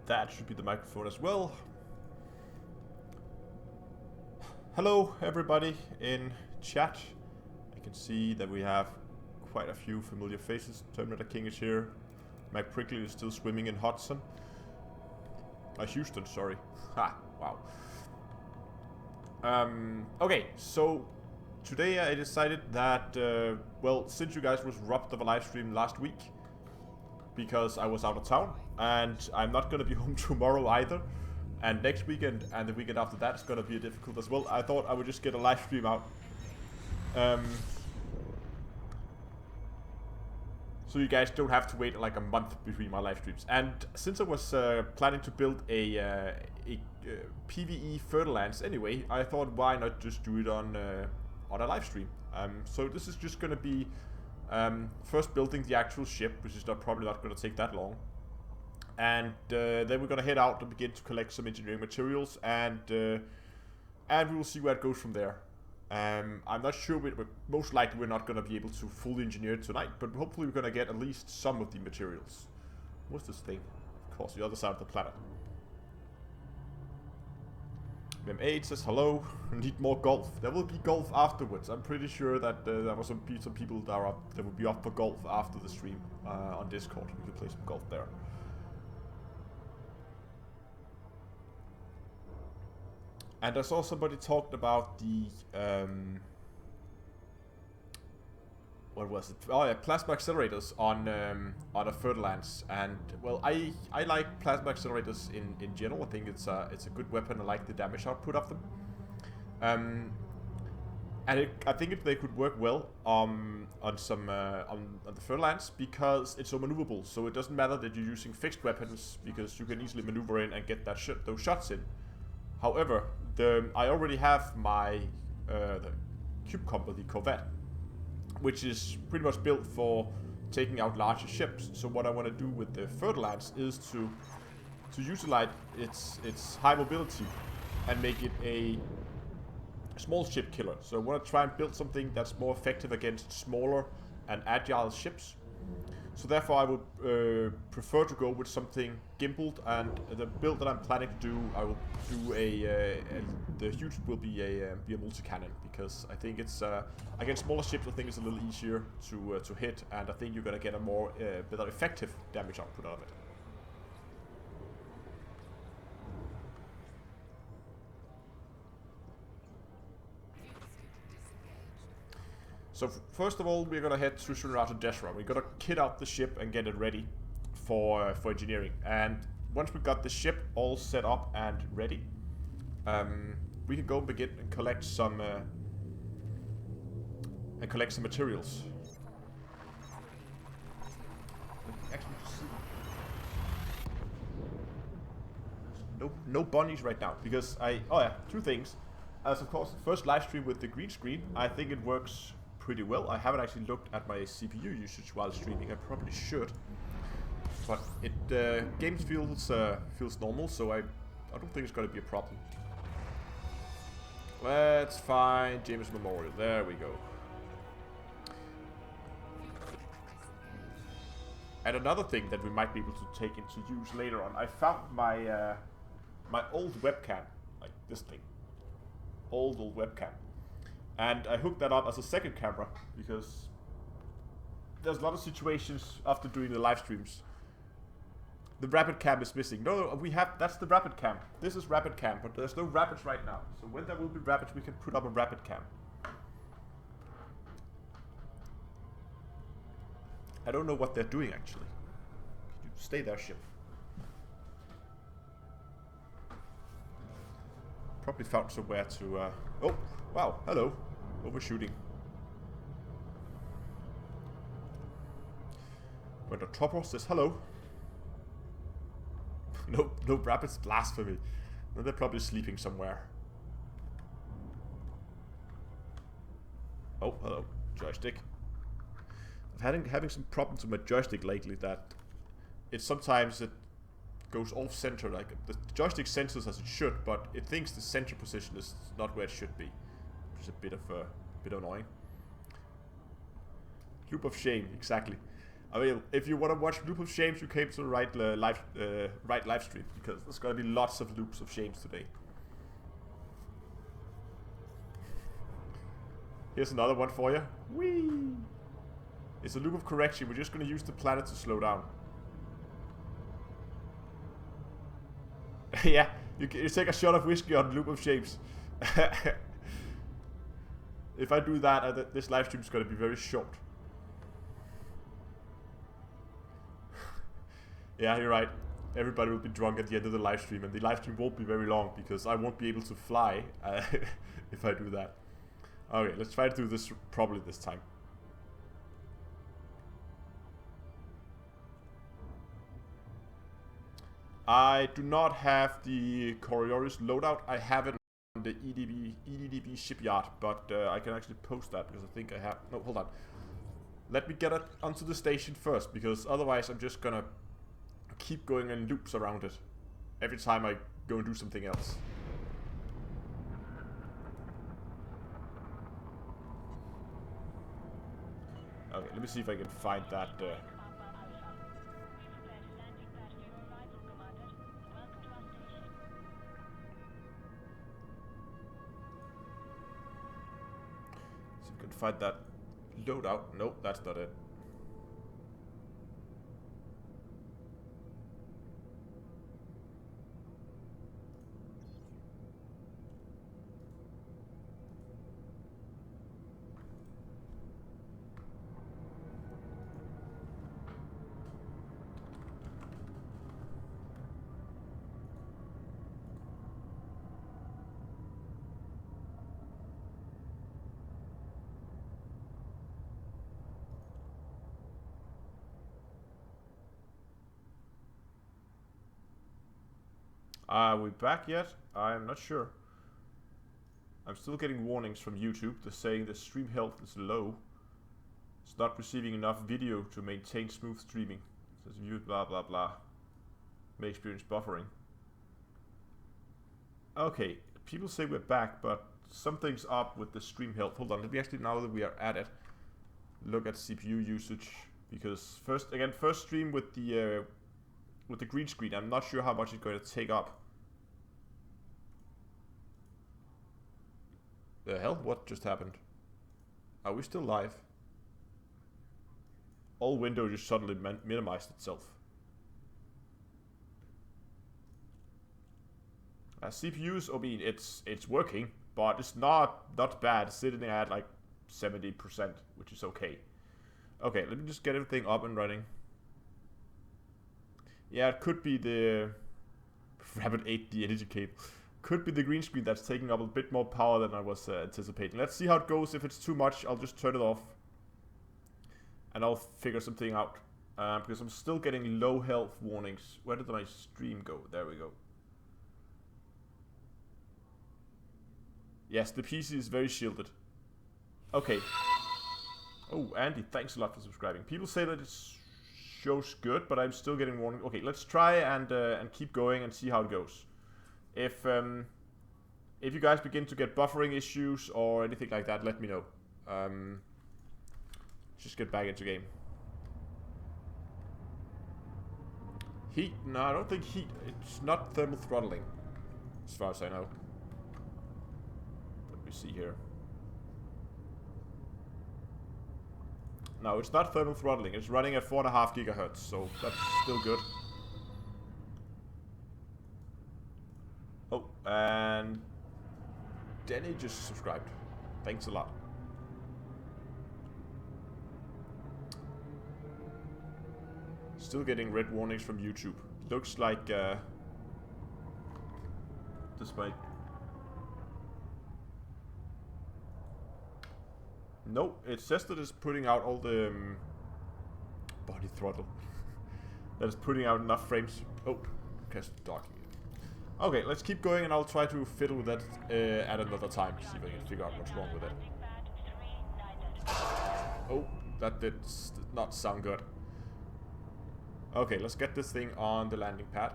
that should be the microphone as well. Hello everybody in chat. I can see that we have quite a few familiar faces. Terminator King is here. Mac Prickly is still swimming in Hudson. Houston, sorry. Ha, wow. Okay, so today I decided that, well, since you guys was robbed of a live stream last week, because I was out of town, and I'm not gonna be home tomorrow either, and next weekend and the weekend after that is gonna be difficult as well, I thought I would just get a live stream out. So you guys don't have to wait like a month between my live streams. And since I was planning to build a PvE Fertilance anyway, I thought why not just do it on a live stream. So this is just gonna be first building the actual ship, which is probably not gonna take that long. And then we're gonna head out and begin to collect some engineering materials, and we will see where it goes from there. I'm not sure, most likely we're not going to be able to fully engineer it tonight, but hopefully we're going to get at least some of the materials. What's this thing? Of course, the other side of the planet. M8 says hello, need more golf. There will be golf afterwards. I'm pretty sure that there were some people that will be up for golf after the stream on Discord. We can play some golf there. And I saw somebody talked about the, what was it? Oh yeah, plasma accelerators on a Fertilance. And well, I like plasma accelerators in general. I think it's a good weapon. I like the damage output of them. And I think they could work well on the Fertilance because it's so maneuverable. So it doesn't matter that you're using fixed weapons because you can easily maneuver in and get those shots in. However, I already have my the Cube Combo, the Corvette, which is pretty much built for taking out larger ships. So what I want to do with the Fertilance is to utilize its high mobility and make it a small ship killer. So I want to try and build something that's more effective against smaller and agile ships. So therefore I would prefer to go with something gimbaled, and the build that I'm planning to do, I will do the huge will be a multi-cannon, because I think it's against smaller ships I think it's a little easier to hit, and I think you're gonna get a more better effective damage output out of it. So first of all, we're gonna head to Sunrata Desra. We're gonna kit out the ship and get it ready for engineering. And once we got the ship all set up and ready, we can go and begin and collect some materials. No bunnies right now because oh yeah, two things. As of course, the first live stream with the green screen, I think it works pretty well. I haven't actually looked at my CPU usage while streaming. I probably should, but it game feels normal, so I don't think it's gonna be a problem. Let's find James Memorial. There we go. And another thing that we might be able to take into use later on, I found my my old webcam, like this thing, old webcam. And I hooked that up as a second camera because there's a lot of situations after doing the live streams. The rapid cam is missing. No, that's the rapid cam. This is rapid cam, but there's no rapids right now. So when there will be rapids, we can put up a rapid cam. I don't know what they're doing actually. Could you stay there, ship? Probably found somewhere to, oh, wow, hello. Overshooting. When the topper says hello. No rapids, blasphemy. No, they're probably sleeping somewhere. Oh, hello, joystick. I'm having some problems with my joystick lately, that sometimes it goes off center. Like the joystick senses as it should, but it thinks the center position is not where it should be, which is a bit annoying. Loop of shame, exactly. I mean, if you want to watch Loop of Shames, you came to the right live stream, because there's gonna be lots of loops of shames today. Here's another one for you. Whee! It's a loop of correction. We're just gonna use the planet to slow down. Yeah, you take a shot of whiskey on Loop of Shapes. If I do that, this live stream is gonna be very short. Yeah, you're right. Everybody will be drunk at the end of the live stream, and the live stream won't be very long because I won't be able to fly if I do that. Okay, let's try to do this properly this time. I do not have the Coriolis loadout. I have it on the EDB shipyard, but I can actually post that because I think I have... No, hold on. Let me get it onto the station first, because otherwise I'm just gonna keep going in loops around it every time I go and do something else. Okay, let me see if I can find that. See if we can find that loadout. Nope, that's not it. Are we back yet? I'm not sure. I'm still getting warnings from YouTube. They're saying the stream health is low. It's not receiving enough video to maintain smooth streaming. It says view blah blah blah. May experience buffering. Okay, people say we're back, but something's up with the stream health. Hold on, let me actually, now that we are at it, look at CPU usage, because first stream with the green screen. I'm not sure how much it's going to take up. The hell? What just happened? Are we still live? All window just suddenly minimized itself. CPUs, I mean, it's working, but it's not bad. It's sitting at like 70%, which is okay. Okay, let me just get everything up and running. Yeah, it could be the Rabbit 8, the energy cable. Could be the green screen that's taking up a bit more power than I was anticipating. Let's see how it goes. If it's too much, I'll just turn it off. And I'll figure something out. Because I'm still getting low health warnings. Where did my stream go? There we go. Yes, the PC is very shielded. Okay. Oh, Andy, thanks a lot for subscribing. People say that it shows good, but I'm still getting warning. Okay, let's try and keep going and see how it goes. If you guys begin to get buffering issues or anything like that, let me know. Just get back into game. Heat? No, I don't think heat. It's not thermal throttling, as far as I know. Let me see here. No, it's not thermal throttling. It's running at 4.5 gigahertz, so that's still good. Oh, and Danny just subscribed. Thanks a lot. Still getting red warnings from YouTube. Looks like despite. Nope, it says that it's putting out all the body throttle. That it's putting out enough frames. Oh, just docking it. Okay, let's keep going, and I'll try to fiddle with that at another time. See if I can figure out what's wrong with it. Oh, that did not sound good. Okay, let's get this thing on the landing pad.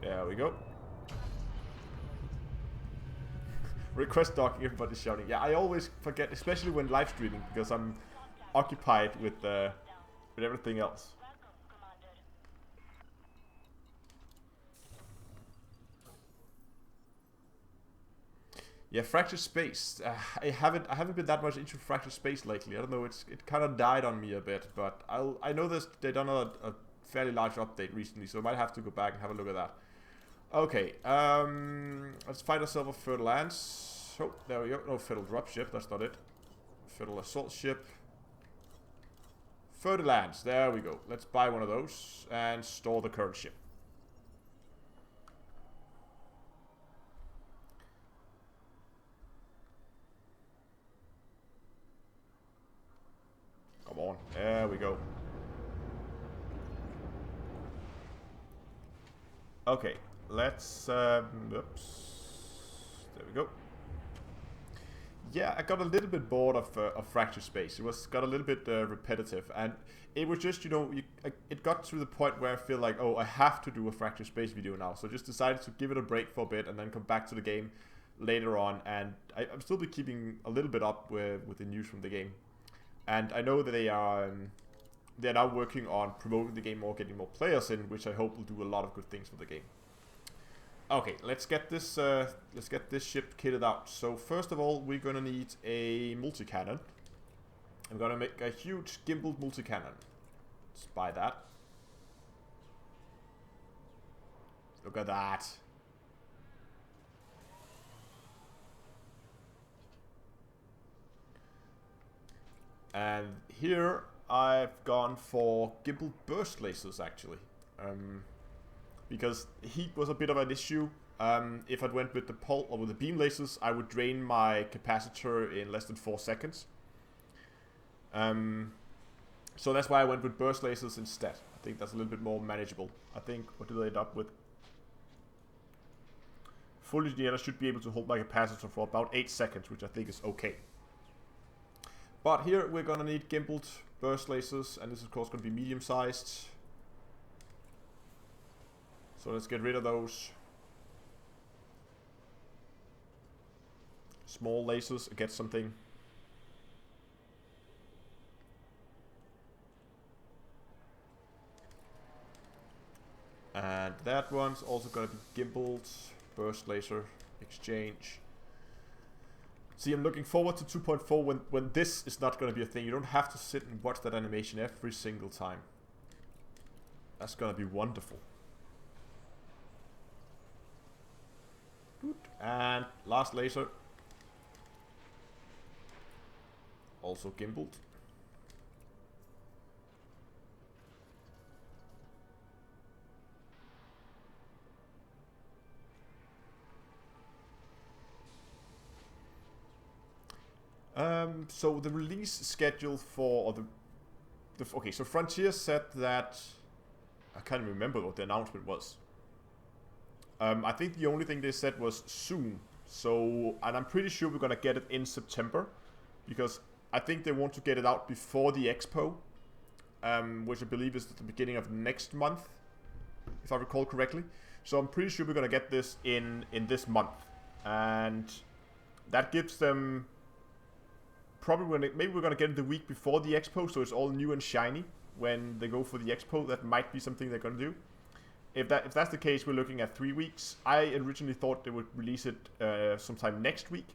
There we go. Request docking, everybody's shouting. Yeah, I always forget, especially when live streaming, because I'm occupied with everything else. Yeah, Fractured Space. I haven't been that much into Fractured Space lately. I don't know. It kind of died on me a bit, but I know they've done a fairly large update recently, so I might have to go back and have a look at that. Okay, let's find ourselves a Fertile Lands. Oh, there we go. No, Fertile Dropship. That's not it. Fertile Assault Ship. Fertile Lands. There we go. Let's buy one of those and store the current ship. Come on. There we go. Okay. Let's, oops. There we go. Yeah, I got a little bit bored of Fractured Space. It got a little bit repetitive, and it was just, you know, it got to the point where I feel like, oh, I have to do a Fractured Space video now. So I just decided to give it a break for a bit and then come back to the game later on. And I'm still be keeping a little bit up with the news from the game. And I know that they're now working on promoting the game more, getting more players in, which I hope will do a lot of good things for the game. Okay, let's get this ship kitted out. So first of all, we're gonna need a multi-cannon. I'm gonna make a huge gimbaled multi-cannon. Let's buy that. Look at that. And here I've gone for gimbaled burst lasers actually. Because heat was a bit of an issue. If I went with the pulse or with the beam lasers, I would drain my capacitor in less than 4 seconds. So that's why I went with burst lasers instead. I think that's a little bit more manageable. I think, what do they end up with? Full engineer should be able to hold my capacitor for about 8 seconds, which I think is okay. But here we're gonna need gimbaled burst lasers, and this is of course gonna be medium sized. So let's get rid of those small lasers and get something. And that one's also going to be gimbaled burst laser exchange. See, I'm looking forward to 2.4 when this is not going to be a thing. You don't have to sit and watch that animation every single time. That's going to be wonderful. And last laser. Also gimbaled. So the release schedule for okay, so Frontier said that I can't remember what the announcement was. I think the only thing they said was soon. So, and I'm pretty sure we're gonna get it in September, because I think they want to get it out before the Expo, which I believe is at the beginning of next month, if I recall correctly. So I'm pretty sure we're gonna get this in this month, and that gives them probably maybe we're gonna get it the week before the Expo, so it's all new and shiny when they go for the Expo. That might be something they're gonna do. If that's the case, we're looking at 3 weeks. I originally thought they would release it sometime next week,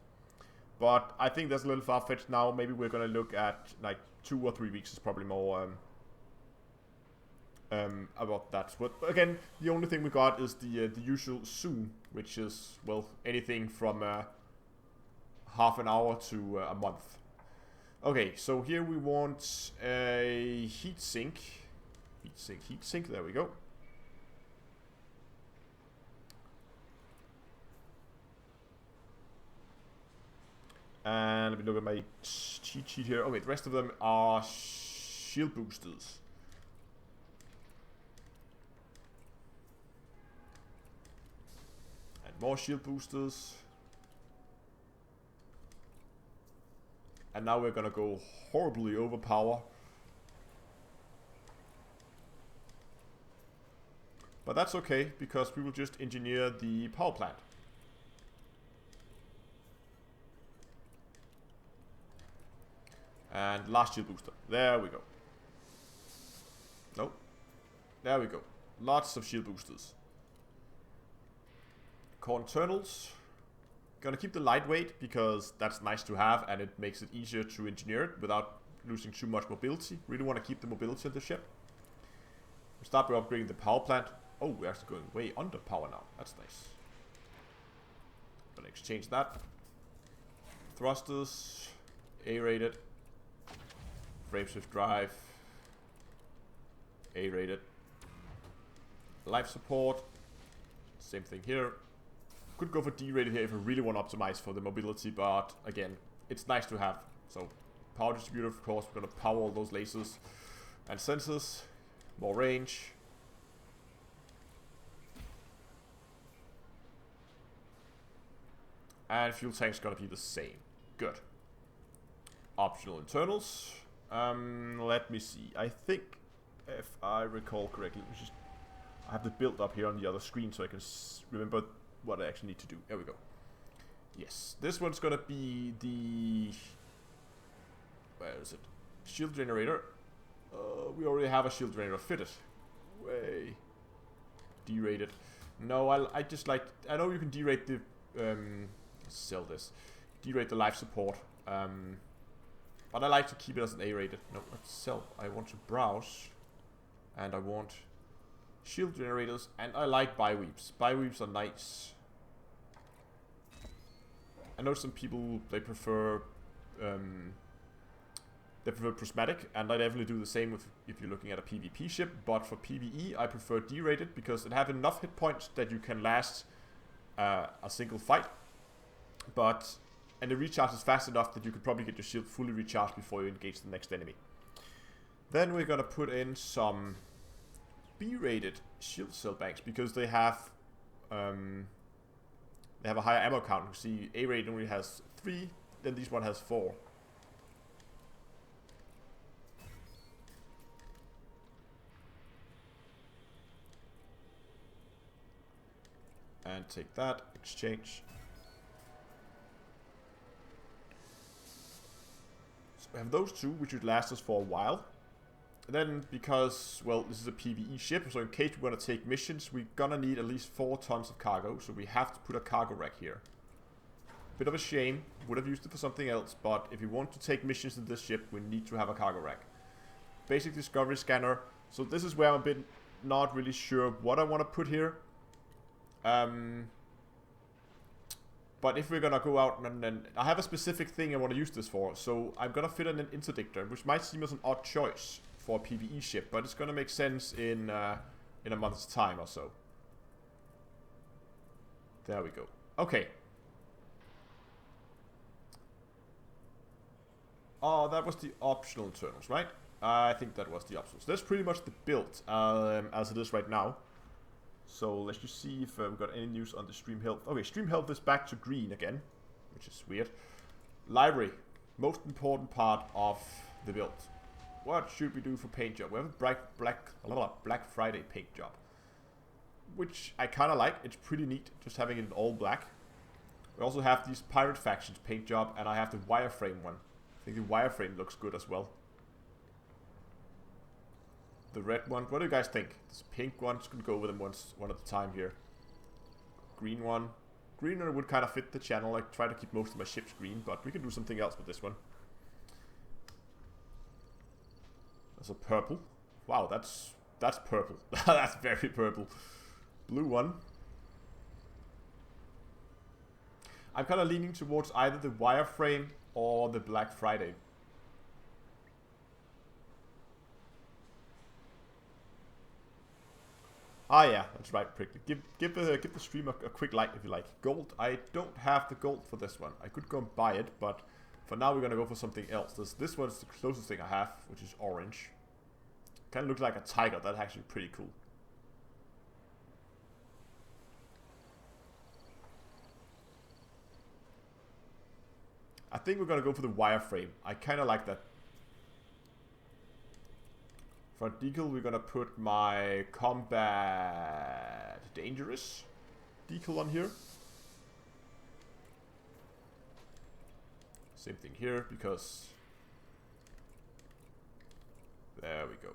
but I think that's a little far-fetched now. Maybe we're gonna look at like 2 or 3 weeks is probably more about that. But again, the only thing we got is the usual soon, which is, well, anything from half an hour to a month. Okay, so here we want a heatsink. Heatsink, there we go. And let me look at my cheat sheet here. Okay, the rest of them are shield boosters. And more shield boosters. And now we're gonna go horribly overpower. But that's okay, because we will just engineer the power plant. And last shield booster. There we go. Nope. There we go. Lots of shield boosters. Core internals. Gonna keep the lightweight because that's nice to have and it makes it easier to engineer it without losing too much mobility. Really want to keep the mobility of the ship. We start by upgrading the power plant. Oh, we're actually going way under power now. That's nice. Gonna exchange that. Thrusters. A-rated. Frameshift drive. A-rated. Life support. Same thing here. Could go for D-rated here if I really want to optimize for the mobility, but again, it's nice to have. So, power distributor, of course, we're gonna power all those lasers and sensors. More range. And fuel tank's gonna be the same. Good. Optional internals. Let me see. I think, if I recall correctly, I have the build up here on the other screen so I can remember what I actually need to do. There we go. Yes, this one's gonna be the... Where is it? Shield generator. We already have a shield generator fitted. Way. D-rated. No, I just like... I know you can D-rate the... sell this. D-rate the life support. But I like to keep it as an A-rated. No, let's sell. I want to browse. And I want... shield generators, and I like bi-weeps. Bi-weeps are nice. I know some people, they prefer prismatic, and I definitely do the same with if you're looking at a PvP ship, but for PvE I prefer D-rated because it have enough hit points that you can last a single fight, and it recharges fast enough that you could probably get your shield fully recharged before you engage the next enemy. Then we're gonna put in some B-rated shield cell banks because they have a higher ammo count. You see, A-rated only has 3, then this one has 4. And take that, exchange. So we have those two, which should last us for a while. And then, because, well, this is a PvE ship, so in case we're gonna take missions, we're gonna need at least 4 tons of cargo, so we have to put a cargo rack here. Bit of a shame, would have used it for something else, but if we want to take missions in this ship, we need to have a cargo rack. Basic discovery scanner, so this is where I'm a bit not really sure what I want to put here. But if we're gonna go out and then I have a specific thing I want to use this for, so I'm gonna fit in an interdictor, which might seem as an odd choice for a PvE ship, but it's gonna make sense in a month's time or so. There we go. Okay. Oh, that was the optional internals, right? I think that was the optionals. That's pretty much the build as it is right now. So let's just see if we've got any news on the stream health. Okay, stream health is back to green again, which is weird. Library, most important part of the build. What should we do for paint job? We have a Black Friday paint job, which I kind of like. It's pretty neat, just having it in all black. We also have these pirate factions paint job, and I have the wireframe one. I think the wireframe looks good as well. The red one. What do you guys think? This pink one's gonna go with them one at a time here. Green one. Green one would kind of fit the channel. I try to keep most of my ships green, but we can do something else with this one. There's a purple. Wow, that's purple. That's very purple. Blue one. I'm kind of leaning towards either the wireframe or the Black Friday. Ah, yeah, that's right, Prickly. Give the stream a quick like if you like. Gold, I don't have the gold for this one. I could go and buy it, but for now we're gonna go for something else. This one's the closest thing I have, which is orange. Kind of looks like a tiger. That's actually pretty cool. I think we're gonna go for the wireframe. I kind of like that. For decal, we're gonna put my combat dangerous decal on here. Same thing here, because There we go.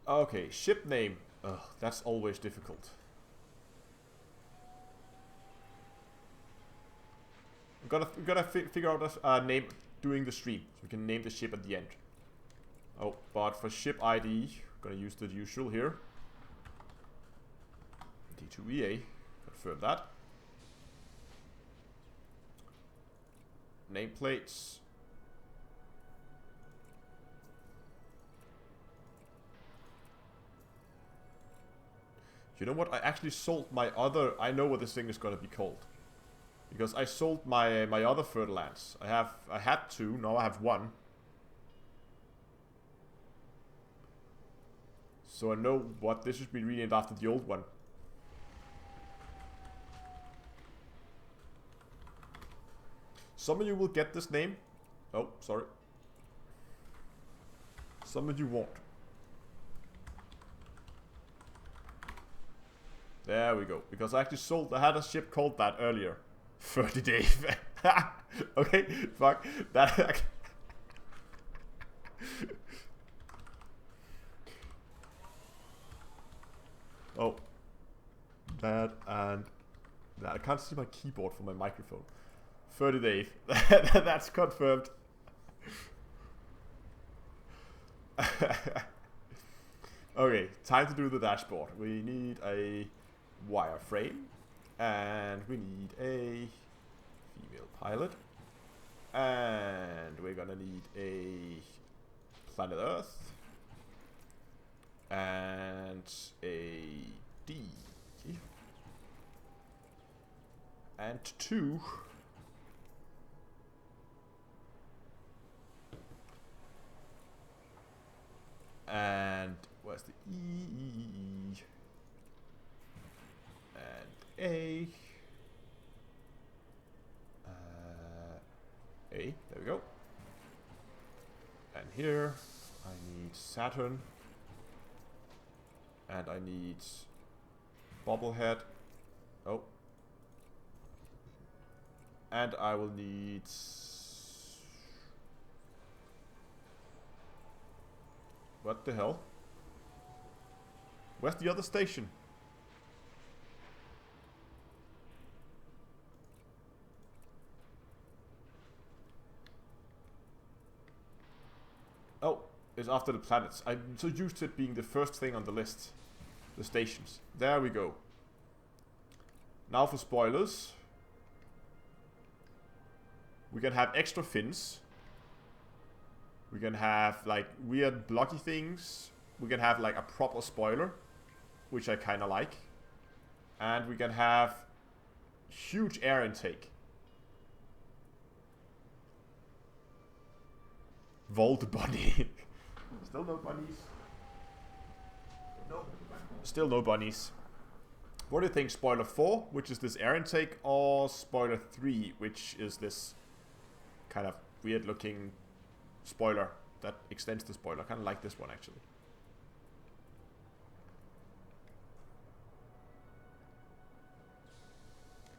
Okay, ship name. Ugh, that's always difficult. I'm gonna figure out a name during the stream, so we can name the ship at the end. Oh, but for ship ID, I'm gonna use the usual here. D2EA, confirm that. Nameplates. You know what? I actually sold my other... I know what this thing is gonna be called. Because I sold my other fertile lands. I had two, now I have one. So I know what this should be renamed after the old one. Some of you will get this name. Oh, sorry. Some of you won't. There we go. Because I actually I had a ship called that earlier. 30 days. Okay, fuck. That. Oh. That and that. I can't see my keyboard from my microphone. 30 days. That's confirmed. Okay, time to do the dashboard. We need a wireframe. And we need a female pilot. And we're gonna need a planet Earth. And a D. And 2. And where's the E? And A. A, there we go. And here I need Saturn. And I need Bobblehead. Oh. And I will need... What the hell? Where's the other station? Oh, it's after the planets. I'm so used to it being the first thing on the list. The stations. There we go. Now for spoilers. We can have extra fins. We can have like weird blocky things. We can have like a proper spoiler, which I kind of like. And we can have huge air intake. Vault bunny. Still no bunnies. No. Still no bunnies. What do you think? Spoiler 4, which is this air intake, or spoiler 3, which is this kind of weird looking spoiler that extends the spoiler? I kind of like this one actually.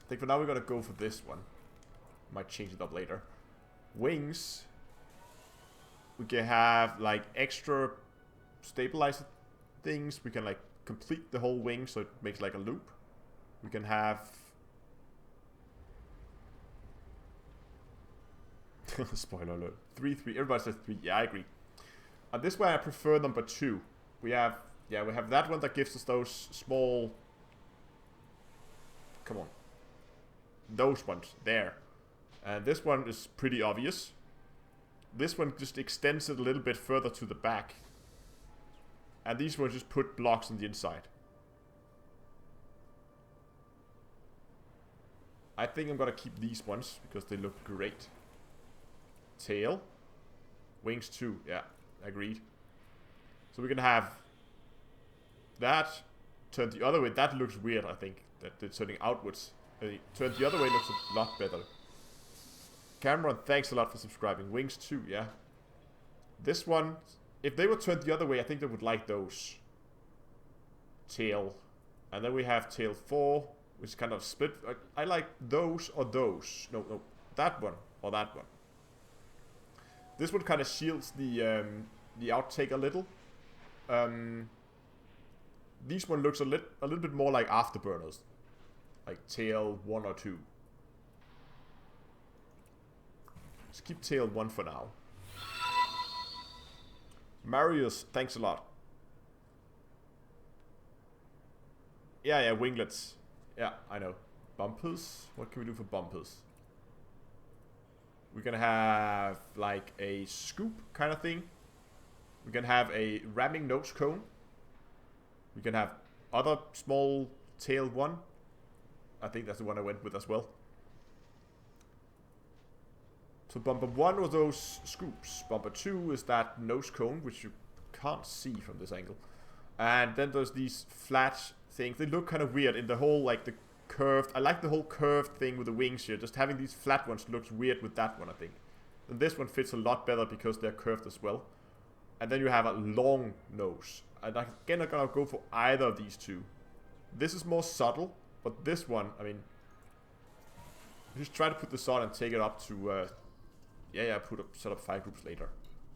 I think for now we're gonna go for this one. Might change it up later. Wings. We can have like extra stabilizer things. We can like complete the whole wing so it makes like a loop. We can have spoiler alert. 3-3. Everybody says 3. Yeah, I agree. This way I prefer number 2. We have that one that gives us those small. Come on. Those ones there. And this one is pretty obvious. This one just extends it a little bit further to the back. And these ones just put blocks on the inside. I think I'm gonna keep these ones because they look great. Tail. Wings 2. Yeah, agreed. So we're gonna have that turned the other way. That looks weird, I think. That it's turning outwards. Turned the other way looks a lot better. Cameron, thanks a lot for subscribing. Wings 2, yeah. This one, if they were turned the other way, I think they would like those. Tail. And then we have tail 4, which is kind of split. I like those or those. No, that one or that one. This one kind of shields the outtake a little. These one looks a little bit more like afterburners, like tail 1 or 2. Let's keep tail 1 for now. Marius, thanks a lot. Yeah, winglets. Yeah, I know. Bumpers? What can we do for bumpers? We're gonna have like a scoop kind of thing. We can have a ramming nose cone. We can have other small tail 1. I think that's the one I went with as well. So bumper 1 was those scoops. Bumper 2 is that nose cone, which you can't see from this angle. And then there's these flat things. They look kind of weird in the whole, like, the curved. I like the whole curved thing with the wings here. Just having these flat ones looks weird with that one, I think. And this one fits a lot better because they're curved as well. And then you have a long nose. And I'm again not gonna go for either of these two. This is more subtle, but this one, I mean, just try to put this on and take it up to, put up set up 5 groups later,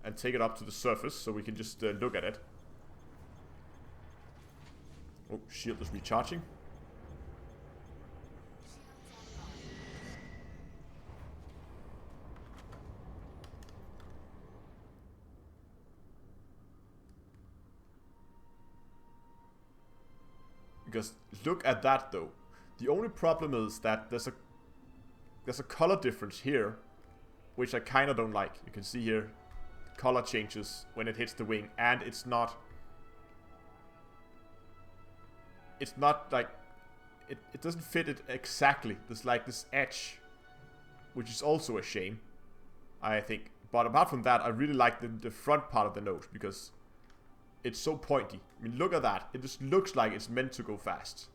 and take it up to the surface so we can just look at it. Oh, shield is recharging. Because look at that though. The only problem is that there's a color difference here, which I kind of don't like. You can see here, color changes when it hits the wing, and it's not like it doesn't fit it exactly. There's like this edge, which is also a shame, I think. But apart from that, I really like the front part of the nose because it's so pointy. I mean, look at that. It just looks like it's meant to go fast.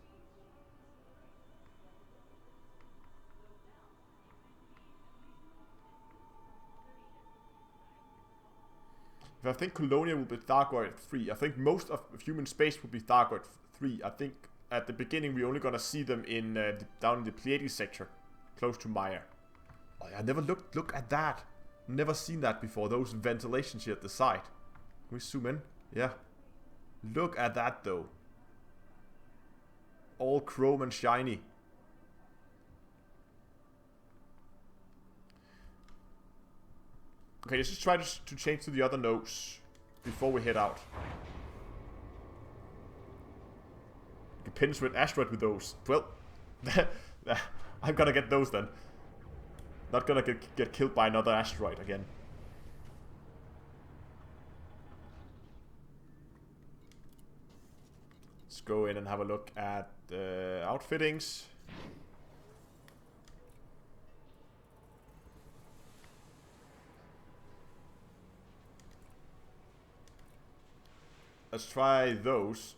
If I think Colonia will be Thargoid 3, I think most of human space will be Thargoid 3. I think at the beginning we're only gonna see them in down in the Pleiades sector, close to Maya. Oh, I never look at that. Never seen that before. Those ventilations here at the side. Can we zoom in? Yeah. Look at that though. All chrome and shiny. Okay, let's just try to change to the other nose before we head out. You can penetrate asteroid with those. Well, I'm gonna get those then. Not gonna get killed by another asteroid again. Let's go in and have a look at the outfittings. Let's try those.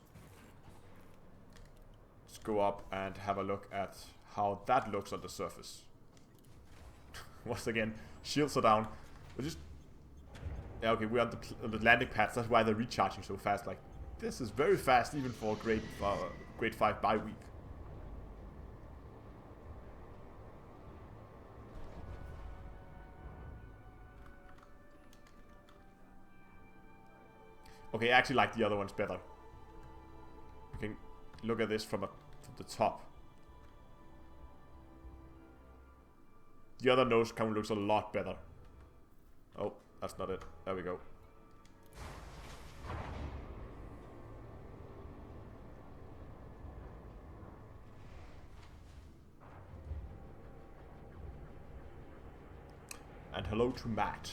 Let's go up and have a look at how that looks on the surface. Once again, shields are down. We're just... Yeah, okay, we're on the landing pads. That's why they're recharging so fast. Like, this is very fast even for grade 5 bi-week. Okay, I actually like the other ones better. You can look at this from the top. The other nose cone looks a lot better. Oh, that's not it. There we go. And hello to Matt.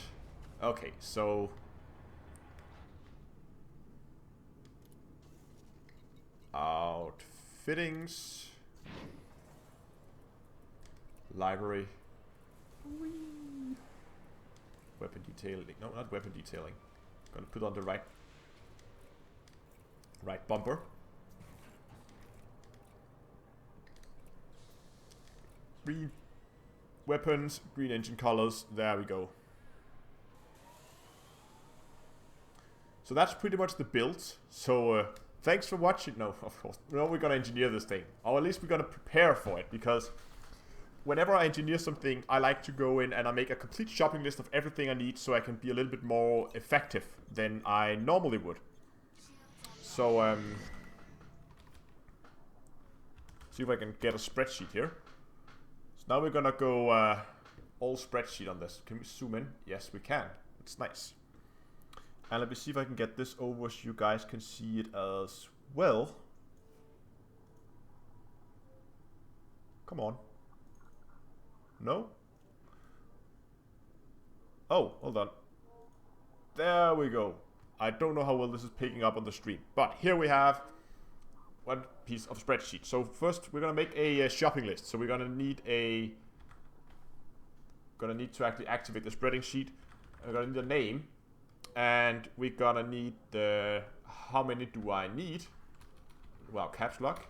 Okay, so... Outfittings. Library. Whee. Weapon detailing. No, not weapon detailing. Gonna put on the right bumper. Three weapons, green engine colors. There we go. So that's pretty much the build. So thanks for watching. No, of course. No, we're gonna engineer this thing. Or at least we're gonna prepare for it, because whenever I engineer something, I like to go in and I make a complete shopping list of everything I need so I can be a little bit more effective than I normally would. So, see if I can get a spreadsheet here. So now we're gonna go all spreadsheet on this. Can we zoom in? Yes, we can. It's nice. And let me see if I can get this over so you guys can see it as well. Come on. No? Oh, hold on. There we go. I don't know how well this is picking up on the stream, but here we have one piece of spreadsheet. So first we're gonna make a shopping list. So we're gonna need to actually activate the spreading sheet. We're gonna need a name, and we're gonna need the how many do I need? Well, caps lock.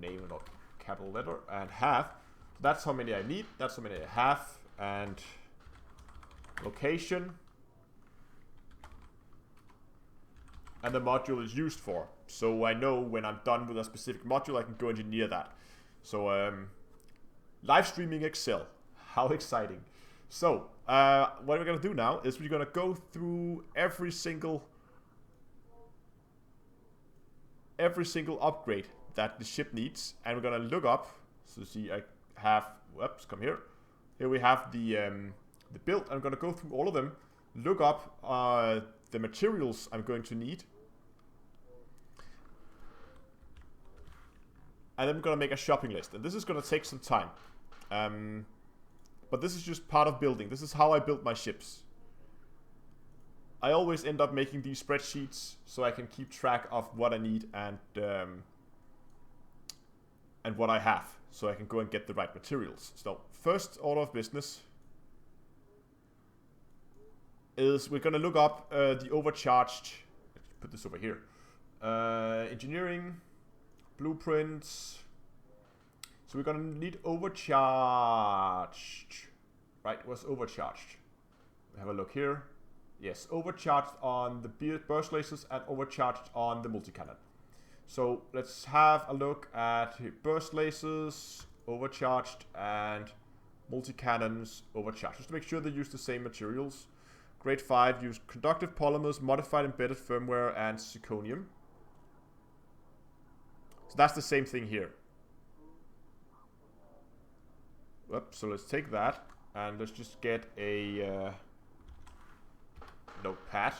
Name and capital letter and have. That's how many I need. That's how many I have, and location. And the module is used for. So I know when I'm done with a specific module, I can go engineer that. So live streaming Excel. How exciting. So what we're gonna do now is we're gonna go through every single upgrade that the ship needs, and we're gonna look up. So see, I have, whoops, come here. Here we have the build. I'm gonna go through all of them, look up the materials I'm going to need, and then I'm gonna make a shopping list. And this is gonna take some time, but this is just part of building. This is how I build my ships. I always end up making these spreadsheets so I can keep track of what I need and what I have, so I can go and get the right materials. So first order of business is we're gonna look up the overcharged. Let's put this over here. Engineering, blueprints. So we're gonna need overcharged. Right, what's overcharged? Have a look here. Yes, overcharged on the burst lasers and overcharged on the multi-cannon. So let's have a look at burst lasers, overcharged, and multi-cannons, overcharged. Just to make sure they use the same materials. Grade 5 use conductive polymers, modified embedded firmware, and zirconium. So that's the same thing here. Whoops, so let's take that and let's just get a notepad.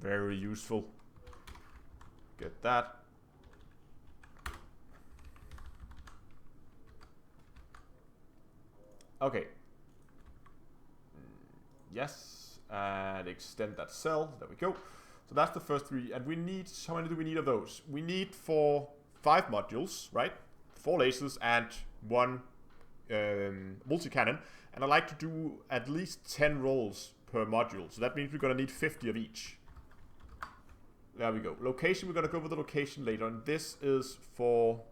Very useful. Get that. Okay. Yes, and extend that cell. There we go. So that's the first three, and we need, how many do we need of those? We need for 5 modules, right? 4 lasers and 1 multi-cannon, and I like to do at least 10 rolls per module, so that means we're gonna need 50 of each. There we go. Location, we're gonna go over the location later, and this is for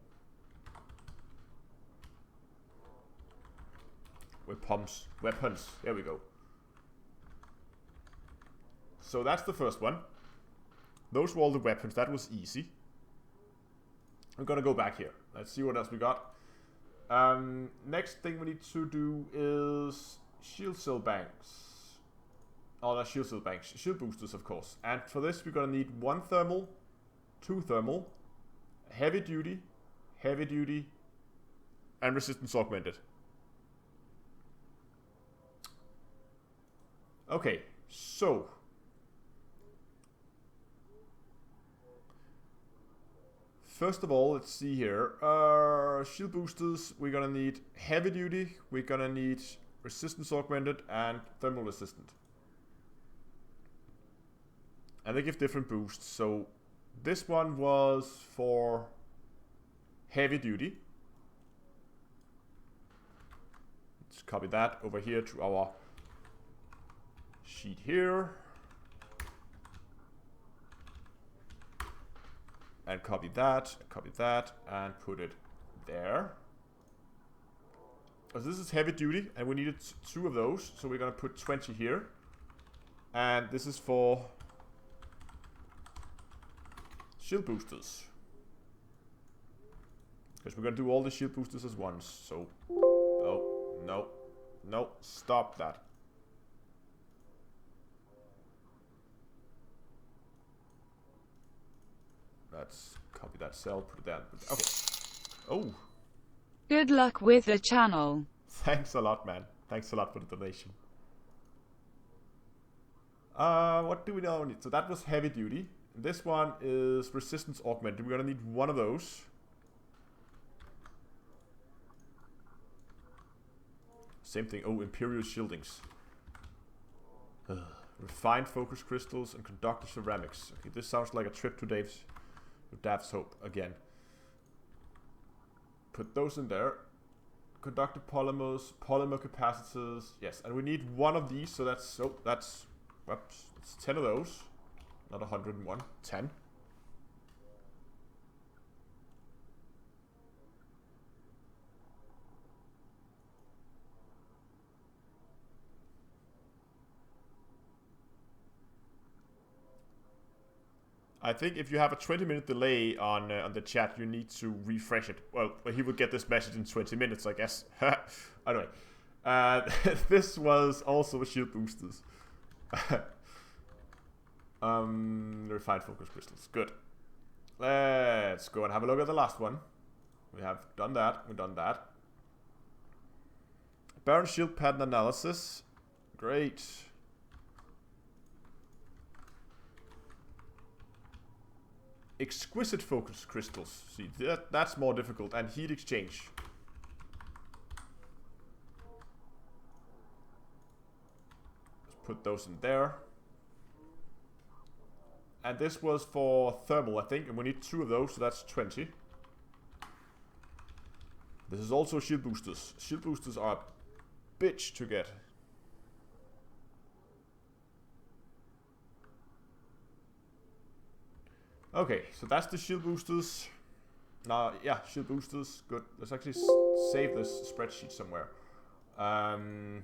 weapons. There we go. So that's the first one. Those were all the weapons. That was easy. I'm gonna go back here. Let's see what else we got. Next thing we need to do is shield cell banks. Oh, that's shield cell banks. Shield boosters, of course. And for this, we're gonna need 1 thermal, 2 thermal, heavy duty, and resistance augmented. Okay, so first of all, let's see here. Shield boosters, we're gonna need heavy duty, we're gonna need resistance augmented, and thermal resistant. And they give different boosts. So this one was for heavy duty. Let's copy that over here to our sheet here. And copy that, and put it there. So this is heavy duty, and we needed 2 of those, so we're gonna put 20 here. And this is for shield boosters. Because we're gonna do all the shield boosters as once, so... Oh, no. No, stop that. Let's copy that cell, put it down. Okay. Oh. Good luck with the channel. Thanks a lot, man. Thanks a lot for the donation. What do we now need? So that was heavy duty. This one is resistance augmented. We're gonna need one of those. Same thing. Oh, Imperial shieldings. Refined focus crystals and conductive ceramics. Okay, this sounds like a trip to Dav's Hope again. Put those in there. Conductive polymers, polymer capacitors. Yes, and we need one of these, so that's... Oh, that's... Whoops. It's 10 of those. Not 101. 10. I think if you have a 20-minute delay on the chat, you need to refresh it. Well, he will get this message in 20 minutes, I guess. Anyway, this was also shield boosters. Refined focus crystals. Good. Let's go and have a look at the last one. We have done that. We've done that. Baron shield pattern analysis. Great. Exquisite focus crystals. See, that's more difficult. And heat exchange. Let's put those in there. And this was for thermal, I think. And we need 2 of those, so that's 20. This is also shield boosters. Shield boosters are a bitch to get. Okay, so that's the shield boosters. Now, yeah, shield boosters, good. Let's actually save this spreadsheet somewhere. Let's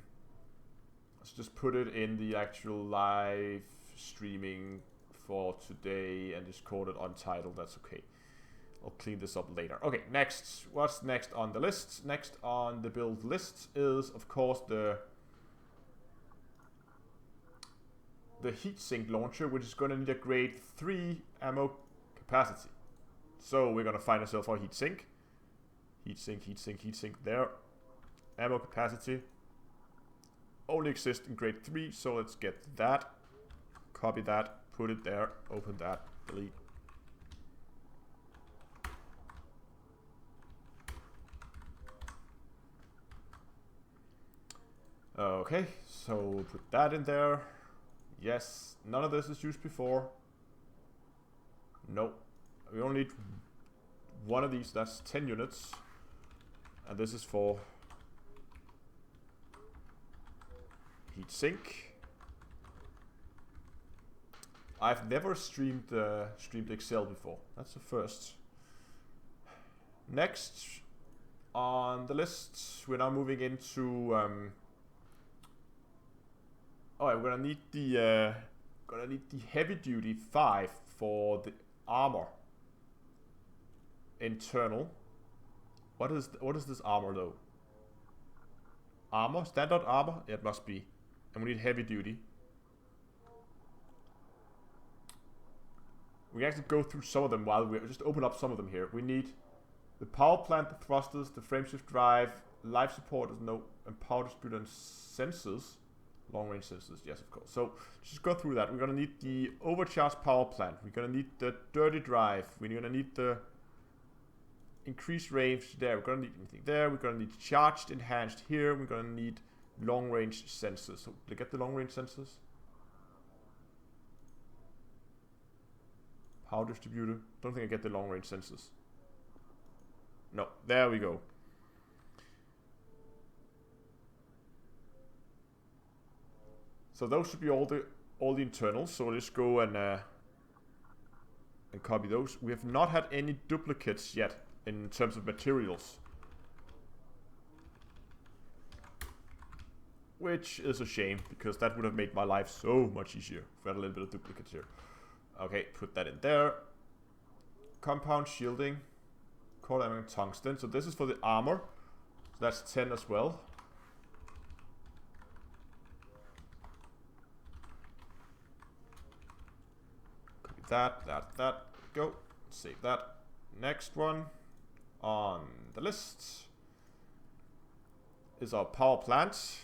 just put it in the actual live streaming for today and just call it untitled. That's okay. I'll clean this up later. Okay, next. What's next on the list? Next on the build list is, of course, the heatsink launcher, which is going to need a grade 3 ammo capacity. So we're going to find ourselves our heatsink. Heatsink there. Ammo capacity. Only exists in grade 3, so let's get that. Copy that, put it there, open that, delete. Okay, so put that in there. Yes, none of this is used before. Nope. We only need one of these, that's 10 units. And this is for heatsink. I've never streamed Excel before. That's the first. Next on the list, we're now moving into we're gonna need the heavy duty 5 for the armor. Internal. What is this armor though? Armor? Standard armor? Yeah, it must be. And we need heavy duty. We can actually go through some of them while we just open up some of them here. We need the power plant, the thrusters, the frameshift drive, life support is no, and power distributor and sensors. Long range sensors, yes, of course. So just go through that. We're gonna need the overcharged power plant. We're gonna need the dirty drive. We're gonna need the increased range there. We're gonna need anything there. We're gonna need charged enhanced here. We're gonna need long range sensors. So did I get the long range sensors? Power distributor. Don't think I get the long range sensors. No, there we go. So those should be all the internals. So let's go and copy those. We have not had any duplicates yet in terms of materials, which is a shame because that would have made my life so much easier if we had a little bit of duplicates here. Okay, put that in there. Compound shielding. quarter and tungsten. So this is for the armor. So that's 10 as well. Copy that. Go. Save that. Next one on the list is our power plant.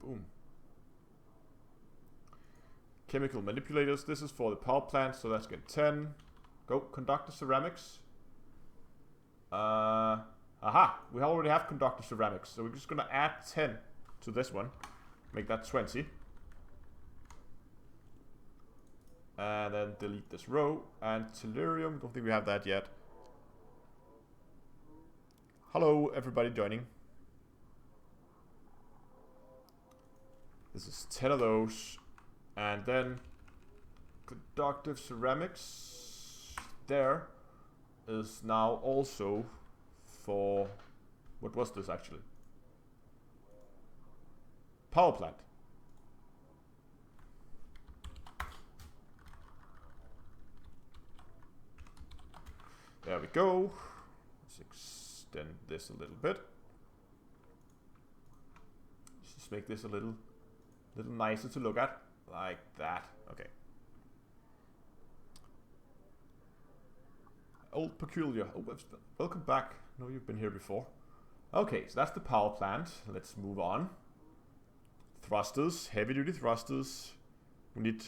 Boom. Chemical manipulators. This is for the power plant, so let's get 10. Go. Conductor ceramics. Aha! We already have conductor ceramics, so we're just gonna add 10 to this one. Make that 20. And then delete this row. And tellurium, don't think we have that yet. Hello, everybody joining. This is 10 of those. And then conductive ceramics there is now also for, what was this actually? Power plant. There we go. Let's extend this a little bit. Let's just make this a little nicer to look at. Like that. Okay. Old Peculiar. Oh, welcome back. I know you've been here before. Okay, so that's the power plant. Let's move on. Thrusters. Heavy duty thrusters. We need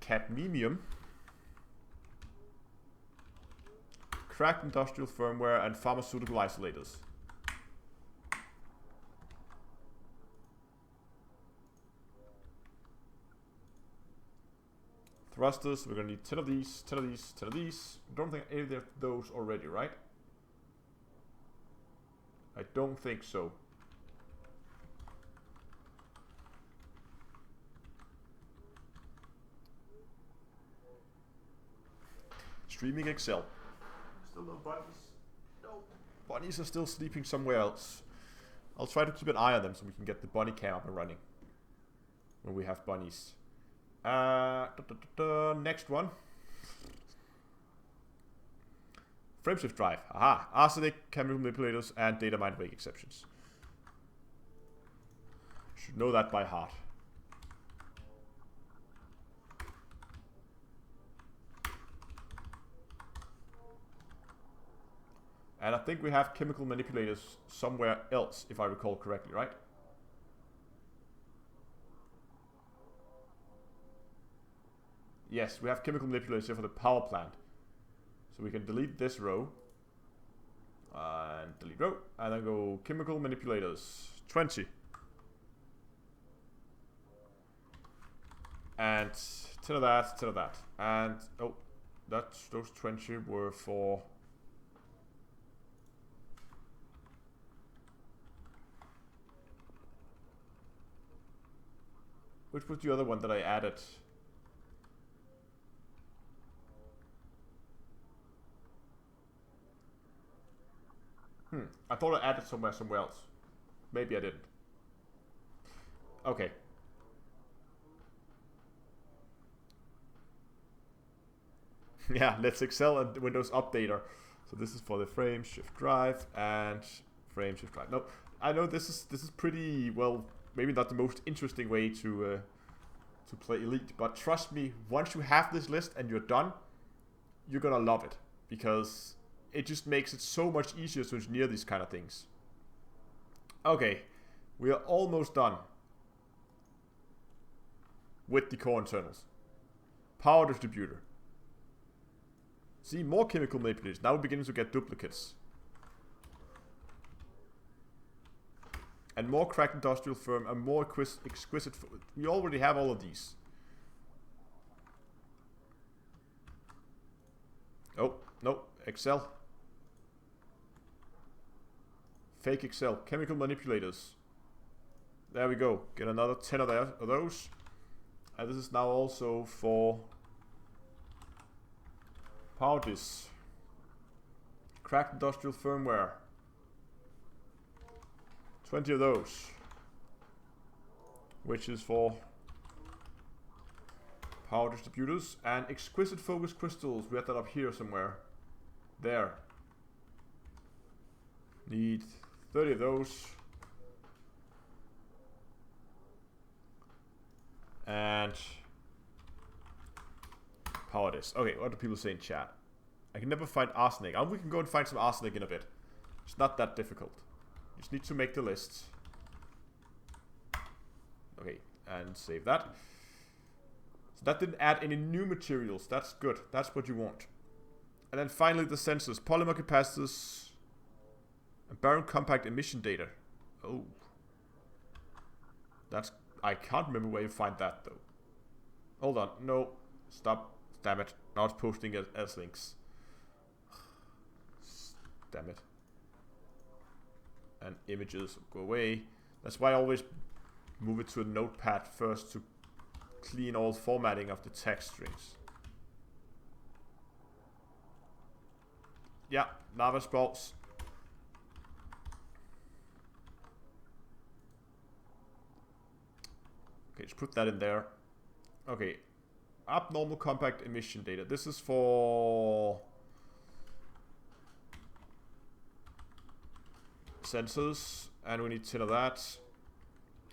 cadmium. Cracked industrial firmware and pharmaceutical isolators. Thrusters, we're gonna need 10 of these, 10 of these, 10 of these. I don't think any of those already, right? I don't think so. Streaming Excel. Still no bunnies. No. Bunnies are still sleeping somewhere else. I'll try to keep an eye on them so we can get the bunny cam up and running when we have bunnies. Next one. Frameshift drive. Aha. Arsenic, chemical manipulators, and data mine wake exceptions. Should know that by heart. And I think we have chemical manipulators somewhere else, if I recall correctly, right? Yes, we have chemical manipulators here for the power plant. So we can delete this row. And delete row. And then go chemical manipulators. 20. And 10 of that, 10 of that. And, oh, those 20 were for... Which was the other one that I added? I thought I added somewhere else. Maybe I didn't. Okay. Yeah, let's Excel and Windows Updater. So this is for the frame shift drive and frame shift drive. No, I know this is pretty, well, maybe not the most interesting way to play Elite, but trust me, once you have this list and you're done, you're gonna love it, because it just makes it so much easier to engineer these kind of things. Okay, we are almost done with the core internals. Power distributor. See, more chemical manipulators. Now we're beginning to get duplicates. And more cracked industrial firm and more exquisite. We already have all of these. Oh, no, Excel. Fake Excel. Chemical manipulators. There we go. Get another 10 of those. And this is now also for Power this. Cracked industrial firmware. 20 of those. Which is for power distributors. And exquisite focus crystals. We have that up here somewhere. There. Need 30 of those. And power this. Okay, what do people say in chat? I can never find arsenic. We can go and find some arsenic in a bit. It's not that difficult. You just need to make the list. Okay, and save that. So that didn't add any new materials. That's good. That's what you want. And then finally the sensors. Polymer capacitors. And barren compact emission data. Oh. That's... I can't remember where you find that though. Hold on. No. Stop. Damn it. Now it's posting it as links. Damn it. And images go away. That's why I always move it to a notepad first to clean all formatting of the text strings. Yeah, lava sprouts. Okay, just put that in there. Okay. Abnormal compact emission data. This is for sensors, and we need 10 of that.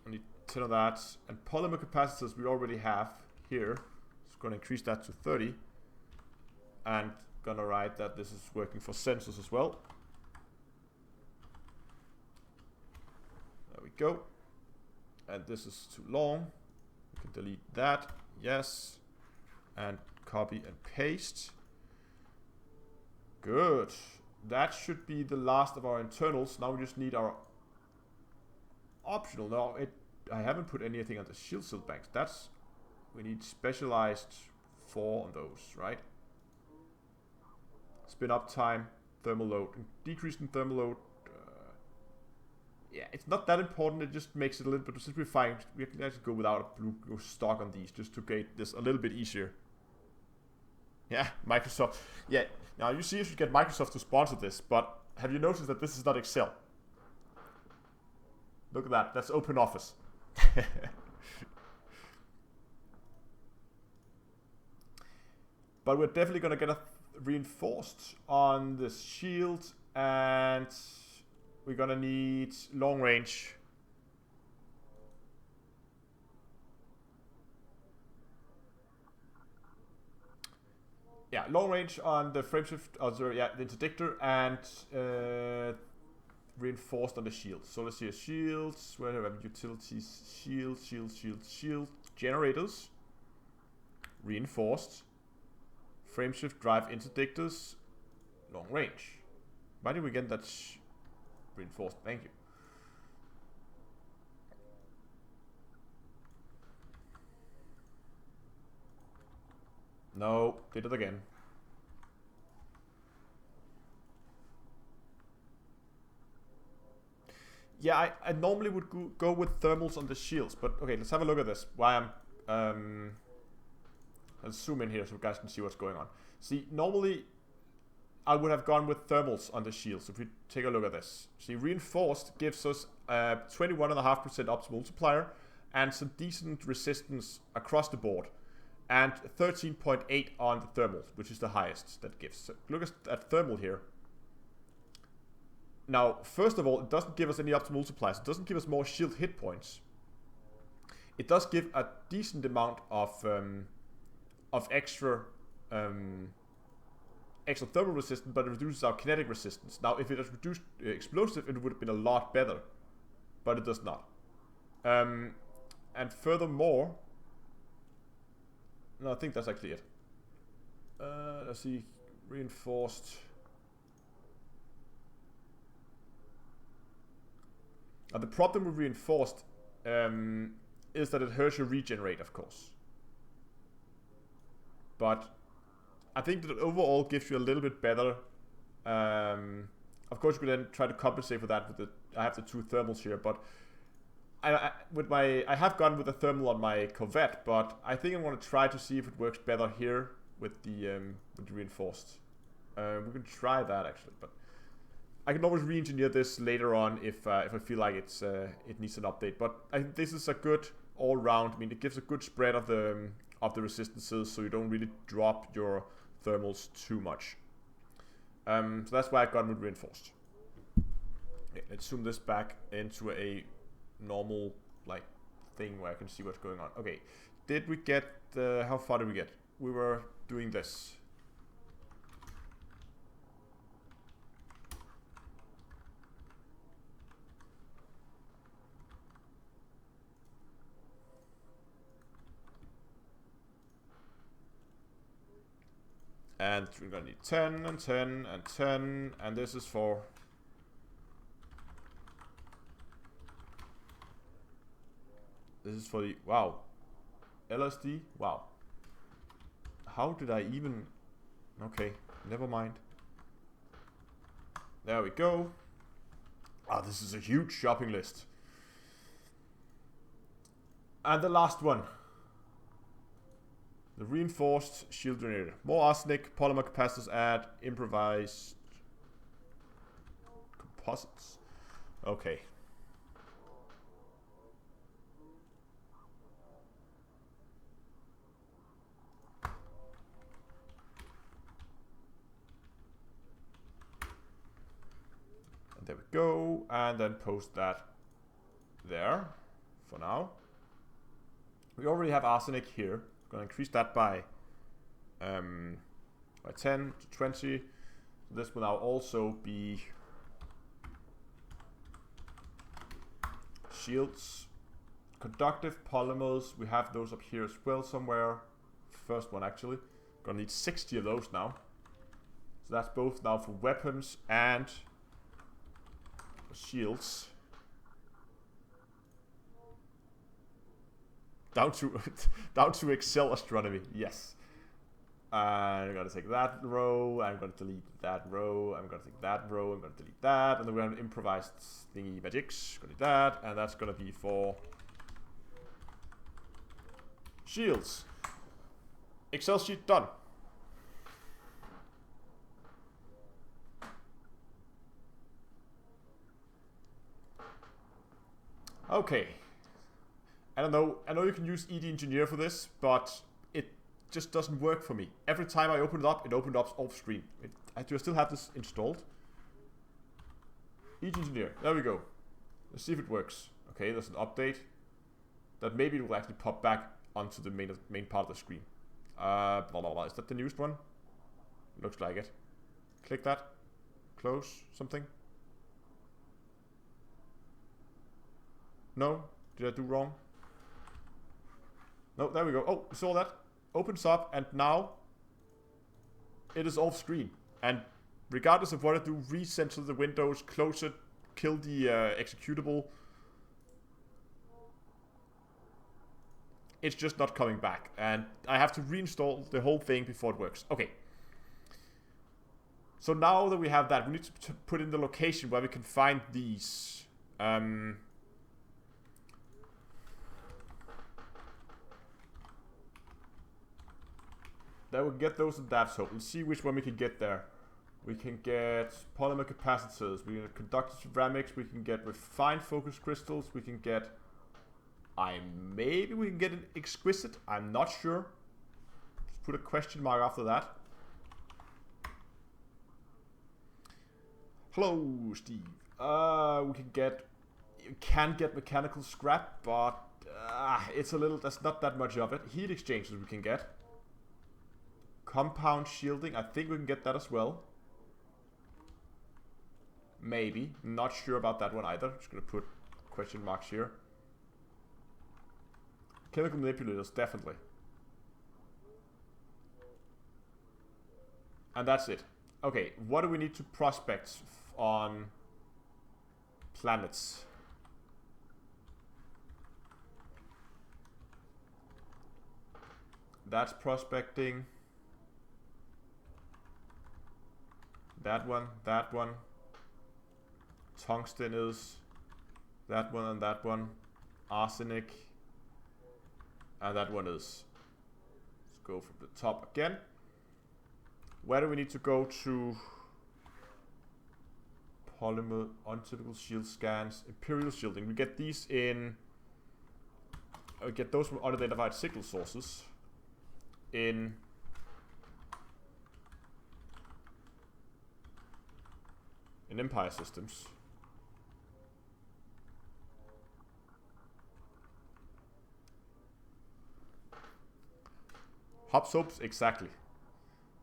We need 10 of that. And polymer capacitors we already have here. Just gonna increase that to 30. And gonna write that this is working for sensors as well. There we go. And this is too long. We can delete that. Yes. And copy and paste. Good. That should be the last of our internals. Now we just need our optional. Now I haven't put anything on the shield cell banks. That's... We need specialized 4 on those, right? Spin up time, thermal load. Decrease in thermal load. Yeah, it's not that important. It just makes it a little bit simplifying. We can actually go without a blue stock on these just to get this a little bit easier. Yeah, Microsoft. Yeah, now you see if you get Microsoft to sponsor this, but have you noticed that this is not Excel? Look at that. That's Open Office. But we're definitely going to get a reinforced on the shield, and we're gonna need long range. Yeah, long range on the frameshift, the interdictor, and reinforced on the shield. So let's see, shields, where do we have utilities? Shield, generators, reinforced, frameshift drive interdictors, long range. Why did we get that? Reinforced, thank you. No, did it again. Yeah, I normally would go with thermals on the shields, but okay, let's have a look at this. Why I'm let's zoom in here so you guys can see what's going on. See, normally I would have gone with thermals on the shields. If we take a look at this, see, reinforced gives us 21.5% optimal multiplier and some decent resistance across the board, and 13.8 on the thermal, which is the highest that gives. So look at thermal here. Now, first of all, it doesn't give us any optimal multipliers. It doesn't give us more shield hit points. It does give a decent amount of extra thermal resistance, but it reduces our kinetic resistance. Now, if it had reduced explosive, it would have been a lot better, but it does not. And furthermore, no, I think that's actually it. Let's see, reinforced. Now, the problem with reinforced is that it hurts your regen rate, of course. But I think that it overall gives you a little bit better. Of course, you could then try to compensate for that with the. I have the 2 thermals here, but I have gone with the thermal on my Corvette, but I think I'm going to try to see if it works better here with the reinforced. We can try that actually, but I can always re-engineer this later on if I feel like it needs an update. But I think this is a good all-round. I mean, it gives a good spread of the resistances, so you don't really drop your thermals too much. So that's why I got it reinforced. Okay, let's zoom this back into a normal like thing where I can see what's going on. Okay, did we get how far did we get? We were doing this. And we're gonna need 10 and 10 and 10, and this is for the wow. LSD? Wow. How did I even okay, never mind. There we go. Ah, this is a huge shopping list. And the last one. The reinforced shield generator. More arsenic, polymer capacitors add, improvised composites. Okay. And there we go. And then post that there for now. We already have arsenic here. Gonna increase that by 10 to 20. This will now also be shields. Conductive polymers, we have those up here as well somewhere. First one actually. Gonna need 60 of those now. So that's both now for weapons and for shields. Down to Excel astronomy, yes. I'm gonna take that row, I'm gonna delete that row, I'm gonna take that row, I'm gonna delete that, and then we're gonna improvise thingy magics, gonna do that, and that's gonna be for shields. Excel sheet done. Okay. I don't know. I know you can use ED Engineer for this, but it just doesn't work for me. Every time I open it opened up off screen. Do I still have this installed? ED Engineer. There we go. Let's see if it works. Okay, there's an update. That maybe it will actually pop back onto the main part of the screen. Blah, blah, blah. Is that the newest one? Looks like it. Click that. Close something. No? Did I do wrong? No, there we go. Oh, you saw that? Opens up, and now it is off screen. And regardless of what I do, recenter the windows, close it, kill the executable, it's just not coming back. And I have to reinstall the whole thing before it works. Okay. So now that we have that, we need to put in the location where we can find these. That will get those in that hope. Let's see which one we can get there. We can get polymer capacitors, we can get conductive ceramics, we can get refined focus crystals, we can get maybe we can get an exquisite, I'm not sure. Just put a question mark after that. Hello, Steve. You can get mechanical scrap, but it's a little, there's not that much of it. Heat exchangers we can get. Compound shielding, I think we can get that as well. Maybe, not sure about that one either. Just gonna put question marks here. Chemical manipulators, definitely. And that's it. Okay, what do we need to prospect on planets? That's prospecting. That one, that one. Tungsten is that one and that one. Arsenic. And that one is. Let's go from the top again. Where do we need to go to? Polymer, untypical shield scans, imperial shielding. We get these in. We get those from unidentified signal sources in Empire systems. Hub soaps, exactly.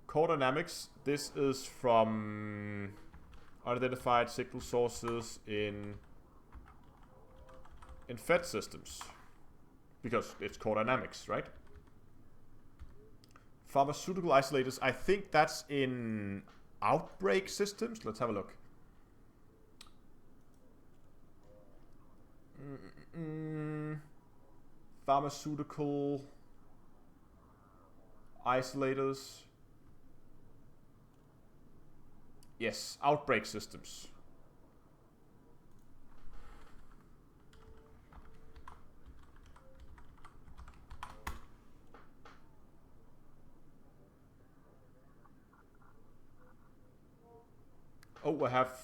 Core dynamics. This is from unidentified signal sources in Fed systems, because it's core dynamics, right? Pharmaceutical isolators. I think that's in outbreak systems. Let's have a look. Pharmaceutical isolators. Yes, outbreak systems. Oh, I have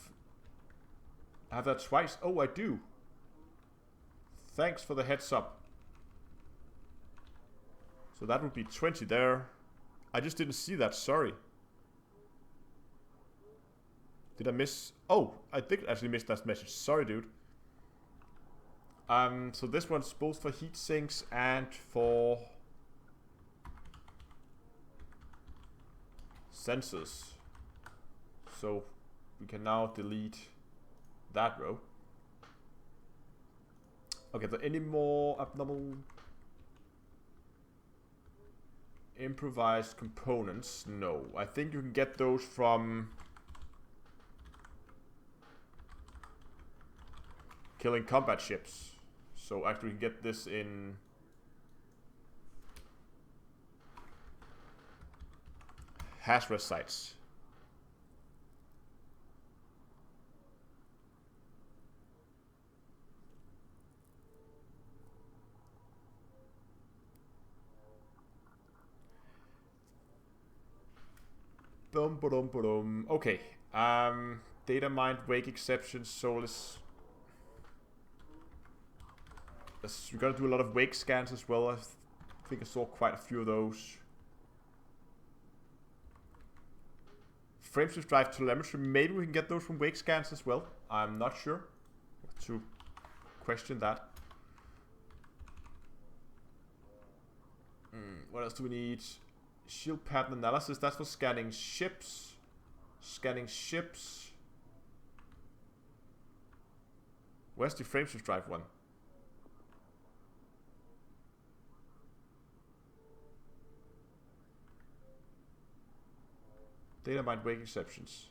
that twice. Oh, I do. Thanks for the heads up. So that would be 20 there. I just didn't see that, sorry. Did I miss? Oh, I did actually miss that message. Sorry, dude. So this one's both for heat sinks and for sensors. So we can now delete that row. Okay, so any more abnormal improvised components? No. I think you can get those from killing combat ships. So actually we can get this in Hazrat sites. Boom, boom, boom. Okay. Data mined, wake exceptions. So we gotta do a lot of wake scans as well. I think I saw quite a few of those. Frameshift drive telemetry. Maybe we can get those from wake scans as well. I'm not sure. To question that. What else do we need? Shield pattern analysis. That's for scanning ships. Scanning ships. Where's the frameshift drive one? Data mined wake exceptions.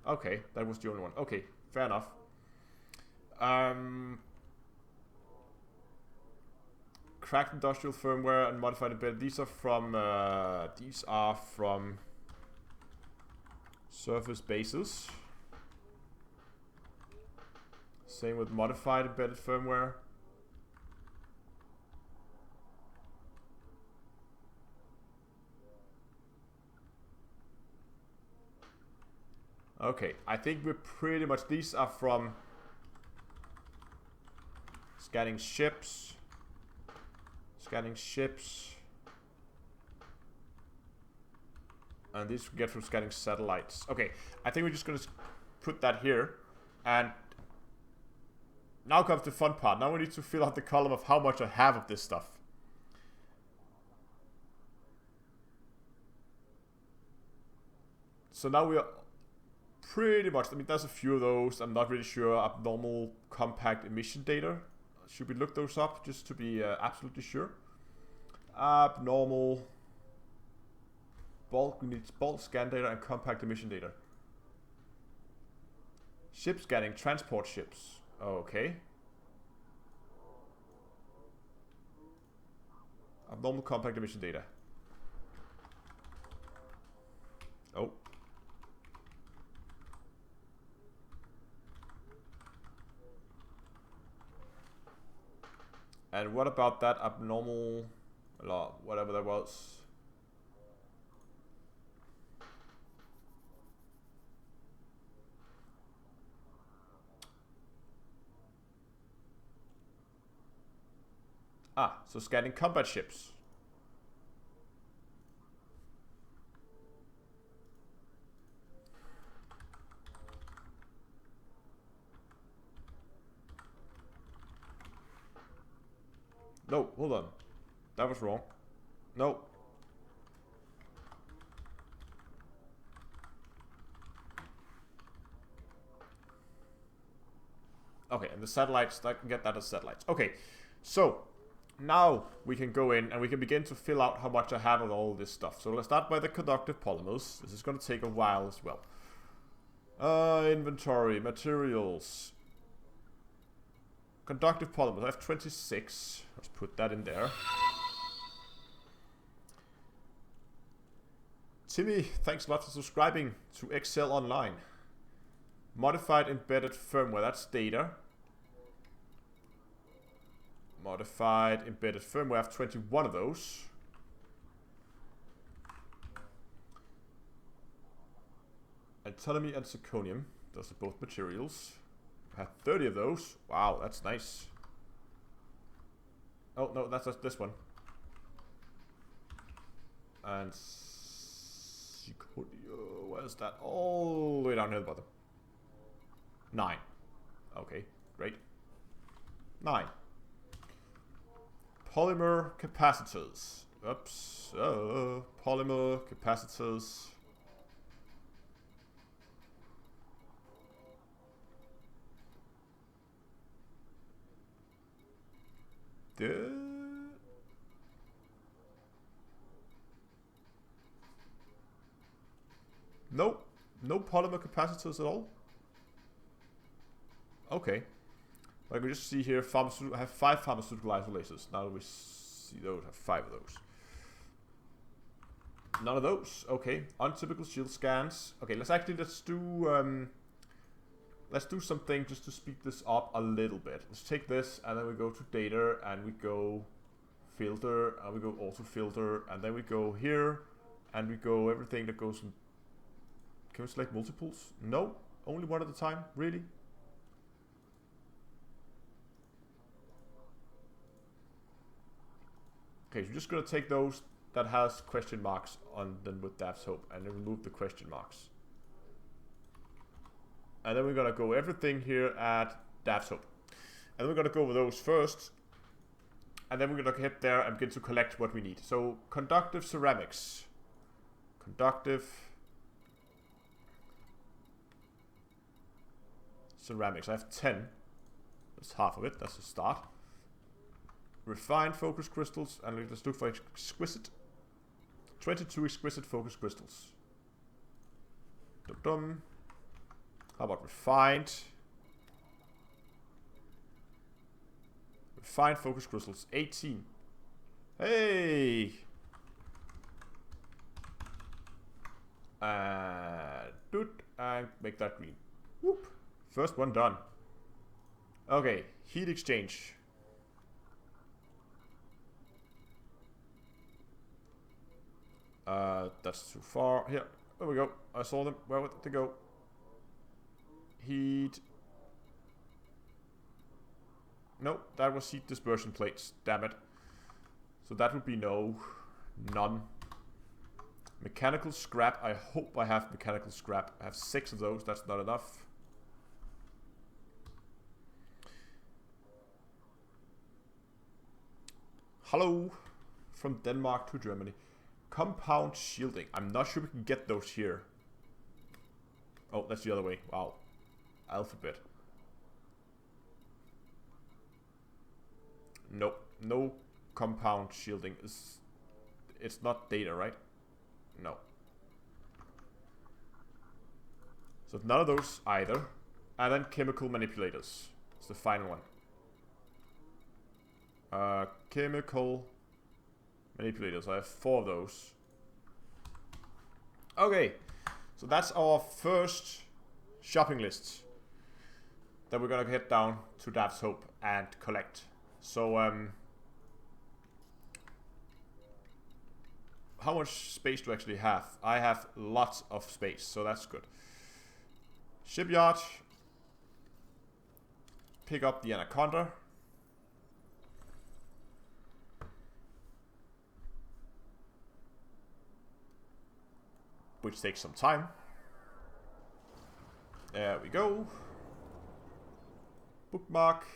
Okay, that was the only one. Okay, fair enough. Cracked industrial firmware and modified embedded. These are from surface bases. Same with modified embedded firmware. Okay, I think we're pretty much, these are from scanning ships. Scanning ships. And these we get from scanning satellites. Okay, I think we're just gonna put that here. And now comes the fun part. Now we need to fill out the column of how much I have of this stuff. So now we are pretty much, I mean, there's a few of those. I'm not really sure. Abnormal compact emission data. Should we look those up just to be absolutely sure? Abnormal bulk, we need bulk scan data and compact emission data. Ship scanning, transport ships. Okay. Abnormal compact emission data. Oh. And what about that abnormal, whatever that was? Ah, so scanning combat ships. No, hold on. That was wrong. No. Okay, and the satellites, I can get that as satellites. Okay, so now we can go in and we can begin to fill out how much I have of all this stuff. So let's start by the conductive polymers. This is going to take a while as well. Inventory, materials. Conductive polymers, I have 26. Let's put that in there. Timmy, thanks a lot for subscribing to Excel Online. Modified embedded firmware, that's data. Modified embedded firmware, I have 21 of those. Astronomy and zirconium, those are both materials. I have 30 of those. Wow, that's nice. Oh, no, that's just this one. And where's that? All the way down here at the bottom. 9. Okay, great. 9. Polymer capacitors. Oops. Polymer capacitors. Nope. No polymer capacitors at all. Okay. Like we just see here, I have 5 pharmaceutical isolators. Now that we see those, I have 5 of those. None of those. Okay. Untypical shield scans. Okay, let's do something just to speed this up a little bit. Let's take this and then we go to data and we go filter and we go auto filter and then we go here and we go everything that goes in. Can we select multiples? No, only one at a time, really? Okay, so we're just gonna take those that has question marks on them with Daph's Hope and then remove the question marks. And then we're gonna go everything here at Daph's Hope. And then we're gonna go over those first. And then we're gonna hit there and begin to collect what we need. So conductive ceramics. Conductive ceramics. I have 10. That's half of it. That's a start. Refined focus crystals. And let's look for exquisite. 22 exquisite focus crystals. Dum-dum. How about refined? Refined focus crystals. 18. Hey! And make that green. Whoop. First one done. Okay, heat exchange. That's too far. Here, there we go. I saw them. Where would they go? Heat. No, that was heat dispersion plates. Damn it. So that would be no. None. Mechanical scrap. I hope I have mechanical scrap. I have 6 of those. That's not enough. Hello. From Denmark to Germany. Compound shielding. I'm not sure we can get those here. Oh, that's the other way. Wow. Alphabet. Nope. No compound shielding. It's not data, right? No. So none of those either. And then chemical manipulators. It's the final one. Chemical manipulators. I have 4 of those. Okay. So that's our first shopping list that we're gonna head down to Daph's Hope and collect. So how much space do I actually have? I have lots of space, so that's good. Shipyard. Pick up the Anaconda. which takes some time. There we go. Bookmark.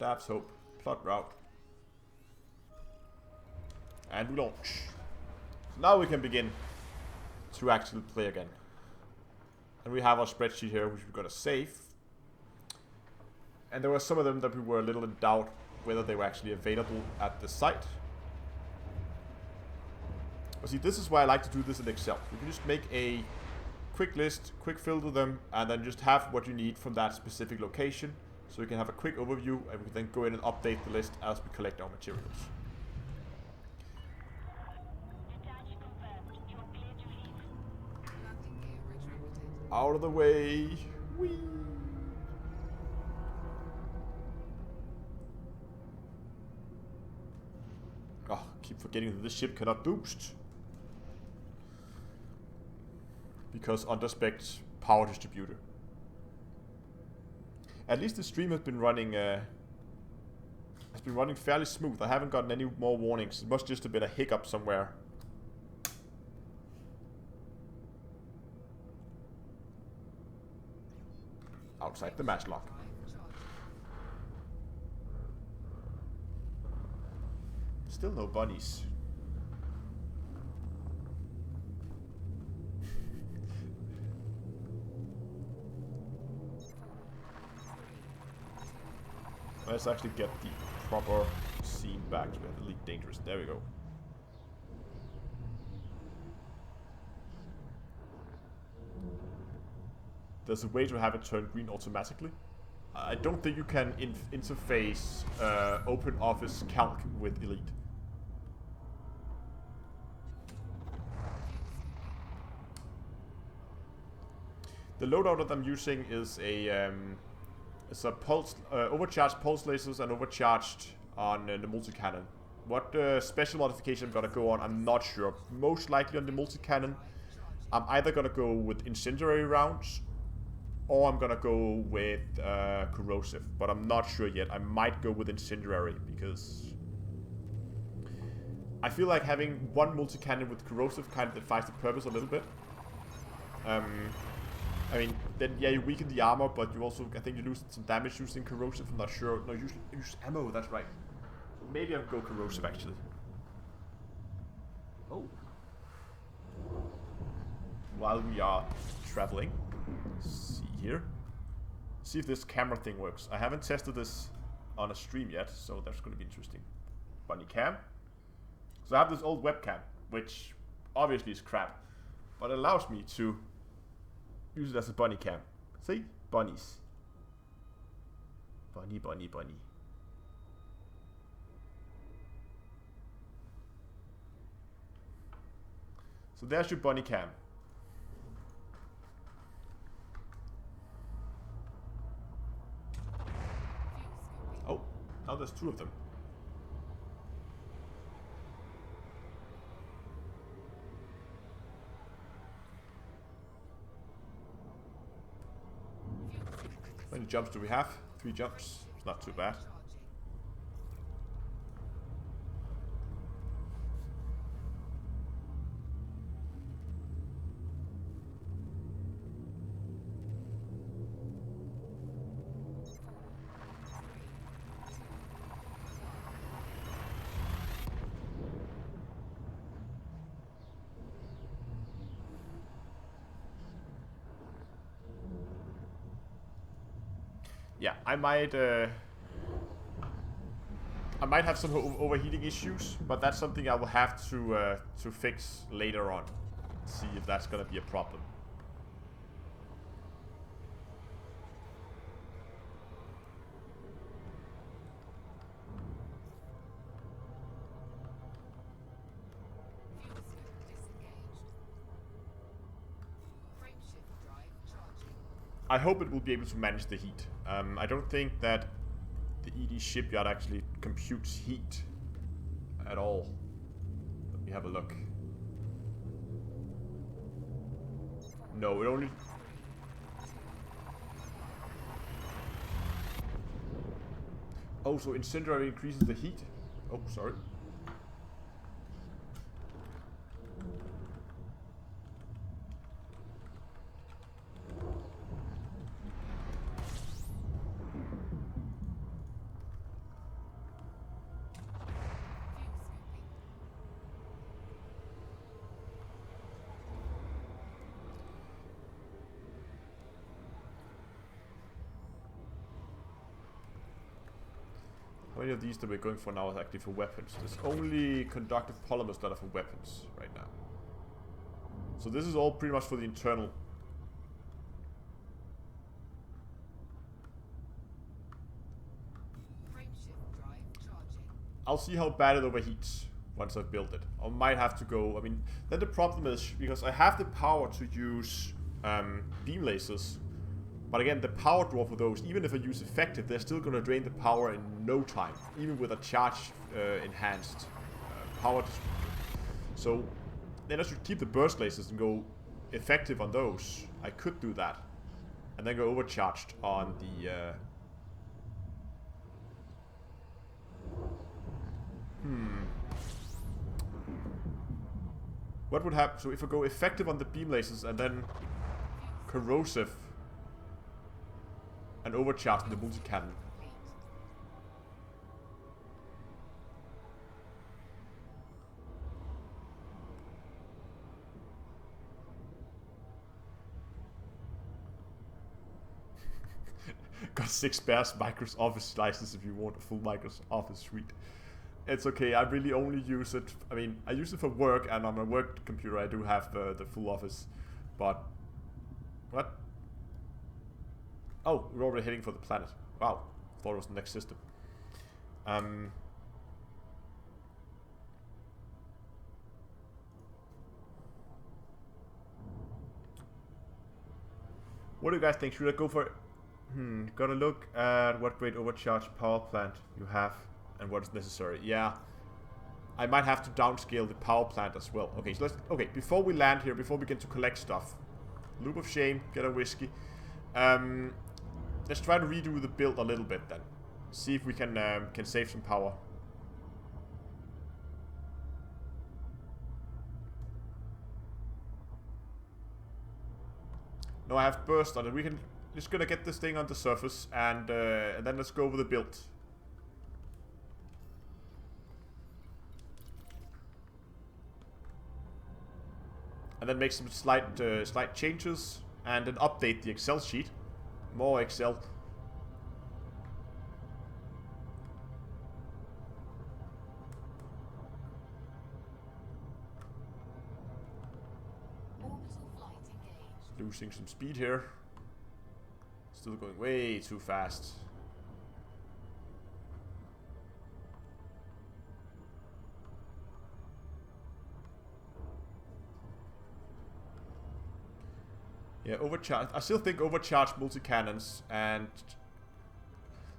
Dab's Hope. Plot route. And we launch. So now we can begin to actually play again. And we have our spreadsheet here, which we're gonna save. And there were some of them that we were a little in doubt whether they were actually available at the site. But see, this is why I like to do this in Excel. You can just make a quick list, quick filter them, and then just have what you need from that specific location. So you can have a quick overview, and we can then go in and update the list as we collect our materials. Out of the way. Whee! Oh, keep forgetting that this ship cannot boost. Because underspec power distributor. At least the stream has been running fairly smooth. I haven't gotten any more warnings. It must just have been a hiccup somewhere. Outside the match lock. Still no bunnies. Let's actually get the proper scene back. We have the lead dangerous. There we go. There's a way to have it turn green automatically. I don't think you can interface Open Office Calc with Elite. The loadout that I'm using is a pulse, overcharged pulse lasers and overcharged on the multi-cannon. What special modification I'm gonna go on, I'm not sure. Most likely on the multi-cannon, I'm either gonna go with incendiary rounds, or I'm gonna go with corrosive, but I'm not sure yet. I might go with incendiary because I feel like having one multi-cannon with corrosive kind of defies the purpose a little bit. I mean, then yeah, you weaken the armor, but you also, I think you lose some damage using corrosive. I'm not sure. No, use ammo. That's right. Maybe I'll go corrosive actually. Oh. While we are traveling, let's see here. See if this camera thing works. I haven't tested this on a stream yet, so that's going to be interesting. Bunny cam. So I have this old webcam, which obviously is crap, but it allows me to use it as a bunny cam. See? Bunnies. Bunny, bunny, bunny. So there's your bunny cam. Oh, now there's two of them. How many jumps do we have? 3 jumps. It's not too bad. Yeah, I might have some overheating issues, but that's something I will have to fix later on. See if that's gonna be a problem. I hope it will be able to manage the heat. I don't think that the ED shipyard actually computes heat at all. Let me have a look. No, it only... Oh, so incendiary increases the heat? Oh, sorry. many of these that we're going for now is actually for weapons? There's only conductive polymers that are for weapons right now. So this is all pretty much for the internal. I'll see how bad it overheats once I've built it. I might have to go, I mean, then the problem is, because I have the power to use beam lasers, but again, the power draw for those, even if I use effective, they're still gonna drain the power in no time, even with a charge enhanced power distributor. So then I should keep the burst lasers and go effective on those. I could do that. And then go overcharged on the... What would happen? So if I go effective on the beam lasers and then corrosive and overcharged in the multi-cannon. Got 6 bears Microsoft Office license if you want a full Microsoft Office suite. It's okay, I really only use it, I mean, I use it for work, and on my work computer I do have the full Office, but... What? Oh, we're already heading for the planet. Wow, thought it was the next system. What do you guys think? Should I go for... Gotta look at what great overcharged power plant you have and what is necessary. Yeah, I might have to downscale the power plant as well. Okay, so let's... Okay, before we land here, before we get to collect stuff, loop of shame, get a whiskey. Let's try to redo the build a little bit then. See if we can save some power. No, I have burst on it. We can just gonna get this thing on the surface and then let's go over the build. And then make some slight changes and then update the Excel sheet. More Excel. Losing some speed here. Still going way too fast. Yeah, overcharge. I still think overcharged multi-cannons and...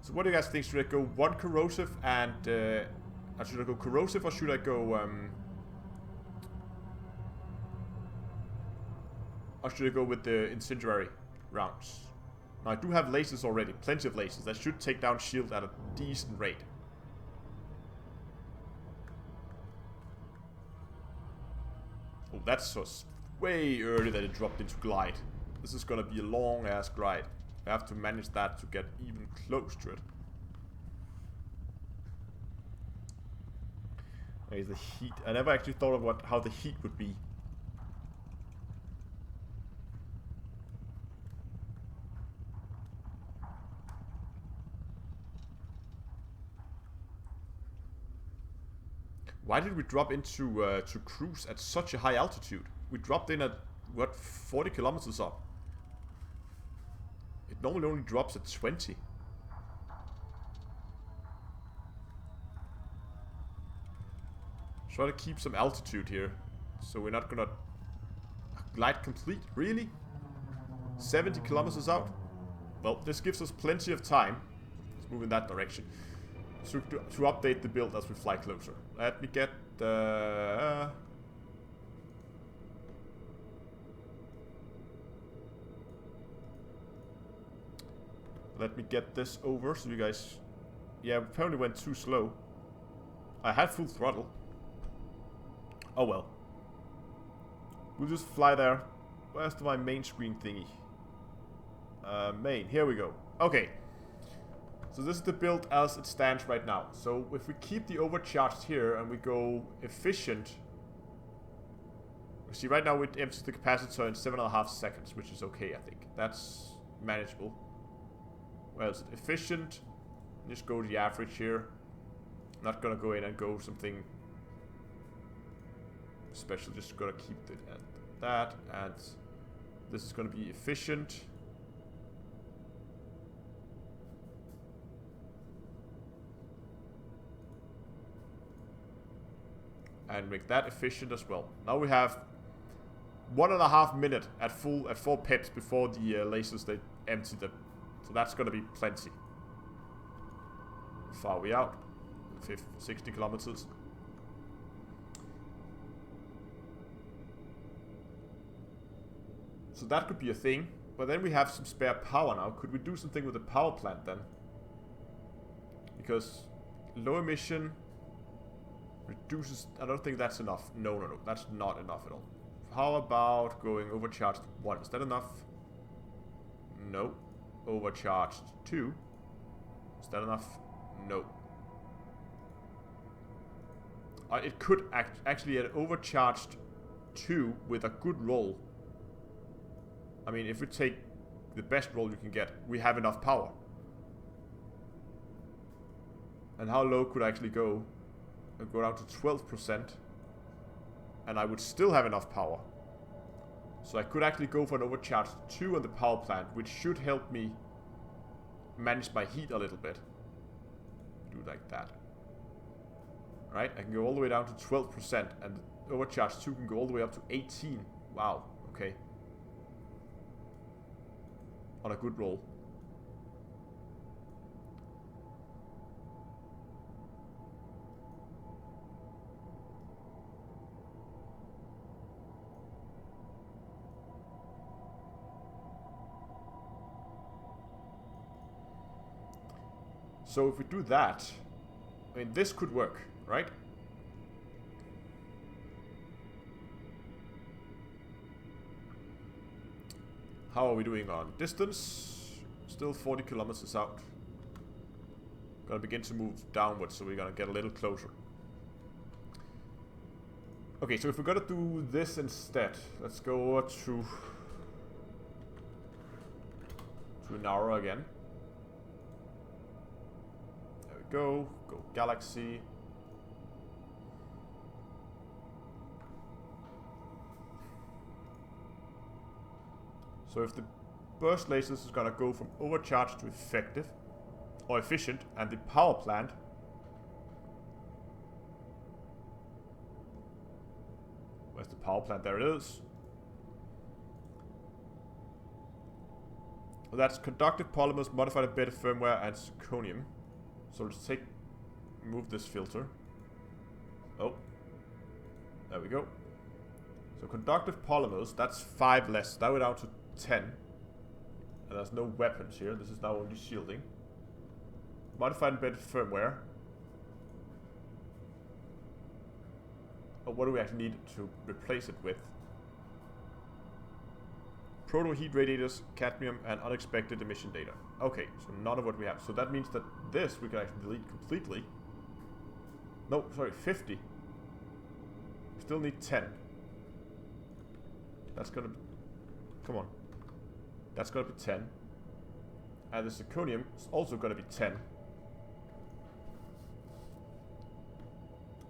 So what do you guys think? Should I go one corrosive and... should I go corrosive or should I go... Or should I go with the incendiary rounds? Now I do have lasers already, plenty of lasers. That should take down shield at a decent rate. Oh, that's just way early that it dropped into glide. This is gonna be a long ass glide. I have to manage that to get even close to it. Okay, the heat. I never actually thought of how the heat would be. Why did we drop into to cruise at such a high altitude? We dropped in at, what, 40 kilometers up? It normally only drops at 20. Try to keep some altitude here. So we're not gonna glide complete, really? 70 kilometers out? Well, this gives us plenty of time. Let's move in that direction. To update the build as we fly closer. Let me get the... Let me get this over so you guys... Yeah, we apparently went too slow. I had full throttle. Oh well. We'll just fly there. Where's my main screen thingy? Main. Here we go. Okay. So this is the build as it stands right now. So if we keep the overcharged here and we go efficient... See, right now we empty the capacitor in 7.5 seconds, which is okay, I think. That's manageable. Where is it? Efficient. Just go to the average here. Not gonna go in and go something special, just gonna keep it at that, and this is gonna be efficient. And make that efficient as well. Now we have 1.5 minutes at 4 pips before the lasers they empty them. So that's gonna be plenty. How far are we out? 60 kilometers. So that could be a thing. But then we have some spare power now. Could we do something with the power plant then? Because low emission reduces... I don't think that's enough. No. That's not enough at all. How about going overcharged 1? Is that enough? No. Overcharged 2. Is that enough? No. It could actually an overcharged 2 with a good roll. I mean, if we take the best roll you can get, we have enough power. And how low could I actually go? I'd go down to 12%. And I would still have enough power. So I could actually go for an overcharged 2 on the power plant, which should help me manage my heat a little bit. Do like that. Right? I can go all the way down to 12%, and the overcharged 2 can go all the way up to 18. Wow, okay. On a good roll. So if we do that, I mean, this could work, right? How are we doing on distance? Still 40 kilometers out. Gonna begin to move downwards, so we're gonna get a little closer. Okay, so if we're gonna do this instead, let's go over to an hour again. There we go. Go galaxy. So if the burst lasers is gonna go from overcharged to effective or efficient, and the power plant where's the power plant? There it is. Well, that's conductive polymers, modified embedded firmware, and zirconium. So let's move this filter. Oh, there we go. So conductive polymers, that's 5 less. That went down to 10. And there's no weapons here. This is now only shielding. Modified embedded firmware. Oh, what do we actually need to replace it with? Proto heat radiators, cadmium, and unexpected emission data. Okay, so none of what we have. So that means that this we can actually delete completely. No, sorry, 50. We still need 10. That's gonna be... Come on. That's gonna be 10. And the zirconium is also gonna be 10.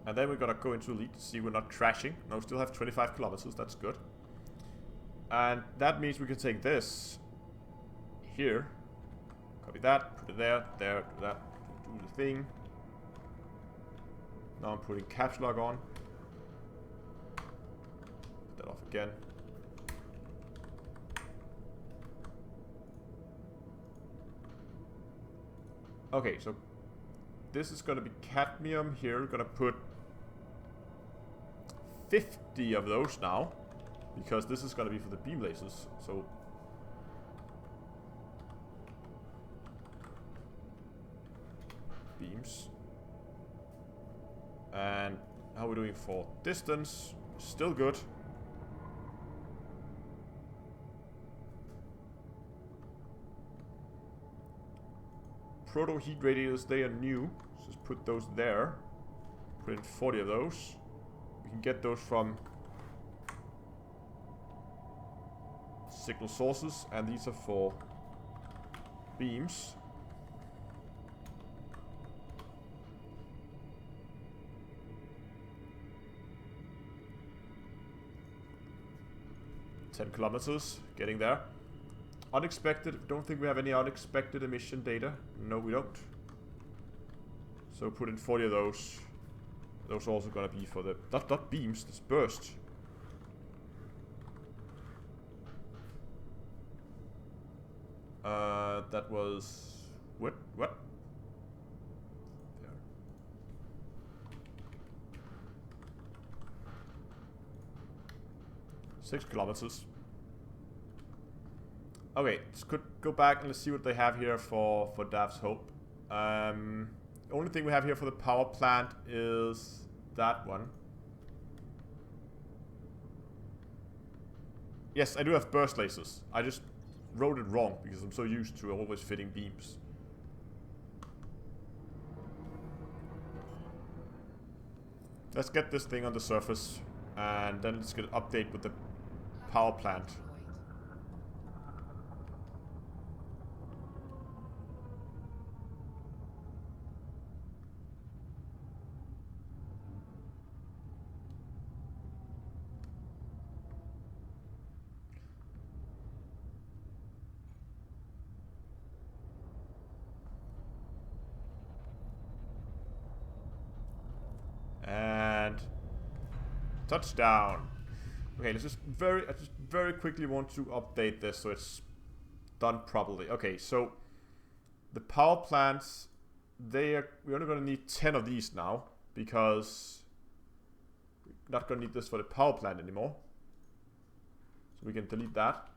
And then we're gonna go into elite to see we're not crashing. No, we still have 25 kilometers, that's good. And that means we can take this here, copy that, put it there, do that, do the thing. Now I'm putting caps lock on. Put that off again. Okay, so this is gonna be cadmium here. We're gonna put 50 of those now. Because this is going to be for the beam lasers, so... Beams. And how are we doing for distance? Still good. Proto heat radiators, they are new. So just put those there. Put in 40 of those. We can get those from... signal sources, and these are for beams. 10 kilometers, getting there. Unexpected, don't think we have any unexpected emission data. No, we don't. So put in 40 of those. Those are also gonna be for the, not beams, this burst. That was, what? There. 6 kilometers. Okay, let's go back and let's see what they have here for Dav's Hope. The only thing we have here for the power plant is that one. Yes, I do have burst lasers. I just wrote it wrong because I'm so used to always fitting beams. Let's get this thing on the surface and then let's get an update with the power plant. And touchdown. Okay, let's just I just very quickly want to update this so it's done properly. Okay, so the power plants, we're only gonna need 10 of these now because we're not gonna need this for the power plant anymore. So we can delete that.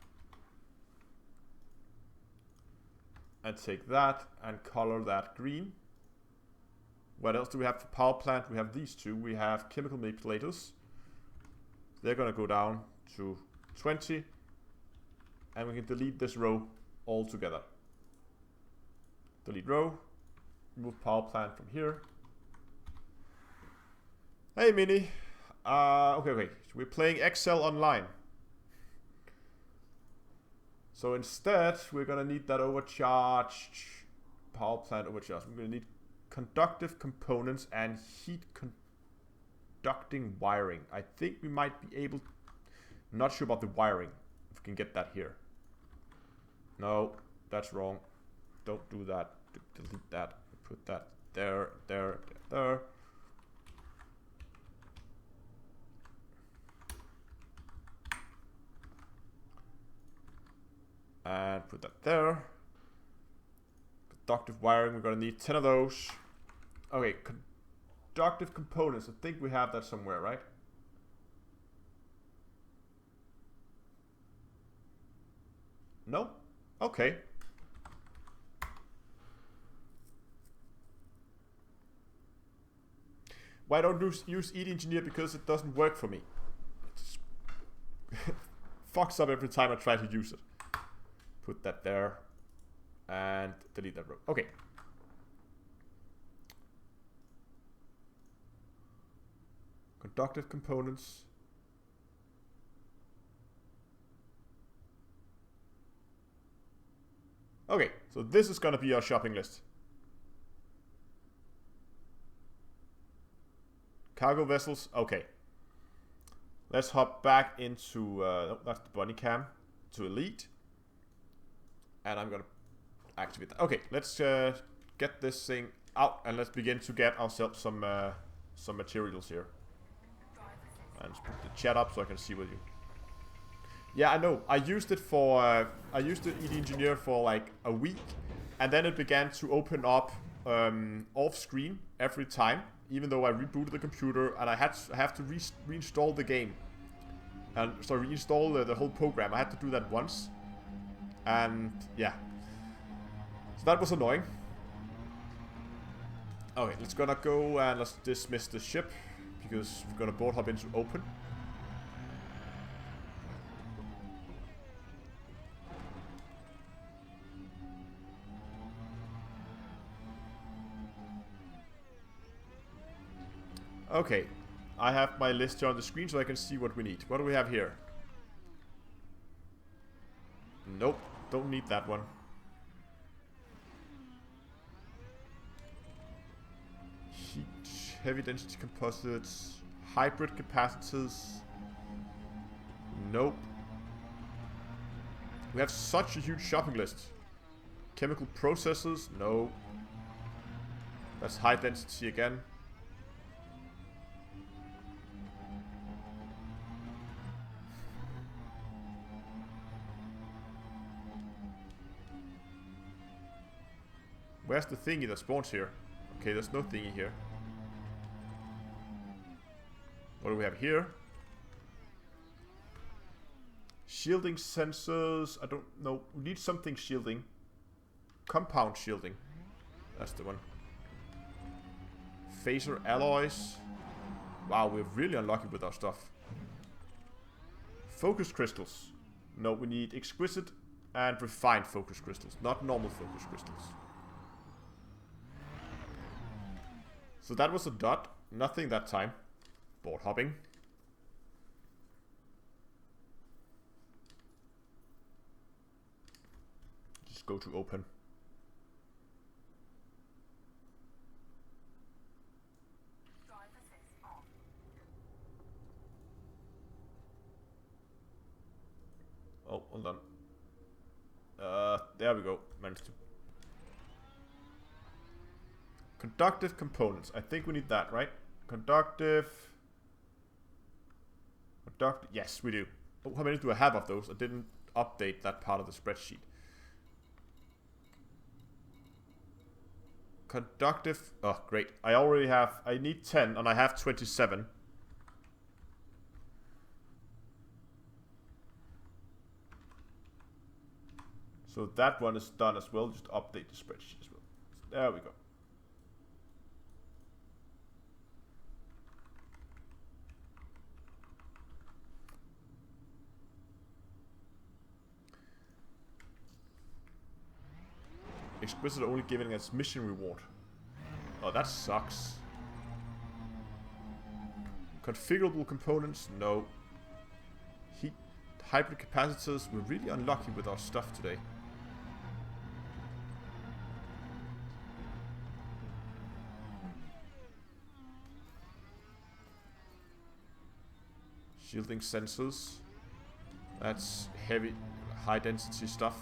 And take that and color that green. What else do we have for power plant? We have these two. We have chemical manipulators. They're gonna go down to 20. And we can delete this row altogether. Delete row. Remove power plant from here. Hey Mini. Okay. So we're playing Excel online. So instead, we're gonna need that overcharged power plant overcharge. We're gonna need conductive components and heat conducting wiring. I think we might be able, not sure about the wiring, if we can get that here. No, that's wrong. Don't do that. Delete that. Put that there. And put that there. Conductive wiring, we're gonna need 10 of those. Okay, conductive components. I think we have that somewhere, right? No? Okay. Why don't you use ED Engineer? Because it doesn't work for me. It fucks up every time I try to use it. Put that there. And delete that row. Okay. Conductive components. Okay, so this is gonna be our shopping list. Cargo vessels, okay. Let's hop back into, that's the bunny cam, to Elite. And I'm gonna activate that. Okay, let's get this thing out and let's begin to get ourselves some materials here. And just put the chat up so I can see what you. Yeah, I know. I used it for I used the ED Engineer for like a week, and then it began to open up off screen every time, even though I rebooted the computer and I have to reinstall the game. And so reinstall the whole program. I had to do that once. And yeah. So that was annoying. Okay, let's gonna go and let's dismiss the ship because we're gonna board hop into open. Okay, I have my list here on the screen so I can see what we need. What do we have here? Nope, don't need that one. Heat, heavy density composites, hybrid capacitors. Nope. We have such a huge shopping list. Chemical processes? No. That's high density again. Where's the thingy that spawns here? Okay, there's no thingy here. What do we have here? Shielding sensors. I don't know. We need something shielding. Compound shielding. That's the one. Phaser alloys. Wow, we're really unlucky with our stuff. Focus crystals. No, we need exquisite and refined focus crystals, not normal focus crystals. So that was a dot. Nothing that time. Board hopping. Just go to open. Oh, hold on. There we go. Managed to. Conductive components. I think we need that, right? Conductive. Yes, we do. Oh, how many do I have of those? I didn't update that part of the spreadsheet. Conductive. Oh, great. I already have. I need 10 and I have 27. So that one is done as well. Just update the spreadsheet as well. There we go. Exquisite only giving us mission reward. Oh, that sucks. Configurable components? No. Heat hybrid capacitors? We're really unlucky with our stuff today. Shielding sensors. That's heavy, high density stuff.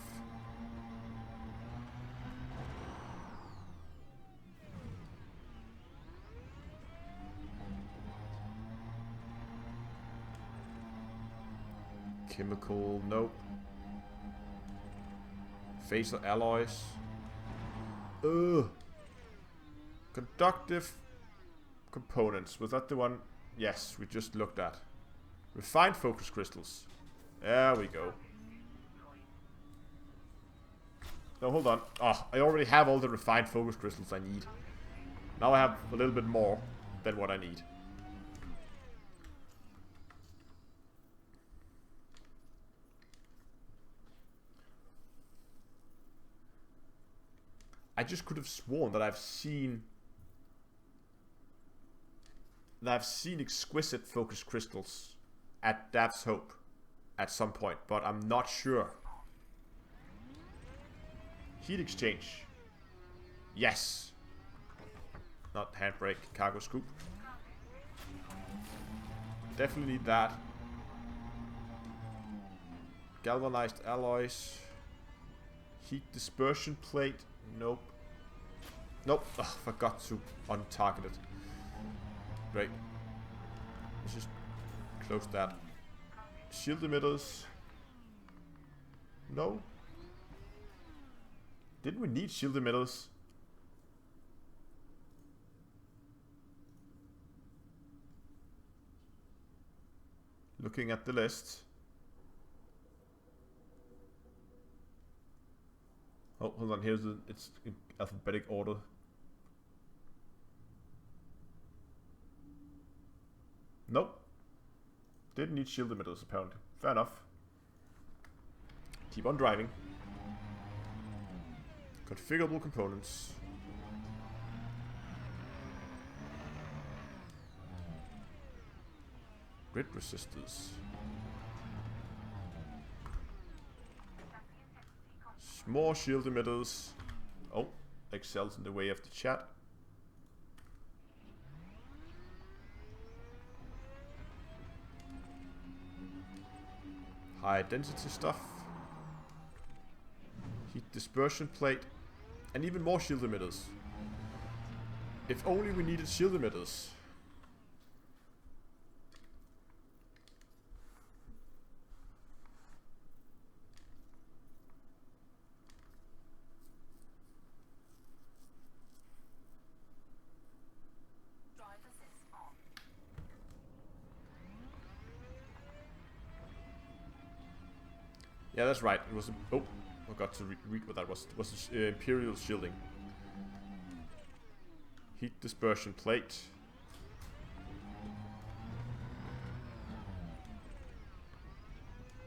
Chemical, nope. Phaser alloys. Ugh. Conductive components. Was that the one? Yes, we just looked at. Refined focus crystals. There we go. No, hold on. Oh, I already have all the refined focus crystals I need. Now I have a little bit more than what I need. I just could have sworn that I've seen exquisite focus crystals at Dav's Hope at some point, but I'm not sure. Heat exchange. Yes. Not handbrake, cargo scoop. Definitely need that. Galvanized alloys. Heat dispersion plate. Nope. Nope. Ugh, forgot to untarget it. Great. Let's just close that. Shield emitters. No. Didn't we need shield emitters? Looking at the list. Oh, hold on. Here's it's in alphabetic order. Nope. Didn't need shield emitters apparently. Fair enough. Keep on driving. Configurable components. Grid resistors. More shield emitters. Oh, Excel's in the way of the chat. High density stuff. Heat dispersion plate. And even more shield emitters. If only we needed shield emitters. Yeah, that's right. It was a... Oh, I forgot to read what that was. It was Imperial shielding. Heat dispersion plate.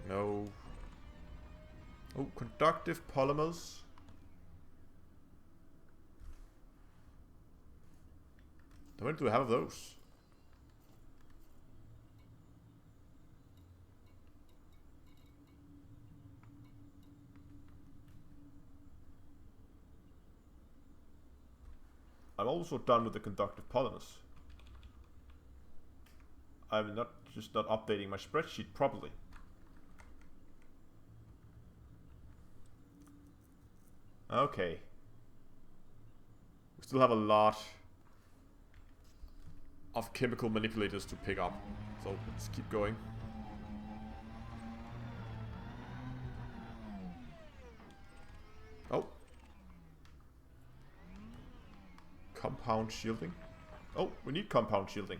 No. Oh, conductive polymers. How many do we have of those? I'm also done with the conductive polymers. I'm not updating my spreadsheet properly. Okay. We still have a lot of chemical manipulators to pick up. So let's keep going. Oh. Compound shielding. Oh, we need compound shielding.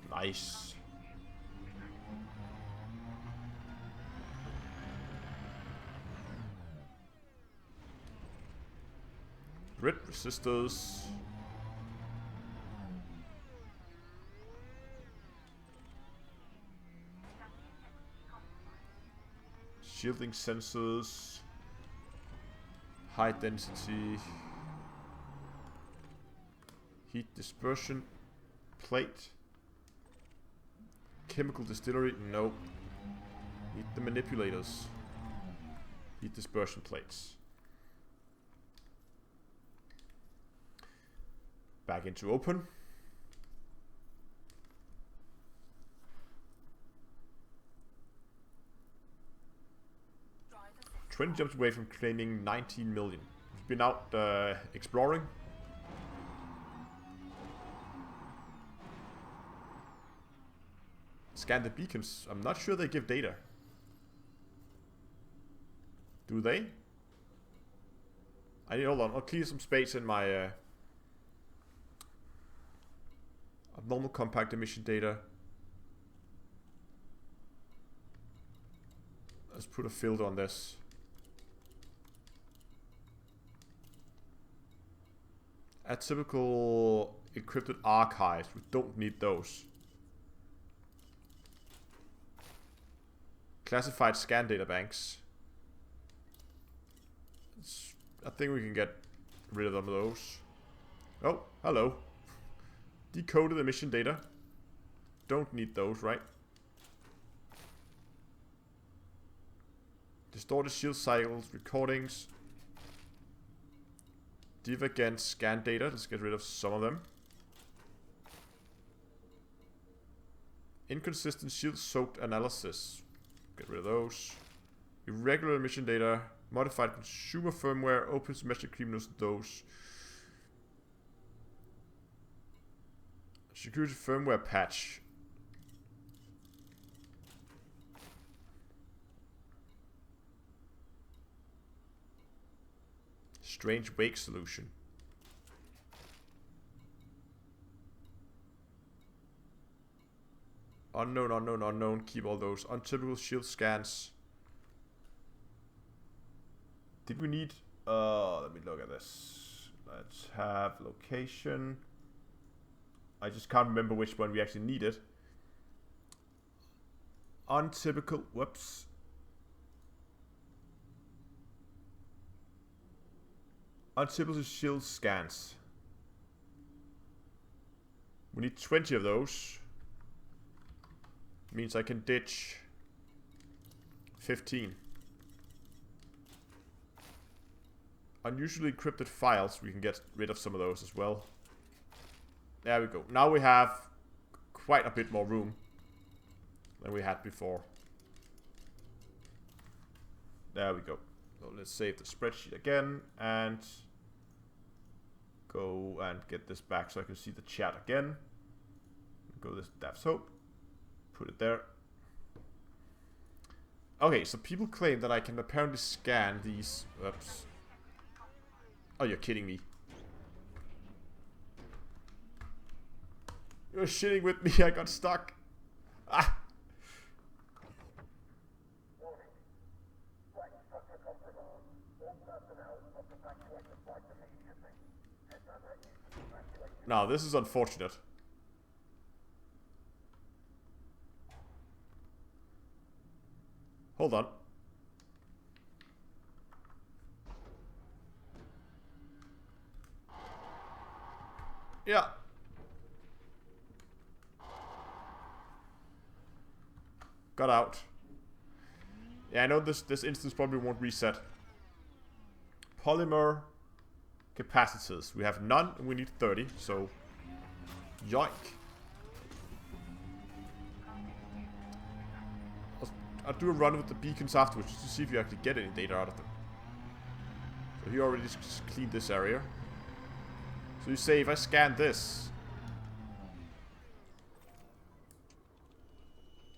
Nice. Red resistors. Shielding sensors. High density. Heat dispersion plate. Chemical distillery, no. Need the manipulators. Heat dispersion plates. Back into open. Trent jumps away from claiming 19 million. He's been out exploring. Scan the beacons. I'm not sure they give data. Do they? Hold on. I'll clear some space in my abnormal compact emission data. Let's put a filter on this. Atypical encrypted archives. We don't need those. Classified scan data banks. I think we can get rid of some of those. Oh, hello. Decoded emission data. Don't need those, right? Distorted shield cycles, recordings. Divergent scan data. Let's get rid of some of them. Inconsistent shield soaked analysis. Get rid of those. Irregular emission data. Modified consumer firmware. Opens mesh agreements. Those. Security firmware patch. Strange wake solution. Unknown, unknown, unknown. Keep all those. Untypical shield scans. Did we need... let me look at this. Let's have location. I just can't remember which one we actually needed. Untypical... Whoops. Untypical shield scans. We need 20 of those. Means I can ditch 15. Unusually encrypted files. We can get rid of some of those as well. There we go. Now we have quite a bit more room than we had before. There we go. So let's save the spreadsheet again and go and get this back so I can see the chat again. Go this Dav's Hope. Put it there. Okay, so people claim that I can apparently scan these. Oops. Oh, you're kidding me. You're shitting with me. I got stuck. Ah. Now, this is unfortunate. Hold on. Yeah. Got out. Yeah, I know this instance probably won't reset. Polymer capacitors. We have none and we need 30, so yoink. I'll do a run with the beacons afterwards just to see if you actually get any data out of them. So he already just cleaned this area. So you say if I scan this,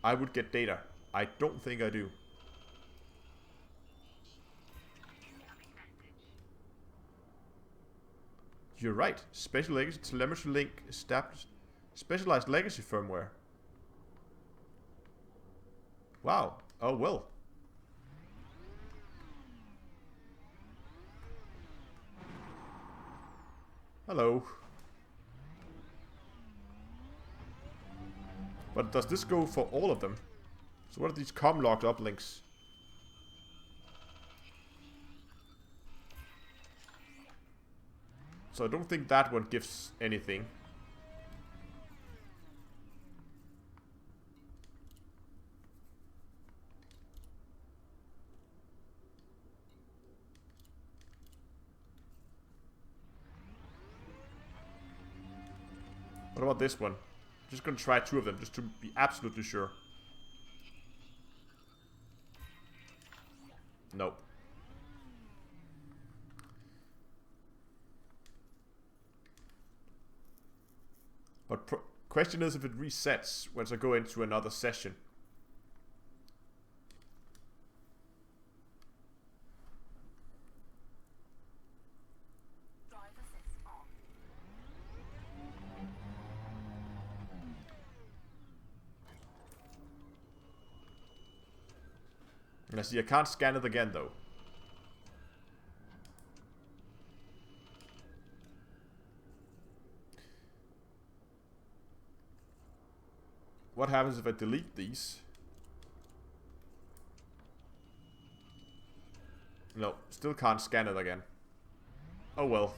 I would get data. I don't think I do. You're right. Special legacy telemetry link established. Specialized legacy firmware. Wow. Oh well. Hello. But does this go for all of them? So what are these com locked uplinks? So I don't think that one gives anything. What about this one? I'm just gonna try 2 of them just to be absolutely sure. Nope. But question is if it resets once I go into another session. And I see I can't scan it again though. What happens if I delete these? No, still can't scan it again. Oh well.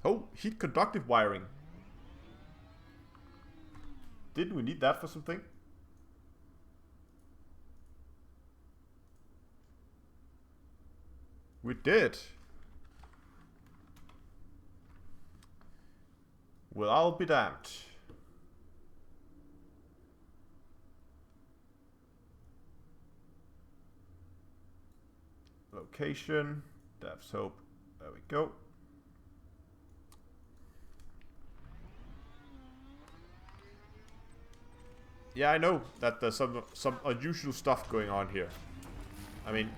Oh, heat conductive wiring. Didn't we need that for something? We did. Well, I'll be damned. Location. Devs Hope. There we go. Yeah, I know that there's some unusual stuff going on here. I mean,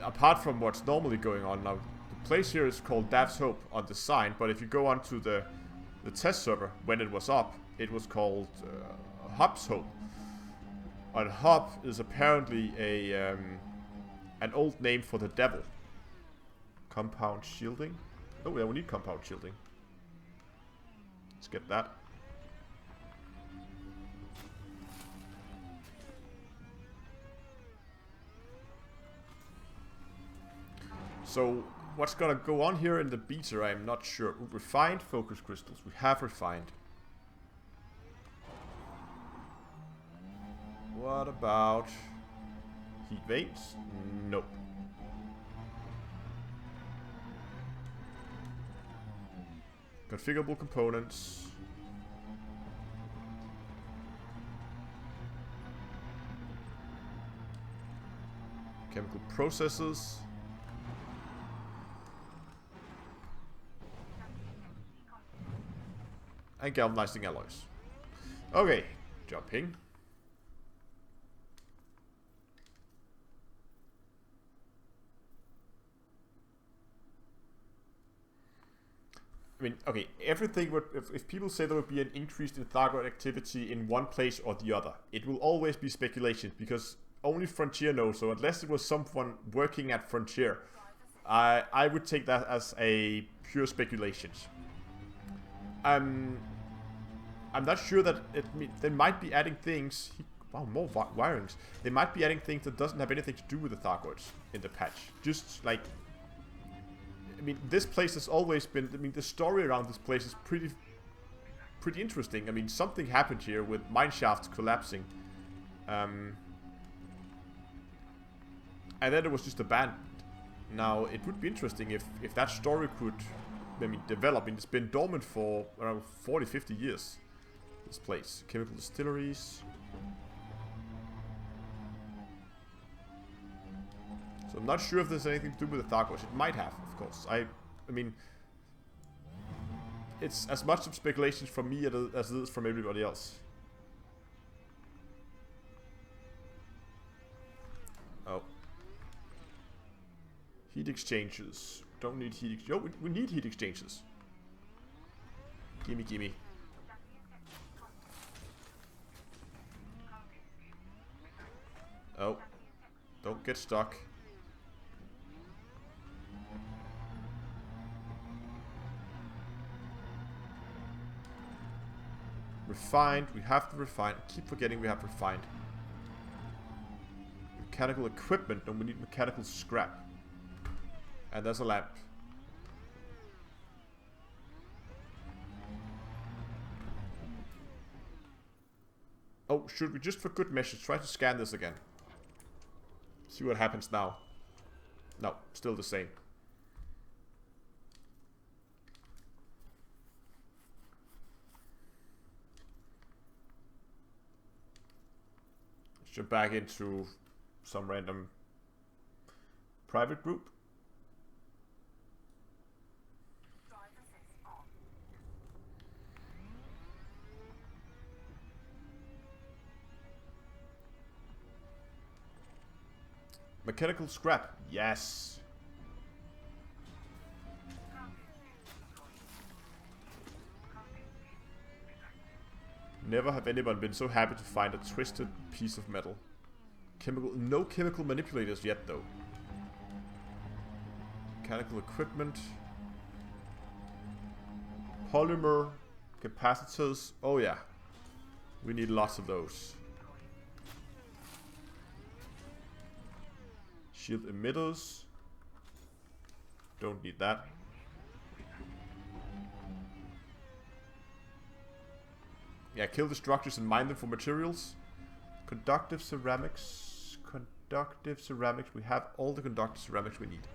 apart from what's normally going on now, the place here is called Dav's Hope on the sign, but if you go onto the test server when it was up, it was called Hub's Hope. And Hub is apparently a an old name for the devil. Compound shielding. Oh yeah, we need compound shielding. Let's get that. So, what's gonna go on here in the beta, I'm not sure. Refined focus crystals. We have refined. What about heat veins? Nope. Configurable components. Chemical processes. And galvanizing alloys. Okay, jumping. I mean, okay, everything would, if people say there would be an increase in Thargoid activity in one place or the other, it will always be speculation, because only Frontier knows, so unless it was someone working at Frontier, I would take that as a pure speculation. I'm not sure that they might be adding things. Wow, more wirings. They might be adding things that doesn't have anything to do with the Thargoids in the patch. Just like, I mean, this place has always been. I mean, the story around this place is pretty interesting. I mean, something happened here with mine shafts collapsing, and then it was just abandoned. Now, it would be interesting if that story could, I mean, develop. I mean, it's been dormant for around 40-50 years. This place, chemical distilleries. So I'm not sure if there's anything to do with the Thargoids. It might have, of course. I mean, it's as much of speculations from me as it is from everybody else. Oh. Heat exchangers. Don't need heat exchangers. Oh, we need heat exchangers. Gimme, gimme. Oh. Don't get stuck. Refined. We have to refine. I keep forgetting we have refined. Mechanical equipment. No, we need mechanical scrap. And there's a lamp. Oh, should we just for good measure try to scan this again? See what happens now. No, still the same. Let's jump back into some random private group. Mechanical scrap, yes. Never have anyone been so happy to find a twisted piece of metal. No chemical manipulators yet, though. Mechanical equipment. Polymer capacitors. Oh yeah. We need lots of those. Shield emitters. Don't need that. Yeah, kill the structures and mine them for materials. Conductive ceramics. Conductive ceramics. We have all the conductive ceramics we need.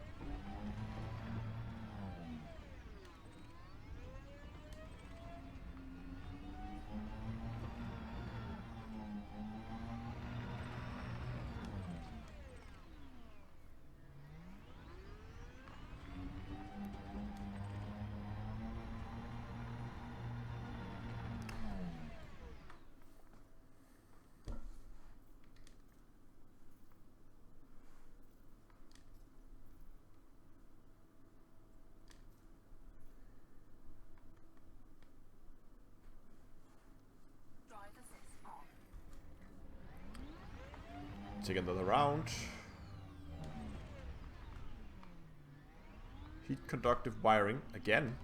Take another round. Heat conductive wiring again.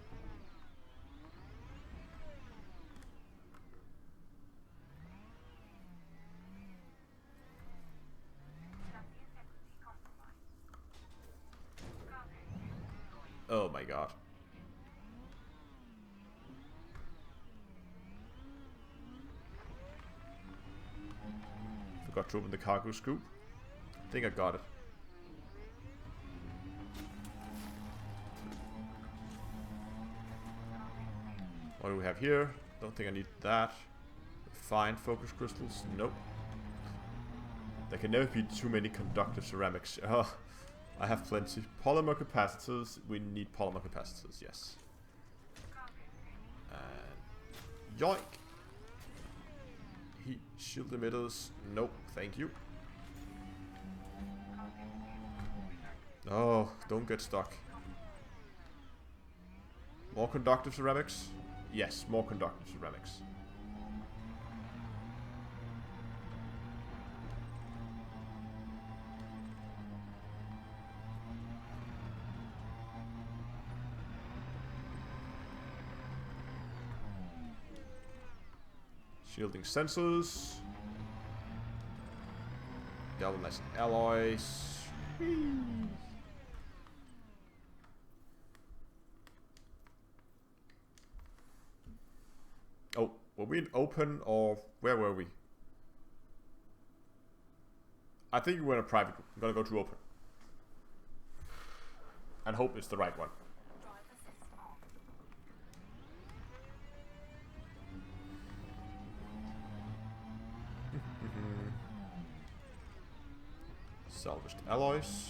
Oh my god. Forgot to open the cargo scoop. I think I got it. What do we have here? Don't think I need that. Fine focus crystals. Nope. There can never be too many conductive ceramics. Oh, I have plenty. Polymer capacitors. We need polymer capacitors, yes. And yoink. Heat shield emitters. Nope, thank you. Oh, don't get stuck. More conductive ceramics? Yes, more conductive ceramics. Shielding sensors. Galvanizing alloys. Oh, were we in open or where were we? I think we were in a private group. I'm gonna go to open. And hope it's the right one. Salvaged alloys.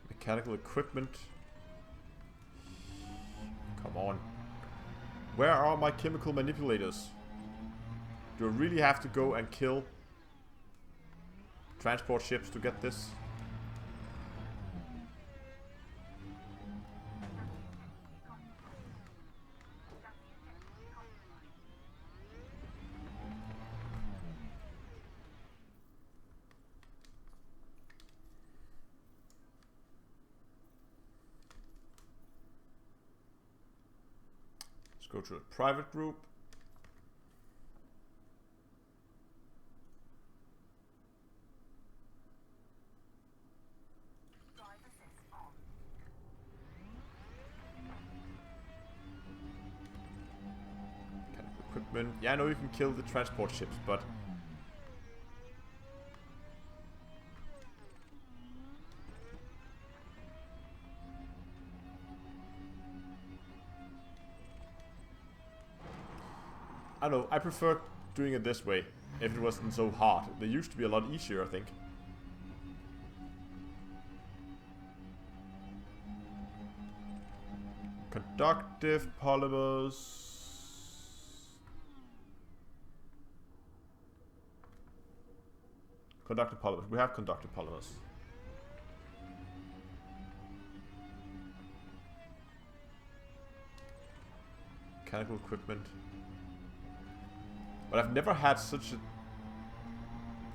Mechanical equipment. Come on. Where are my chemical manipulators? Do I really have to go and kill transport ships to get this? Let's go to a private group. Yeah, I know you can kill the transport ships, but I don't know, I prefer doing it this way if it wasn't so hard. They used to be a lot easier, I think. Conductive polymers. Conductive polymers. We have conductive polymers. Mechanical equipment. But I've never had such an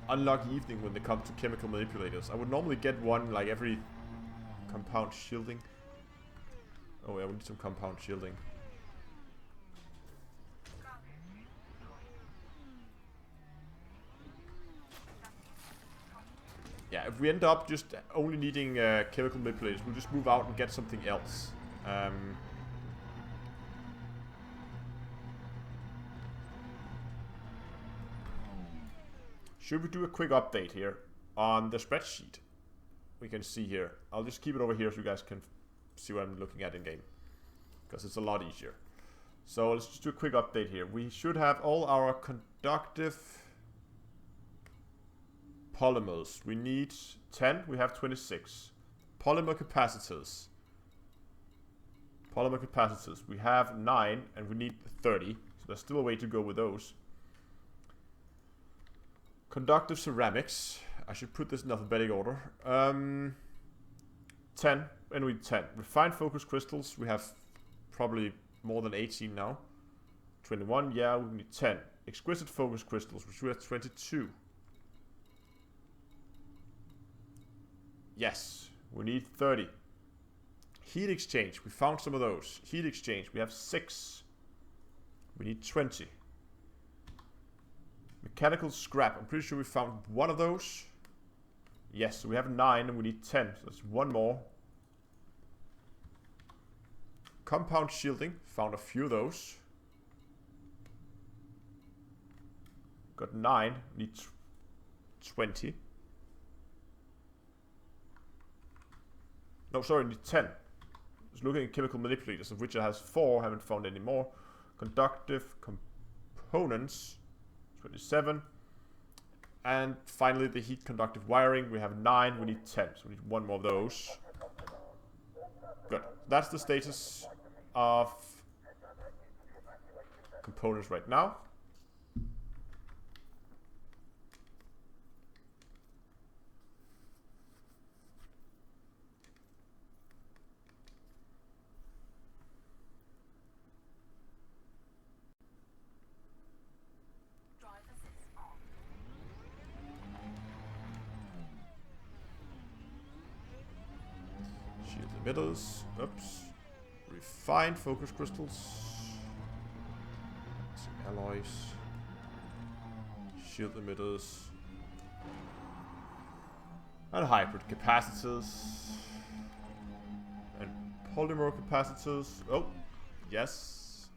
unlucky evening when they come to chemical manipulators. I would normally get one like every compound shielding. Oh yeah, we need some compound shielding. Yeah, if we end up just only needing chemical manipulators, we'll just move out and get something else. Should we do a quick update here on the spreadsheet? We can see here. I'll just keep it over here so you guys can see what I'm looking at in game, because it's a lot easier. So let's just do a quick update here. We should have all our conductive polymers. We need 10. We have 26. Polymer capacitors. Polymer capacitors. We have 9 and we need 30. So there's still a way to go with those. Conductive ceramics. I should put this in alphabetic order. 10. And we need 10. Refined focus crystals. We have probably more than 18 now. 21. Yeah, we need 10. Exquisite focus crystals, which we have 22. Yes, we need 30. Heat exchange, we found some of those. Heat exchange, we have 6. We need 20. Mechanical scrap, I'm pretty sure we found one of those. Yes, so we have 9 and we need 10, so that's one more. compound shielding. Found a few of those. Got 9. Need 20. No, sorry, need 10. Just looking at chemical manipulators, of which it has 4. Haven't found any more. Conductive components. 27. And finally, the heat conductive wiring. We have 9. We need 10. So we need 1 more of those. Good. That's the status of components right now. Emitters, oops, refined focus crystals, some alloys, shield emitters, and hybrid capacitors, and polymer capacitors. Oh, yes.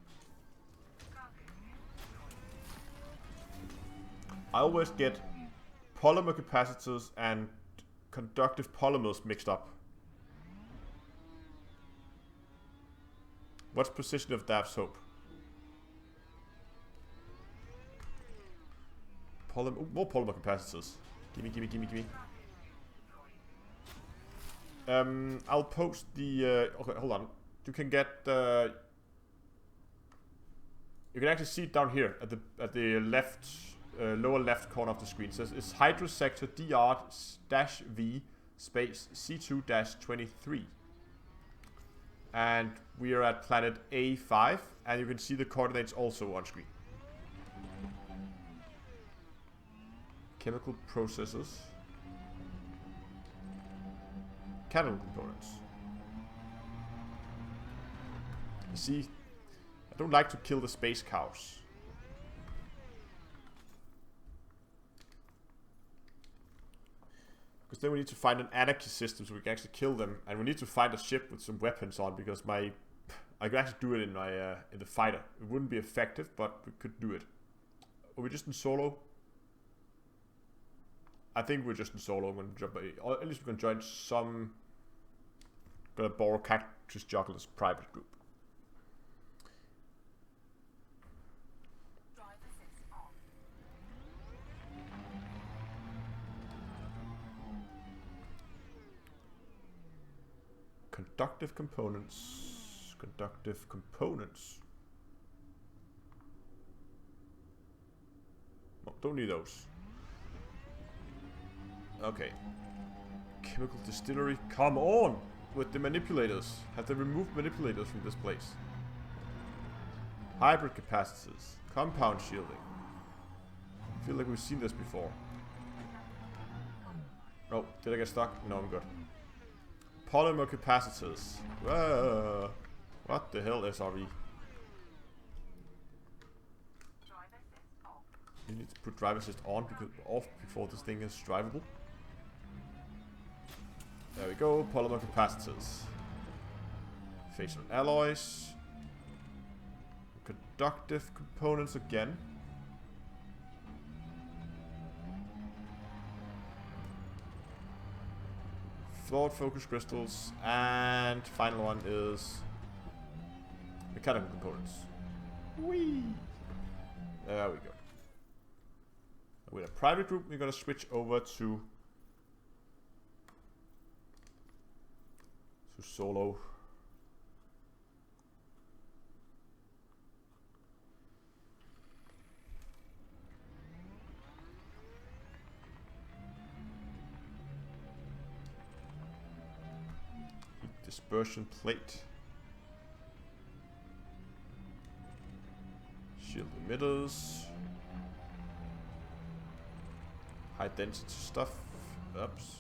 I always get polymer capacitors and conductive polymers mixed up. What's position of Dav's hope? More polymer capacitors. Gimme, gimme, gimme, gimme. I'll post the. Okay, hold on. You can get. You can actually see it down here at the left, lower left corner of the screen. It says it's Hydro Sector DR-V space C2-23. And we are at planet A5, and you can see the coordinates also on screen. Chemical processes. Chemical components. You see, I don't like to kill the space cows. Because then we need to find an anarchy system so we can actually kill them, and we need to find a ship with some weapons on, because I could actually do it in my in the fighter. It wouldn't be effective, but we could do it. Are we just in solo? I think we're just in solo. I'm gonna jump, or at least we can join some. Gonna borrow Cactus Juggler's private group. Conductive components. Conductive components. Oh, don't need those. Okay. Chemical distillery. Come on! With the manipulators. Have they removed manipulators from this place? Hybrid capacitors. Compound shielding. I feel like we've seen this before. Oh, did I get stuck? No, I'm good. Polymer capacitors. What the hell, SRE? You need to put driver assist on off before this thing is drivable. There we go. Polymer capacitors. Facial alloys. Conductive components again. Flawed focus crystals, and final one is mechanical components. Whee! There we go. With a private group, we're gonna switch over to solo. Dispersion plate. Shield emitters. High density stuff. Oops.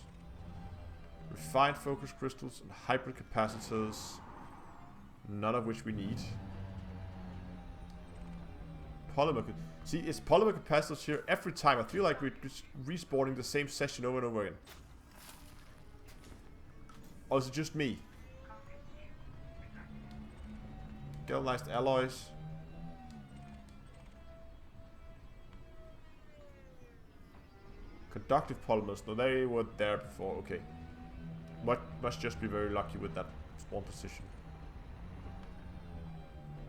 Refined focus crystals and hybrid capacitors. None of which we need. Polymer. See, it's polymer capacitors here every time. I feel like we're just respawning the same session over and over again. Or is it just me? Galvanized alloys. Conductive polymers. No, they were there before. Okay. Must just be very lucky with that spawn position.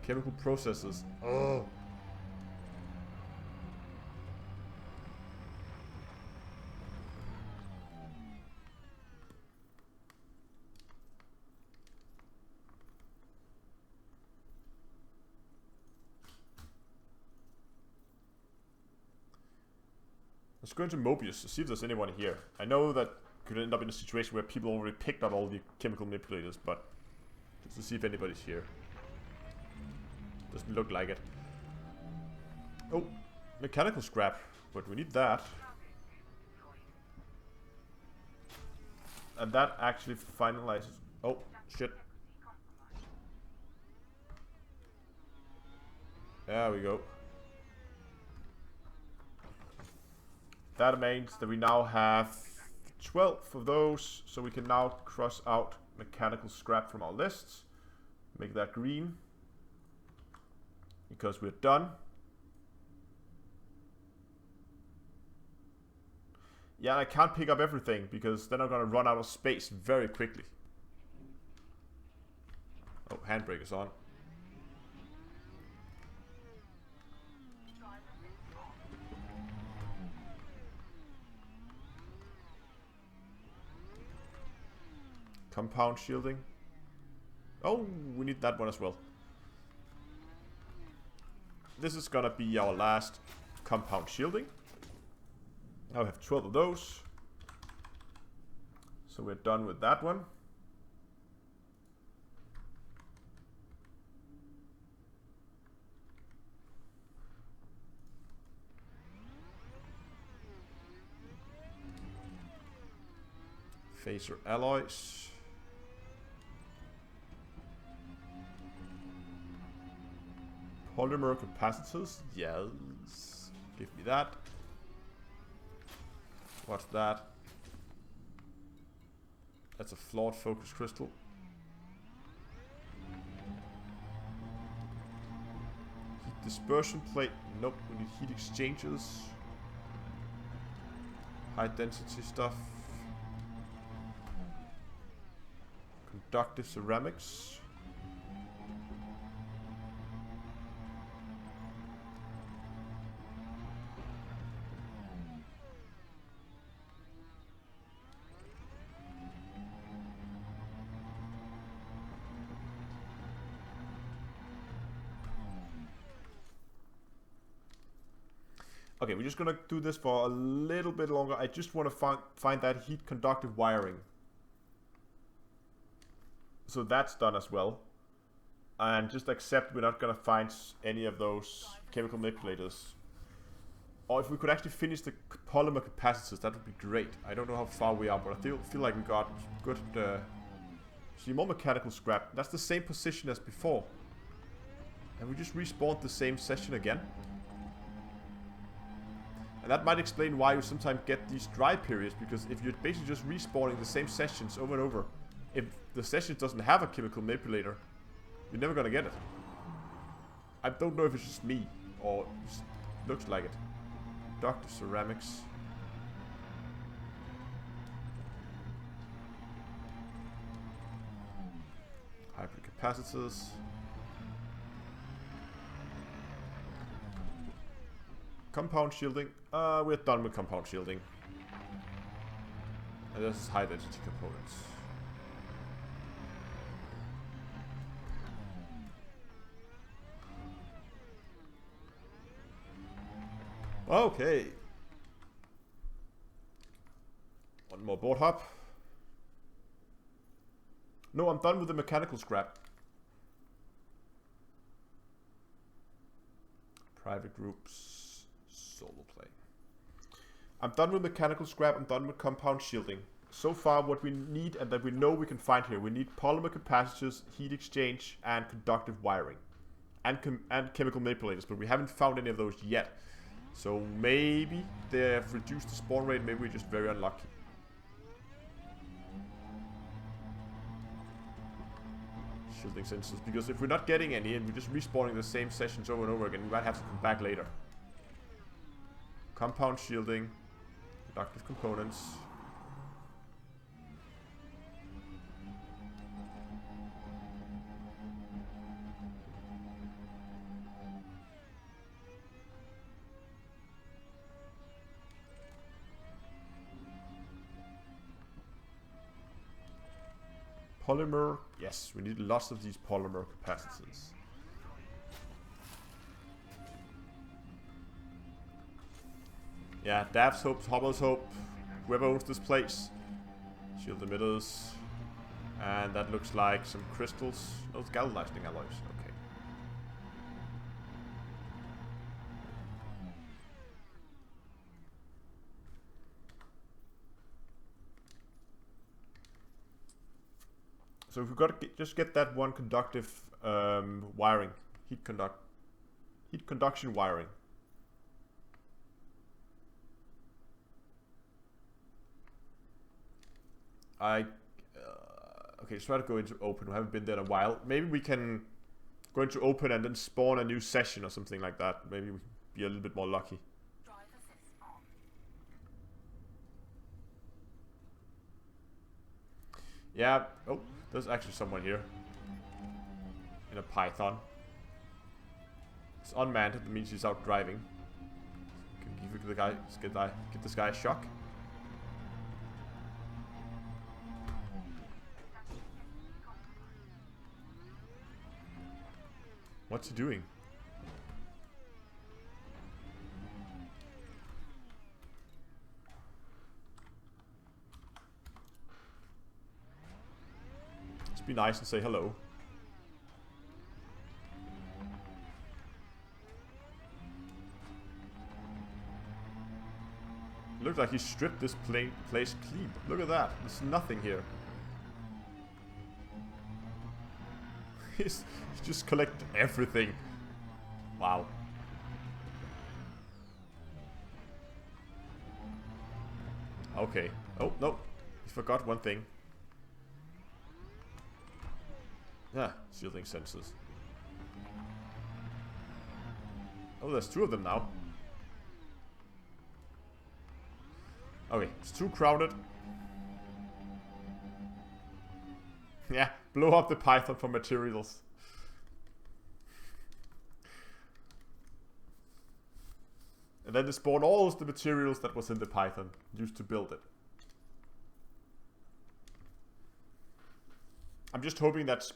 Chemical processes. Oh. Let's go into Mobius to see if there's anyone here. I know that could end up in a situation where people already picked up all the chemical manipulators, but just to see if anybody's here. Doesn't look like it. Oh, mechanical scrap, but we need that. And that actually finalizes. Oh, shit. There we go. That means that we now have 12 of those, so we can now cross out mechanical scrap from our lists. Make that green. Because we're done. Yeah, and I can't pick up everything because then I'm gonna run out of space very quickly. Oh, handbrake is on. Compound shielding. Oh, we need that one as well. This is gonna be our last compound shielding. Now we have 12 of those. So we're done with that one. Phaser alloys. Polymer capacitors, yes. Give me that. What's that? That's a flawed focus crystal. Heat dispersion plate. Nope, we need heat exchangers. High density stuff. Conductive ceramics. Okay, we're just gonna do this for a little bit longer. I just want to find that heat conductive wiring. So that's done as well. And just accept we're not gonna find any of those chemical manipulators. Or if we could actually finish the polymer capacitors, that would be great. I don't know how far we are, but I feel like we got good... see, more mechanical scrap. That's the same position as before. And we just respawned the same session again. And that might explain why you sometimes get these dry periods, because if you're basically just respawning the same sessions over and over, if the session doesn't have a chemical manipulator, you're never gonna get it. I don't know if it's just me, or it just looks like it. Dr. Ceramics. Hybrid capacitors. Compound shielding. We're done with compound shielding. And this is high density components. Okay. One more board hop. No, I'm done with the mechanical scrap. Private groups. Solo play. I'm done with mechanical scrap. I'm done with compound shielding. So far, what we need and that we know we can find here, we need polymer capacitors, heat exchange, and conductive wiring, and chemical manipulators. But we haven't found any of those yet. So maybe they have reduced the spawn rate. Maybe we're just very unlucky. shielding sensors, because if we're not getting any and we're just respawning the same sessions over and over again, we might have to come back later. Compound shielding, conductive components. Polymer, yes, we need lots of these polymer capacitors. Yeah, Dav's Hope, Hobble's Hope, whoever owns this place. Shield emitters. And that looks like some crystals. Those galvanizing alloys, okay. So if we got to just get that one conductive wiring, heat conduction wiring. Okay, let's try to go into open. We haven't been there in a while. Maybe we can go into open and then spawn a new session or something like that. Maybe we can be a little bit more lucky. Yeah. Oh, there's actually someone here in a Python. It's unmanned. That means he's out driving. Can give the guy get this guy a shock. What's he doing? Let's be nice and say hello. Looks like he stripped this place clean. Look at that. There's nothing here. He's just collected everything. Wow. Okay. Oh, no. He forgot one thing. Yeah, shielding sensors. Oh, there's two of them now. Okay, it's too crowded. Yeah, blow up the Python for materials. And then spawn all of the materials that was in the Python used to build it. I'm just hoping that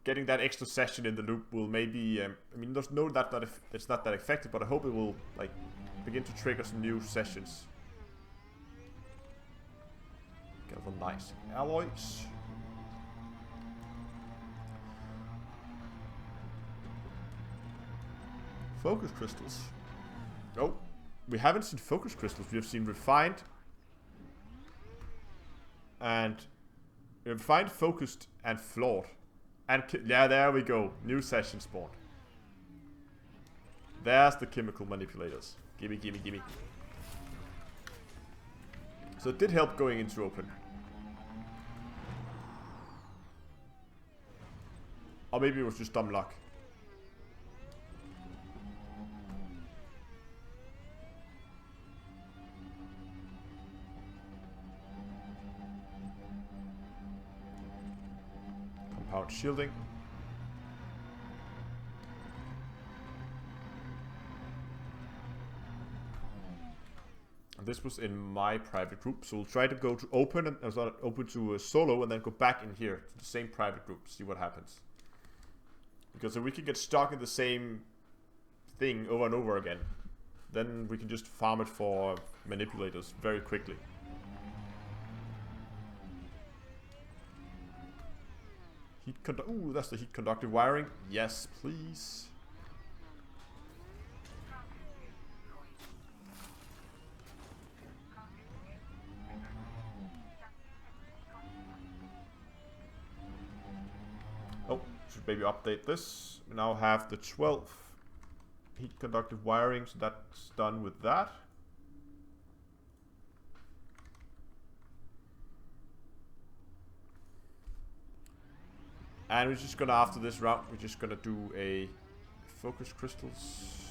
getting that extra session in the loop will maybe I mean, there's no that it's not that effective, but I hope it will like begin to trigger some new sessions. Get the nice alloys. Focus crystals. Oh, we haven't seen focus crystals. We have seen refined and refined, focused, and flawed. And yeah, there we go. New session spawned. There's the chemical manipulators. Gimme, gimme, gimme. So it did help going into open. Or maybe it was just dumb luck. Compound shielding. And this was in my private group, so we'll try to go to open and open to solo and then go back in here to the same private group, see what happens. Because if we can get stuck in the same thing over and over again, then we can just farm it for manipulators very quickly. Ooh, that's the heat conductive wiring. Yes, please. Oh, should maybe update this. We now have the 12th heat conductive wiring, so that's done with that. And we're just gonna, after this round, we're just gonna do a focus crystals.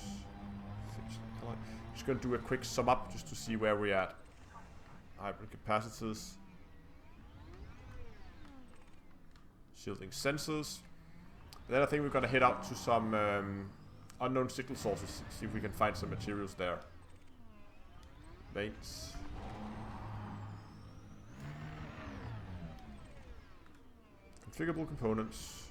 Just gonna do a quick sum up just to see where we're at. Hybrid capacitors. Shielding sensors. Then I think we're gonna head out to some unknown signal sources. See if we can find some materials there. Veins. Configurable components.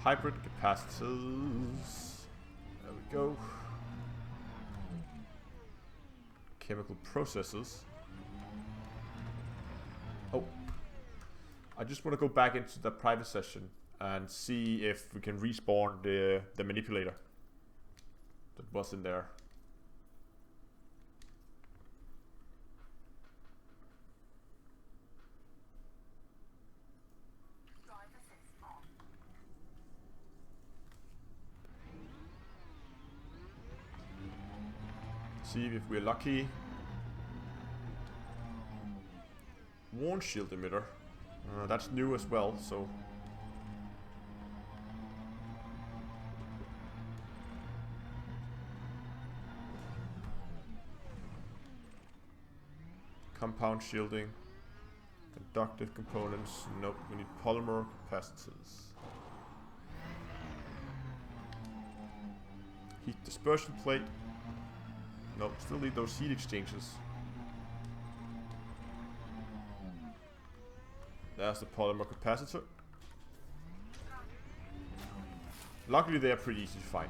Hybrid capacitors. There we go. Chemical processes. Oh. I just want to go back into the private session and see if we can respawn the manipulator that was in there. See if we're lucky. Warn shield emitter. That's new as well, so. Compound shielding. Conductive components. Nope, we need polymer capacitors. Heat dispersion plate. Nope, still need those heat exchangers. There's the polymer capacitor. Luckily they are pretty easy to find.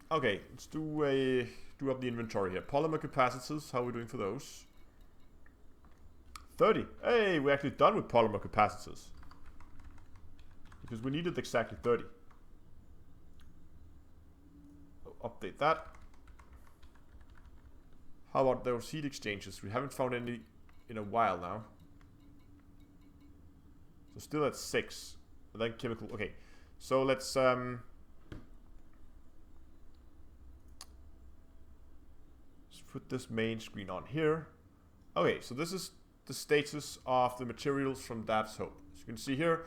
Okay, let's do up the inventory here. Polymer capacitors, how are we doing for those? 30. Hey, we're actually done with polymer capacitors. Because we needed exactly 30. I'll update that. How about those heat exchangers? We haven't found any in a while now. So still at 6. And then chemical. Okay. So let's put this main screen on here. Okay, so this is the status of the materials from Dad's Hope. As you can see here,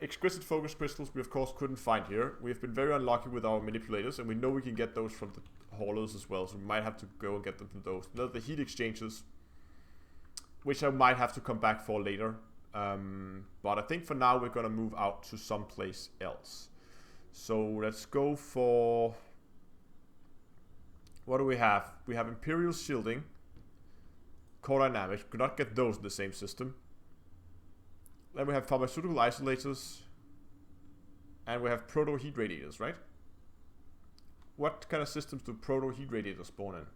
exquisite focus crystals we of course couldn't find here. We've been very unlucky with our manipulators, and we know we can get those from the haulers as well, so we might have to go and get them from those. Now the heat exchangers, which I might have to come back for later. But I think for now we're gonna move out to someplace else. So let's go for... What do we have? We have Imperial Shielding, Core Dynamics. We could not get those in the same system. Then we have Pharmaceutical Isolators. And we have Proto Heat Radiators, right? What kind of systems do Proto Heat Radiators spawn in?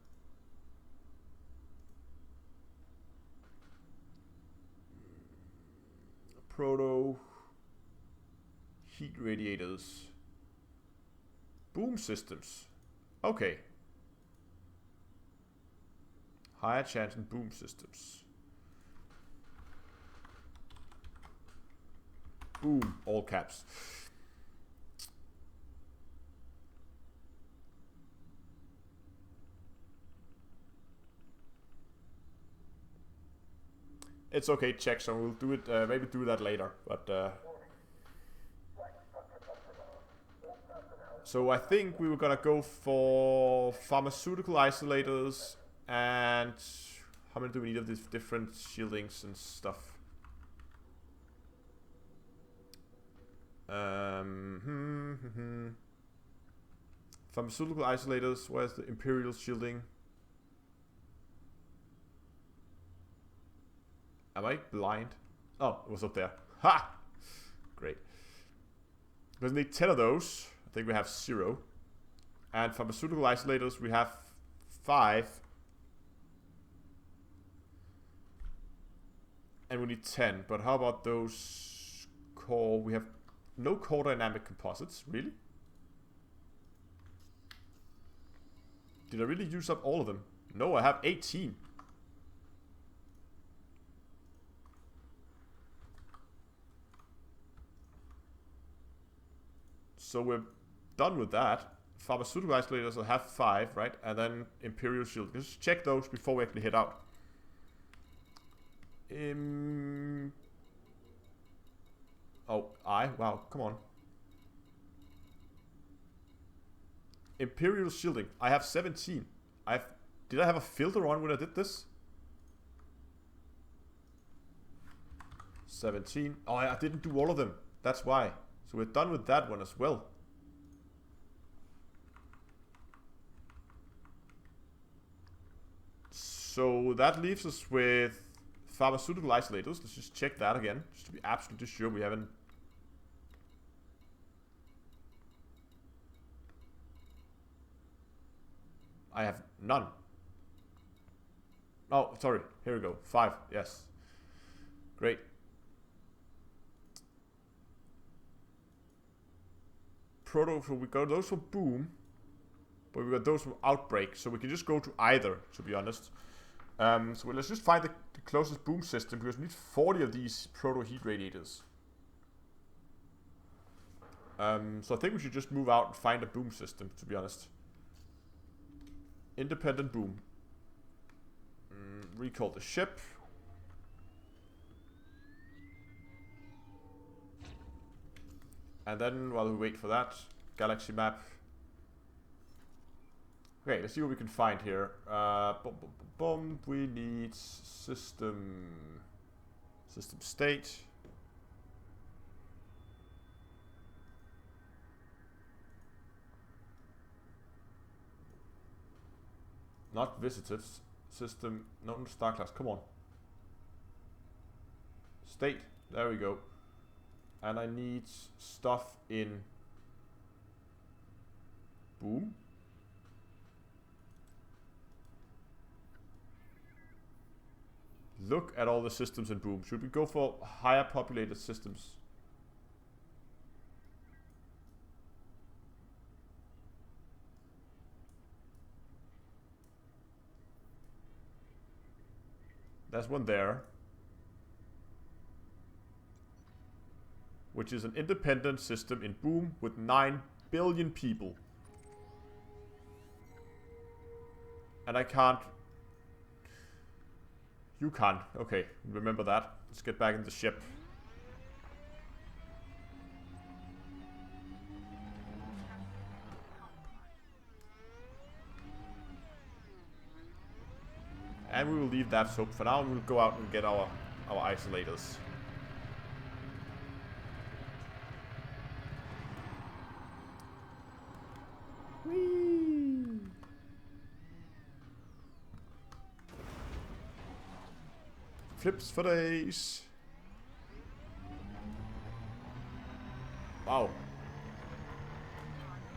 Proto Heat Radiators. Boom systems. Okay. Higher chance in boom systems. Boom, all caps. It's okay, check, so we'll do it, maybe do that later, but so I think we were gonna go for pharmaceutical isolators. And how many do we need of these different shieldings and stuff? Pharmaceutical isolators. Where's the Imperial shielding? Am I blind? Oh, it was up there. Ha! Great. We need 10 of those. I think we have 0. And pharmaceutical isolators, we have 5. And we need 10, but how about those core? We have no core dynamic composites, really? Did I really use up all of them? No, I have 18. So we're done with that. Pharmaceutical isolators will have 5, right? And then Imperial Shield. Just check those before we actually head out. Wow, come on. Imperial Shielding. I have 17. Did I have a filter on when I did this? 17. Oh, I didn't do all of them. That's why. So we're done with that one as well. So that leaves us with pharmaceutical isolators. Let's just check that again, just to be absolutely sure we haven't. I have none. Oh, sorry. Here we go. 5. Yes. Great. So we got those from Boom, but we got those from Outbreak. So we can just go to either, to be honest. So let's just find the closest Boom system, because we need 40 of these proto heat radiators. So I think we should just move out and find a Boom system, to be honest. Independent Boom. Recall the ship. And then, while we wait for that, galaxy map. Okay, let's see what we can find here. We need system state. Not visited. System, no, star class, come on. State, there we go. And I need stuff in Boom. Look at all the systems in Boom. Should we go for higher populated systems? There's one there, which is an independent system in Boom with 9 billion people. And I can't. You can't. Okay, remember that. Let's get back in the ship. And we will leave that, so for now we'll go out and get our isolators. Whee! Flips for days. Wow.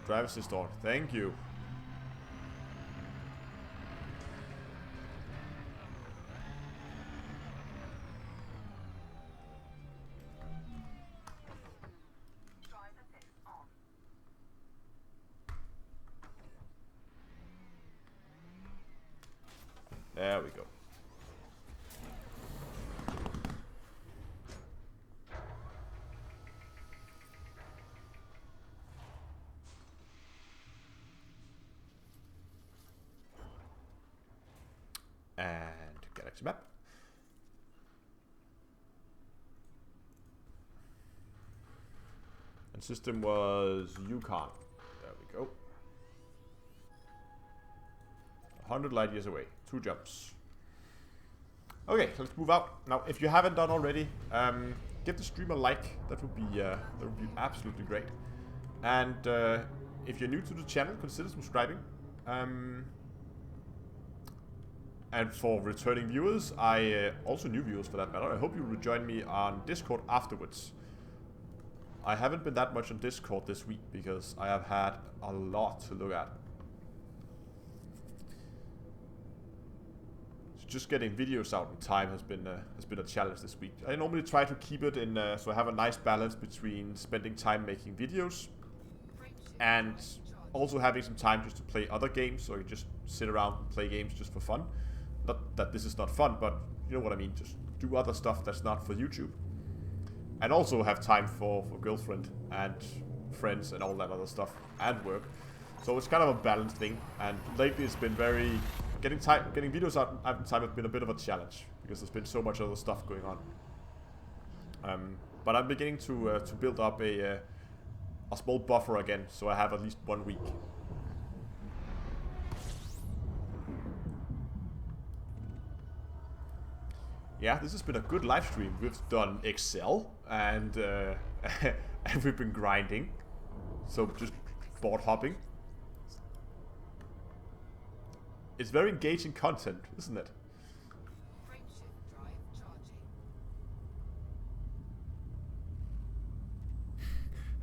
Drive assist on. Thank you. There we go. And galaxy map. And system was Yukon. There we go. 100 light years away. 2 jumps. Okay, so let's move out. Now, if you haven't done already, give the stream a like. That would be absolutely great. And if you're new to the channel, consider subscribing. And for returning viewers, also new viewers for that matter, I hope you will join me on Discord afterwards. I haven't been that much on Discord this week because I have had a lot to look at. Just getting videos out in time has been a challenge this week. I normally try to keep it in so I have a nice balance between spending time making videos and also having some time just to play other games, so I can just sit around and play games just for fun. Not that this is not fun, but you know what I mean. Just do other stuff that's not for YouTube, and also have time for girlfriend and friends and all that other stuff, and work. So it's kind of a balanced thing, and lately it's been very... Getting videos out in time has been a bit of a challenge, because there's been so much other stuff going on. But I'm beginning to build up a small buffer again, so I have at least 1 week. Yeah, this has been a good live stream. We've done Excel, and and we've been grinding. So just board hopping. It's very engaging content, isn't it?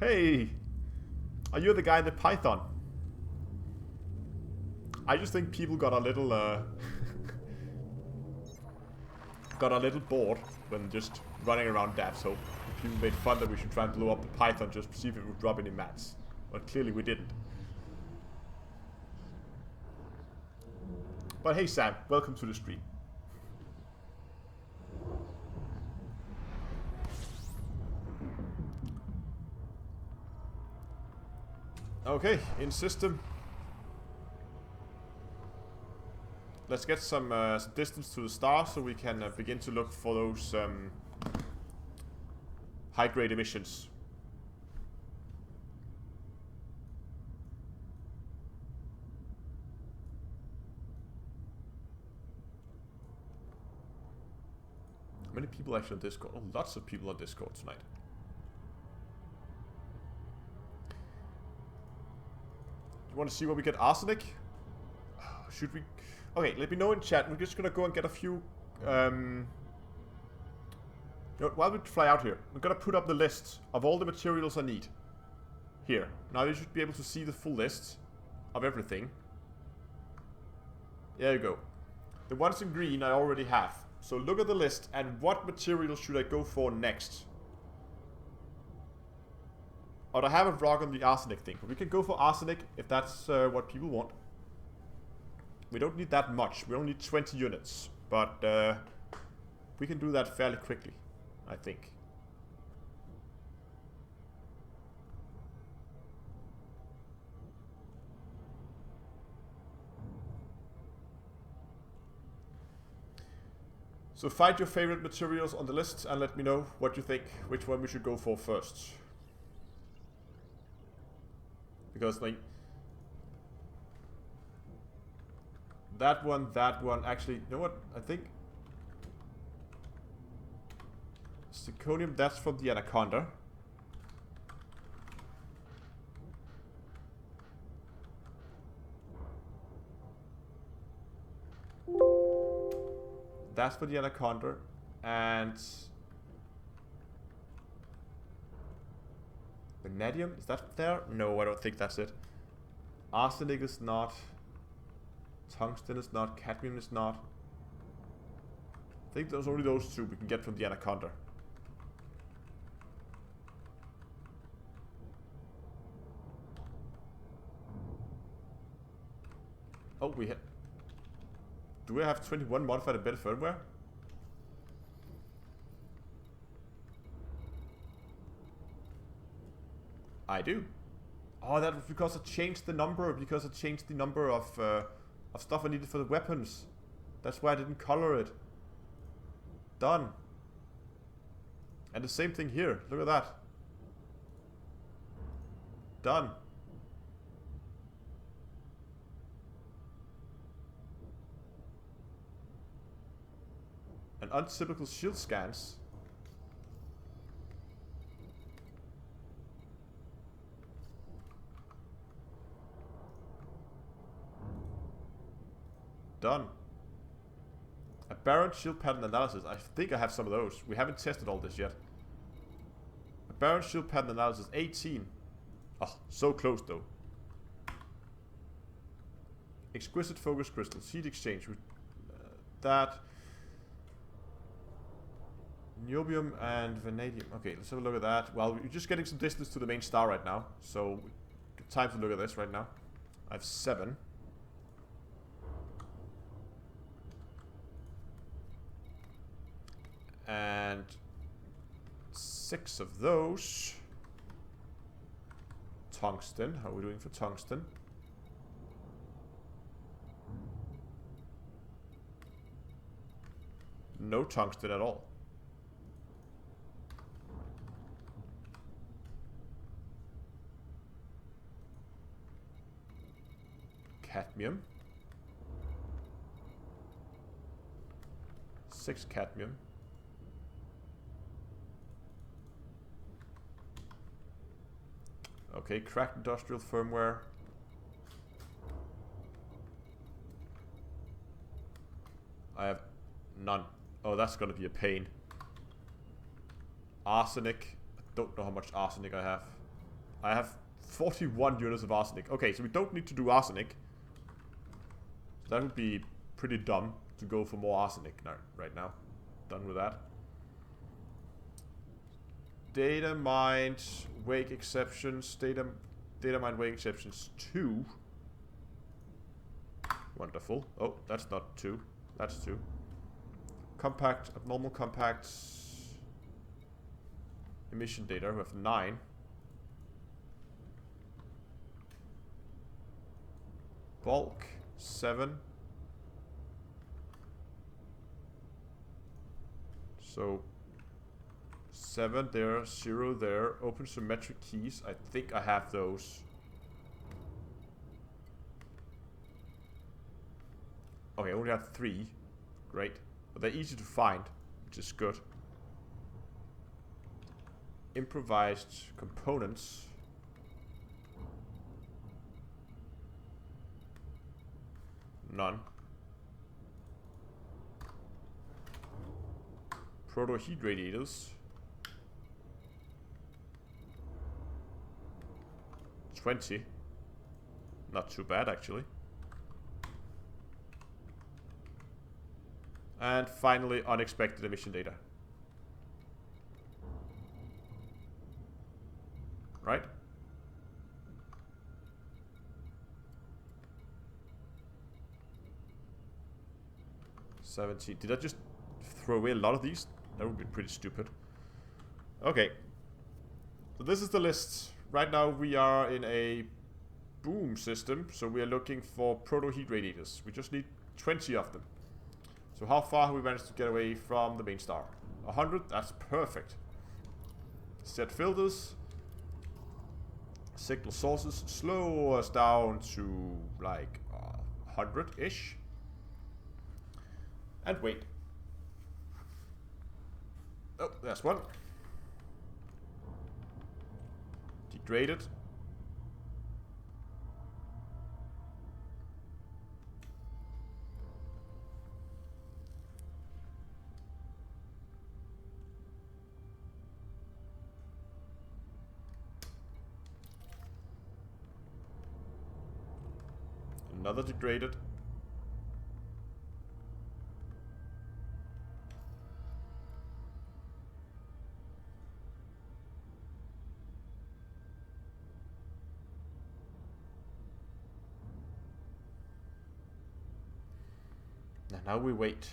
Hey! Are you the guy in the Python? I just think people got a little got a little bored when just running around Dav's Hope. People made fun that we should try and blow up the Python just to see if it would drop any mats. But clearly we didn't. But hey Sam, welcome to the stream. Okay, in system. Let's get some distance to the star so we can begin to look for those high-grade emissions. How many people actually on Discord? Oh, lots of people on Discord tonight. You want to see where we get arsenic? Should we... Okay, let me know in chat. We're just gonna go and get a few... You know, while we fly out here, I'm gonna put up the list of all the materials I need. Here. Now you should be able to see the full list of everything. There you go. The ones in green I already have. So look at the list and what materials should I go for next? Or I have a rock on the arsenic thing. But we can go for arsenic if that's what people want. We don't need that much. We only need 20 units. But we can do that fairly quickly, I think. So find your favorite materials on the list and let me know what you think, which one we should go for first. Because like that one, actually, you know what, I think zirconium, that's from the Anaconda. That's for the Anaconda, and vanadium, is that there? No, I don't think that's it. Arsenic is not. Tungsten is not. Cadmium is not. I think there's only those two we can get from the Anaconda. Oh, we have. Do we have 21 modified embedded firmware? I do. Oh, that was because I changed the number. Because I changed the number of stuff I needed for the weapons. That's why I didn't color it. Done. And the same thing here. Look at that. Done. And untypical shield scans. Done. A Baron shield pattern analysis. I think I have some of those. We haven't tested all this yet. A Baron shield pattern analysis. 18. Oh, so close though. Exquisite focus crystals. Heat exchange. That. Niobium and vanadium. Okay, let's have a look at that. Well, we're just getting some distance to the main star right now. So, good time to look at this right now. I have 7. And 6 of those. tungsten. How are we doing for tungsten? No tungsten at all. Cadmium. 6 cadmium. Okay, cracked industrial firmware. I have none. Oh, that's gonna be a pain. Arsenic. I don't know how much arsenic I have. I have 41 units of arsenic. Okay, so we don't need to do arsenic. So that would be pretty dumb to go for more arsenic right now. Done with that. Data mined wake exceptions. Data mined wake exceptions 2. Wonderful. Oh, that's not 2. That's 2. Compact, abnormal compacts. Emission data, we have 9. Bulk, 7. So 7 there, 0 there. Open symmetric keys. I think I have those. Okay, I only have 3. Great. But they're easy to find, which is good. Improvised components. None. Proto-heat radiators. 20. Not too bad, actually. And finally, unexpected emission data. Right? $17. Did I just throw away a lot of these? That would be pretty stupid. Okay. So this is the list. Right now we are in a boom system, so we are looking for proto-heat radiators. We just need 20 of them. So how far have we managed to get away from the main star? 100? That's perfect. Set filters. Signal sources. Slow us down to like 100-ish. And wait. Oh, there's one. Degraded. Another degraded. And now we wait.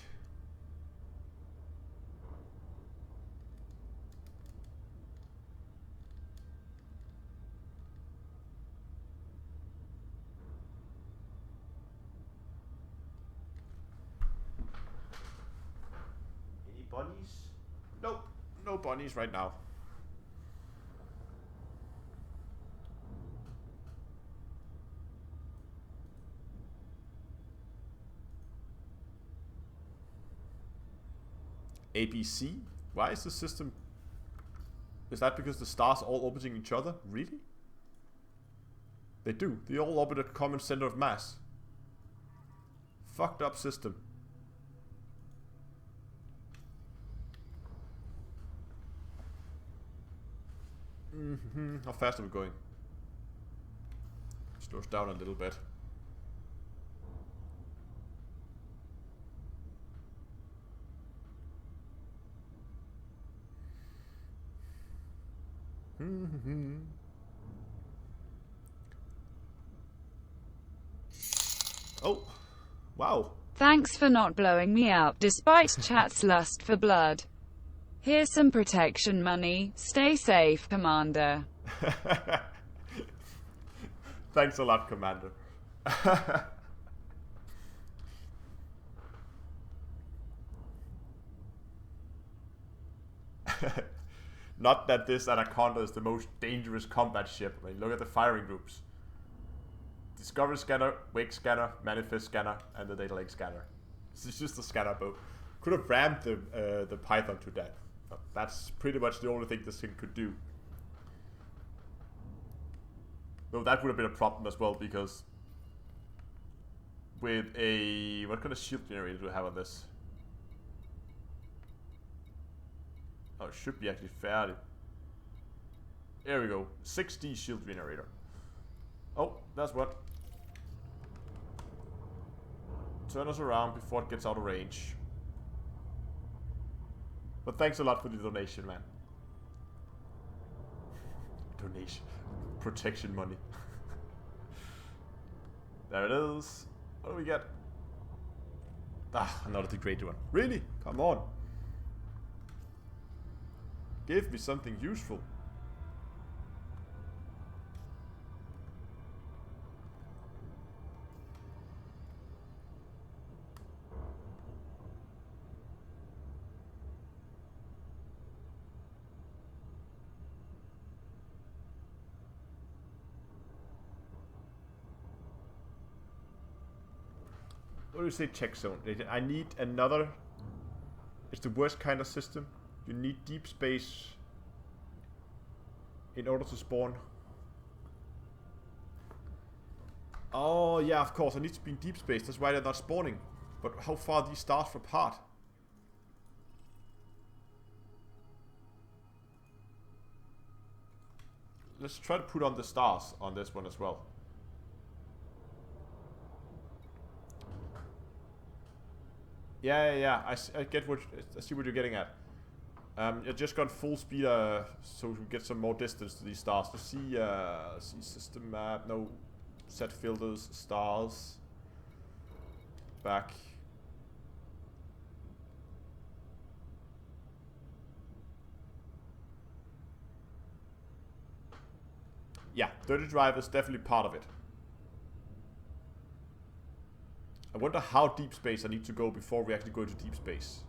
Any bunnies? Nope, no bunnies right now. ABC? Why is the system... Is that because the stars are all orbiting each other? Really? They do. They all orbit a common center of mass. Fucked up system. How fast are we going? Slows down a little bit. Oh, wow. Thanks for not blowing me up despite chat's lust for blood. Here's some protection money. Stay safe, Commander. Thanks a lot, Commander. Not that this Anaconda is the most dangerous combat ship. I mean, look at the firing groups. Discovery scanner, wake scanner, manifest scanner, and the data lake scanner. This is just a scanner boat. Could have rammed the Python to death. But that's pretty much the only thing this thing could do. Though that would have been a problem as well, because with a... what kind of shield generator do we have on this? Oh, it should be actually fairly... There we go. 6D shield generator. Oh, that's what. Turn us around before it gets out of range. But thanks a lot for the donation, man. Donation. Protection money. There it is. What do we get? Ah, another degraded one. Really? Come on. Give me something useful. What do you say, check zone? I need another... It's the worst kind of system. You need deep space in order to spawn. Oh, yeah, of course. I need to be in deep space. That's why they're not spawning. But how far are these stars apart? Let's try to put on the stars on this one as well. Yeah. I get what... I see what you're getting at. I just got full speed so we can get some more distance to these stars. Let's see, see system map. No. Set filters, stars. Back. Yeah, dirty drive is definitely part of it. I wonder how deep space I need to go before we actually go into deep space.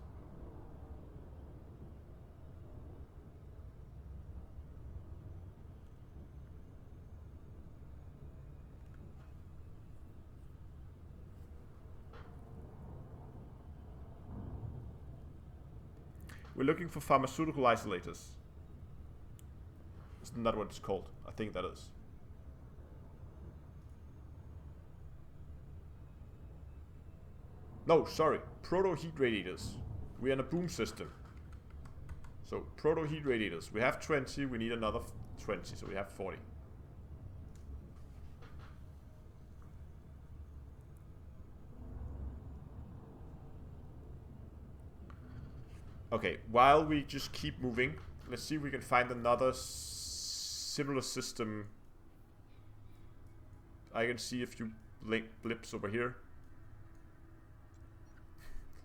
We're looking for pharmaceutical isolators. Isn't that what it's called? I think that is. No, sorry. Proto-heat radiators. We're in a boom system. So, proto-heat radiators. We have 20, we need another 20, so we have 40. Okay, while we just keep moving, let's see if we can find another similar system. I can see a few blips over here.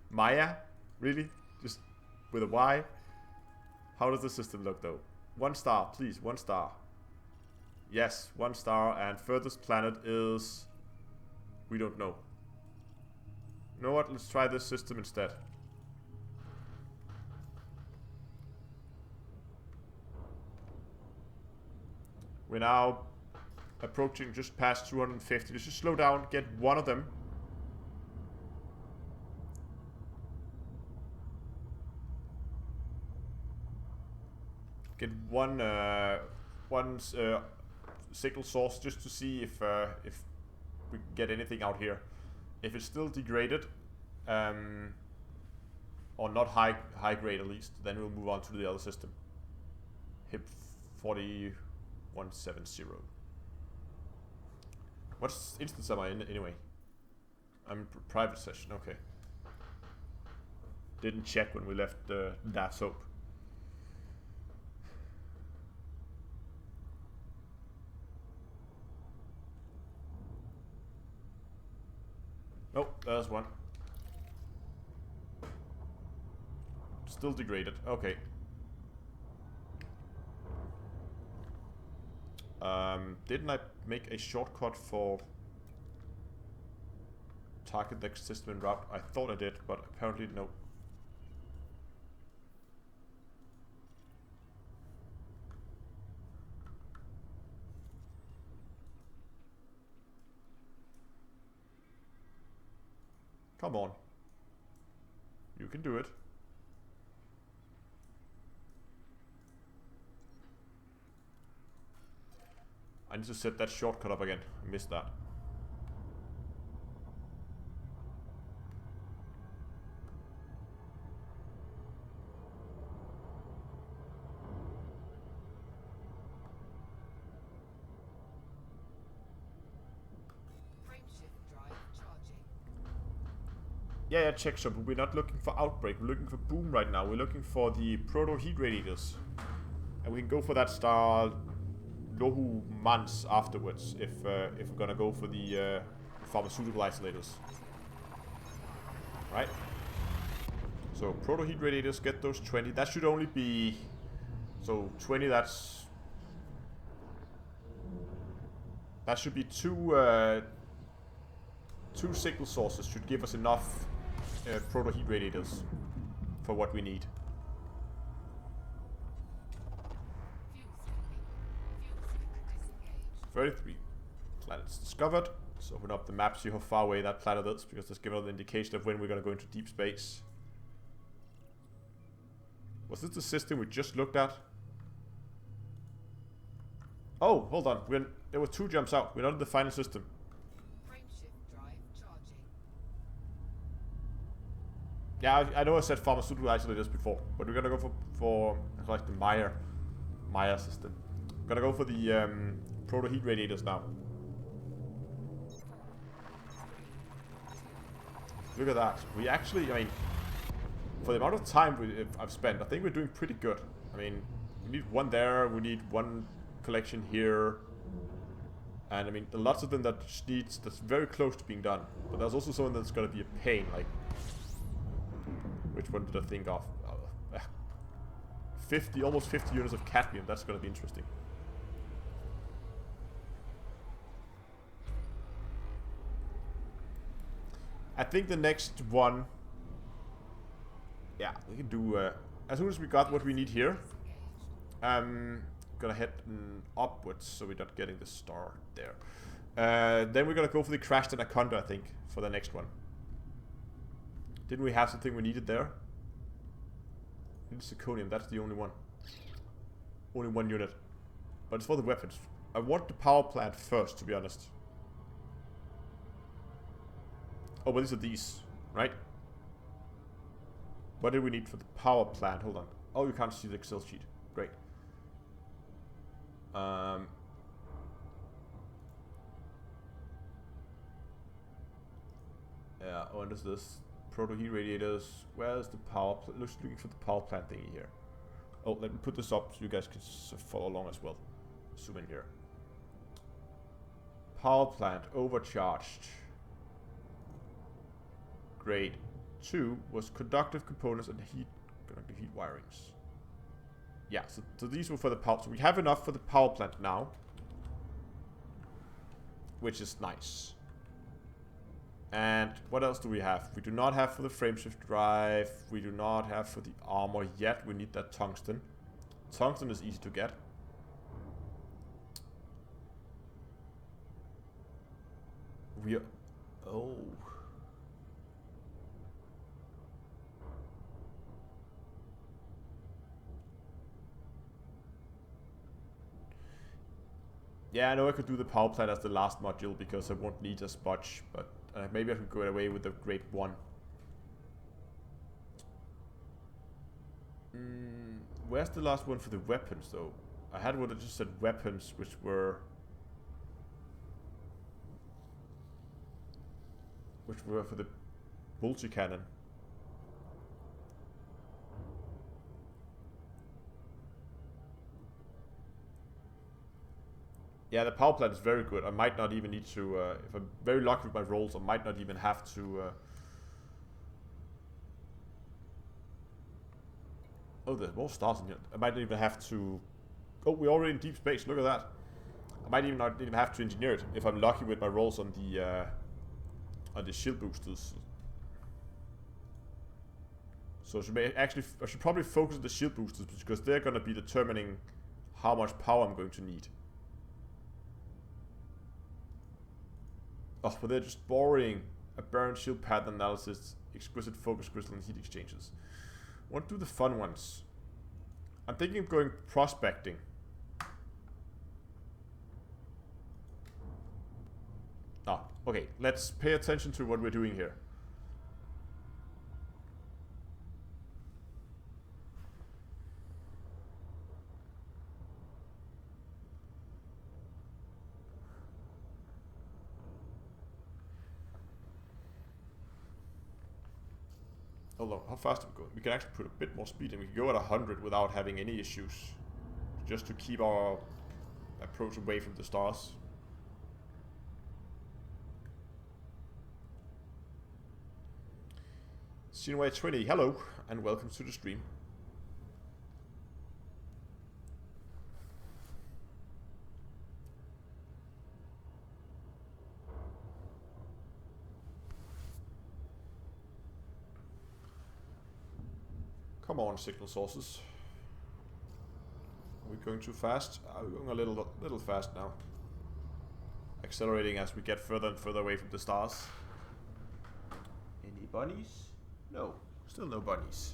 Maya? Really? Just with a Y? How does the system look though? 1 star, please, 1 star. Yes, 1 star, and furthest planet is... we don't know. You know what? Let's try this system instead. We're now approaching just past 250. Let's just slow down, get one of them. Get one signal source just to see if we can get anything out here. If it's still degraded, or not high grade at least, then we'll move on to the other system. HIP 4170. What instance am I in anyway? I'm in private session. Okay. Didn't check when we left that soap. Oh, there's one. Still degraded. Okay. Didn't I make a shortcut for target the system and route? I thought I did, but apparently no. Come on. You can do it. I need to set that shortcut up again. I missed that. Yeah, check so, but we're not looking for outbreak. We're looking for boom right now. We're looking for the proto heat radiators, and we can go for that star Lohu months afterwards if we're gonna go for the pharmaceutical isolators. Right. So proto heat radiators, get those 20. That should only be 20. That should be two signal sources. Should give us enough proto heat radiators for what we need. 33 planets discovered. Let's open up the map, see how far away that planet is, because that's giving us an indication of when we're going to go into deep space. Was this the system we just looked at? Oh, hold on. There were 2 jumps out. We're not in the final system. Yeah, I know I said pharmaceutical isolators before, but we're gonna go for like the Maya system. We're gonna go for the proto heat radiators now. Look at that. We actually, I mean, for the amount of time I've spent, I think we're doing pretty good. I mean, we need 1 there, we need 1 collection here, and I mean, lots of them that's very close to being done. But there's also some that's gonna be a pain, like. Which one did I think of? 50, almost 50 units of cadmium. That's going to be interesting. I think the next one... Yeah, we can do... as soon as we got what we need here, I'm gonna head upwards so we're not getting the star there. Then we're gonna go for the crashed Anaconda, I think, for the next one. Didn't we have something we needed there? Need zirconium, that's the only one. Only 1 unit. But it's for the weapons. I want the power plant first, to be honest. Oh, but these are these, right? What do we need for the power plant? Hold on. Oh, you can't see the Excel sheet. Great. Yeah, what is this? Proto heat radiators. Where's the power plant? Looking for the power plant thingy here. Oh, let me put this up so you guys can follow along as well. Zoom in here. Power plant overcharged. Grade 2 was conductive components and conductive heat wirings. Yeah, so these were for the power. So we have enough for the power plant now, which is nice. And what else do we have? We do not have for the frameshift drive. We do not have for the armor yet. We need that tungsten. Tungsten is easy to get. We are... Oh. Yeah, I know I could do the power plant as the last module because I won't need as much, but maybe I can go away with the grade 1. Where's the last one for the weapons, though? I had one that just said weapons, which were for the multi-cannon. Yeah, the power plant is very good. I might not even need to, if I'm very lucky with my rolls, I might not even have to... Oh, there's more stars in here. I might not even have to... Oh, we're already in deep space. Look at that. I might even not even have to engineer it if I'm lucky with my rolls on the shield boosters. So I should probably focus on the shield boosters because they're gonna be determining how much power I'm going to need. Oh, but they're just boring. Aberrant shield pattern analysis, exquisite focus crystal, and heat exchanges. I want to do the fun ones. I'm thinking of going prospecting. Ah, okay. Let's pay attention to what we're doing here. Hold on, how fast are we going? We can actually put a bit more speed and we can go at 100 without having any issues. Just to keep our approach away from the stars. CNY20, hello, and welcome to the stream. Come on, signal sources. Are we going too fast? We're going a little fast now. Accelerating as we get further and further away from the stars. Any bunnies? No, still no bunnies.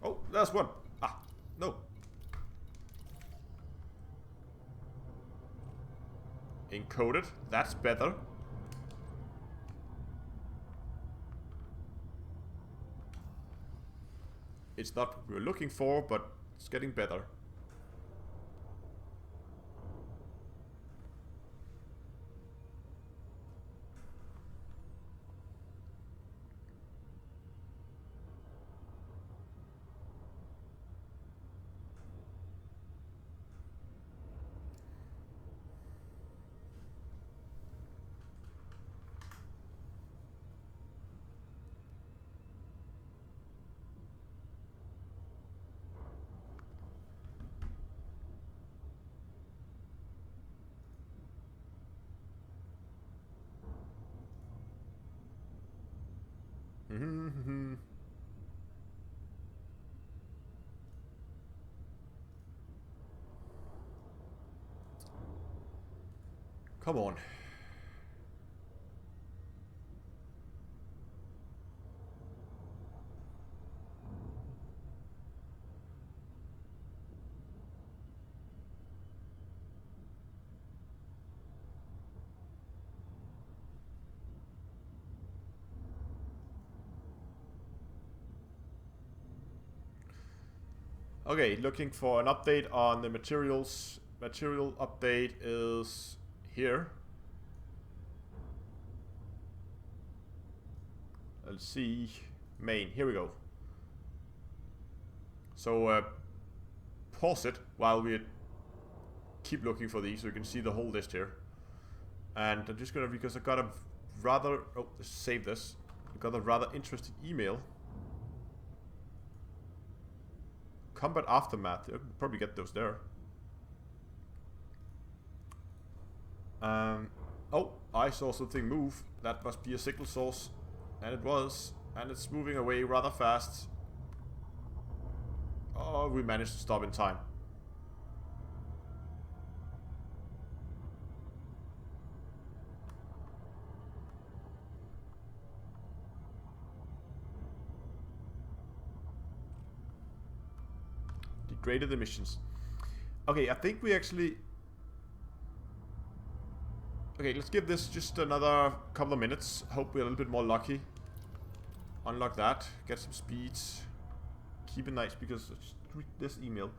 Oh, there's one. Ah, no. Encoded, that's better. It's not what we were looking for, but it's getting better. Come on. Okay, looking for an update on the materials. Material update is here. Let's see. Main. Here we go. So pause it while we keep looking for these so you can see the whole list here. And I'm just gonna, because I got a rather, oh, save this. I got a rather interesting email. Combat Aftermath. You can probably get those there. Oh, I saw something move. That must be a signal source. And it was. And it's moving away rather fast. Oh, we managed to stop in time. Degraded emissions. Okay, I think we actually... Okay, let's give this just another couple of minutes. Hope we're a little bit more lucky. Unlock that. Get some speeds. Keep it nice because just read this email.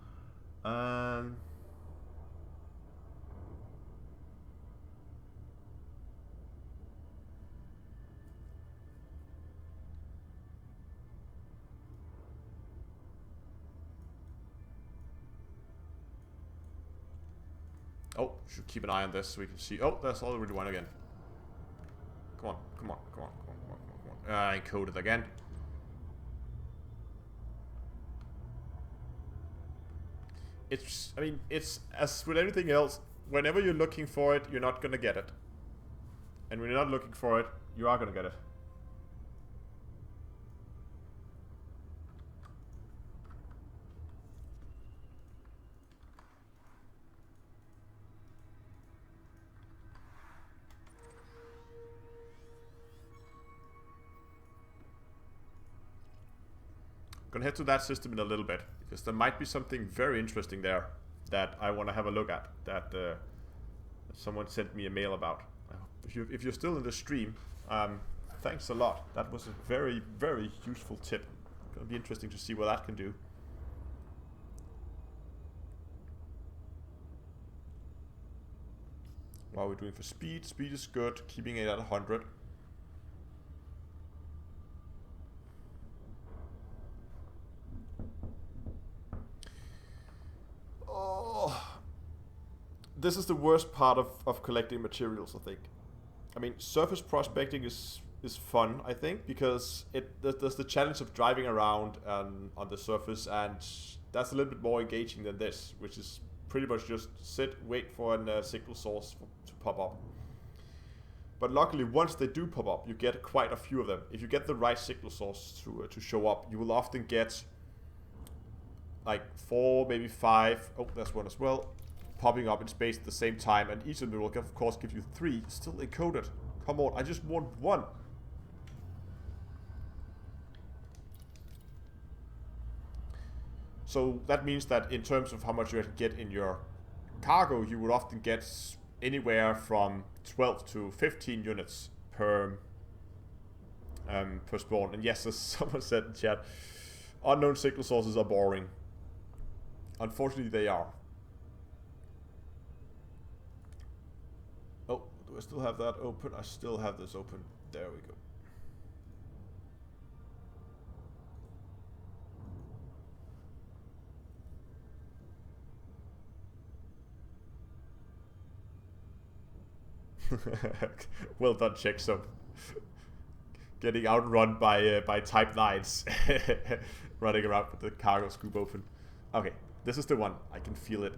Oh, should keep an eye on this so we can see. Oh, there's already one again. Come on, come on, come on, come on, come on, come on, come on. I encoded again. I mean, it's as with everything else, whenever you're looking for it, you're not gonna get it. And when you're not looking for it, you are gonna get it. Gonna head to that system in a little bit, because there might be something very interesting there that I want to have a look at, that someone sent me a mail about. If you're still in the stream, thanks a lot. That was a very, very useful tip. Gonna be interesting to see what that can do. What are we doing for speed? Speed is good, keeping it at 100. This is the worst part of collecting materials, I think. I mean, surface prospecting is fun, I think, because there's the challenge of driving around on the surface, and that's a little bit more engaging than this, which is pretty much just sit, wait for a signal source to pop up. But luckily, once they do pop up, you get quite a few of them. If you get the right signal source to show up, you will often get like 4, maybe 5. Oh, there's one as well. Popping up in space at the same time, and each of them will of course give you 3 still encoded. Come on, I just want 1. So that means that in terms of how much you get in your cargo, you would often get anywhere from 12 to 15 units per spawn. And yes, as someone said in chat, unknown signal sources are boring. Unfortunately, they are. Oh, do I still have that open? I still have this open. There we go. Well done, Checksum. Getting outrun by Type 9s. Running around with the cargo scoop open. Okay, this is the one. I can feel it.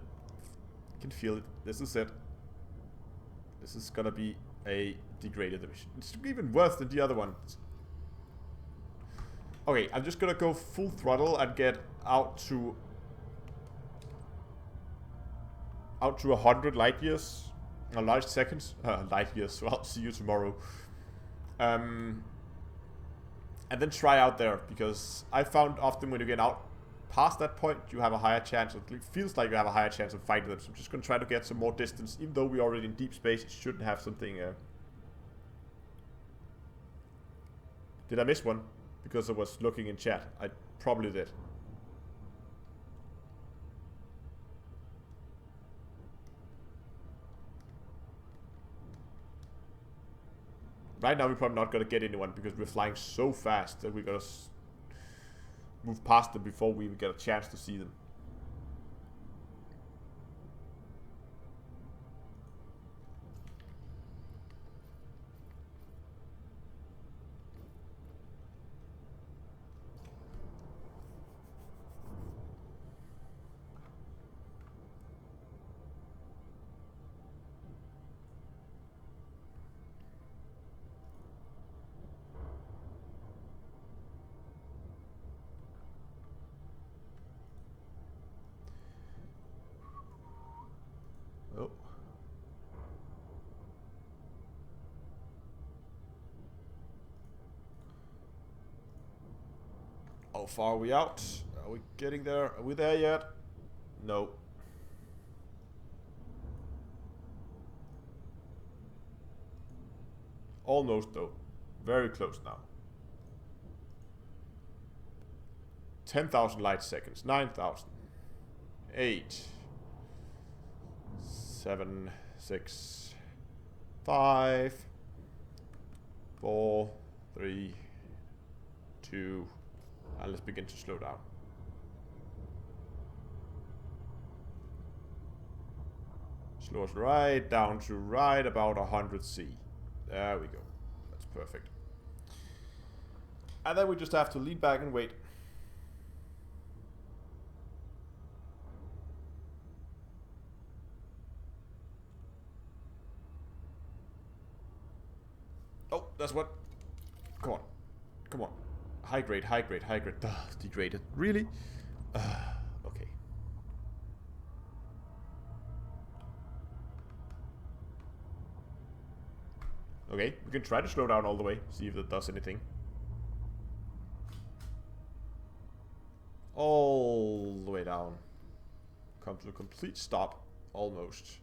I can feel it. This is it. This is gonna be a degraded emission. It's even worse than the other one. Okay, I'm just gonna go full throttle and get out to 100 light years. Light seconds. Light years. Well, see you tomorrow. And then try out there, because I found often when you get out past that point, you have a higher chance, or it feels like you have a higher chance of fighting them. So I'm just going to try to get some more distance. Even though we're already in deep space, it shouldn't have something... Did I miss one? Because I was looking in chat. I probably did. Right now we're probably not going to get anyone, because we're flying so fast that we're going to move past them before we even get a chance to see them. Oh. How far are we out? Are we getting there? Are we there yet? No. Almost though. Very close now. 10,000 light seconds. 9,000. 8. 7, 6, 5, 4, 3, 2, and let's begin to slow down. Slow us right down to right about 100 C. There we go. perfect. And then we just have to lean back and wait. Oh, that's what. Come on. Come on. High grade, high grade, high grade. Degraded. Really? Okay. Okay, we can try to slow down all the way, see if that does anything. All the way down. Come to a complete stop, almost.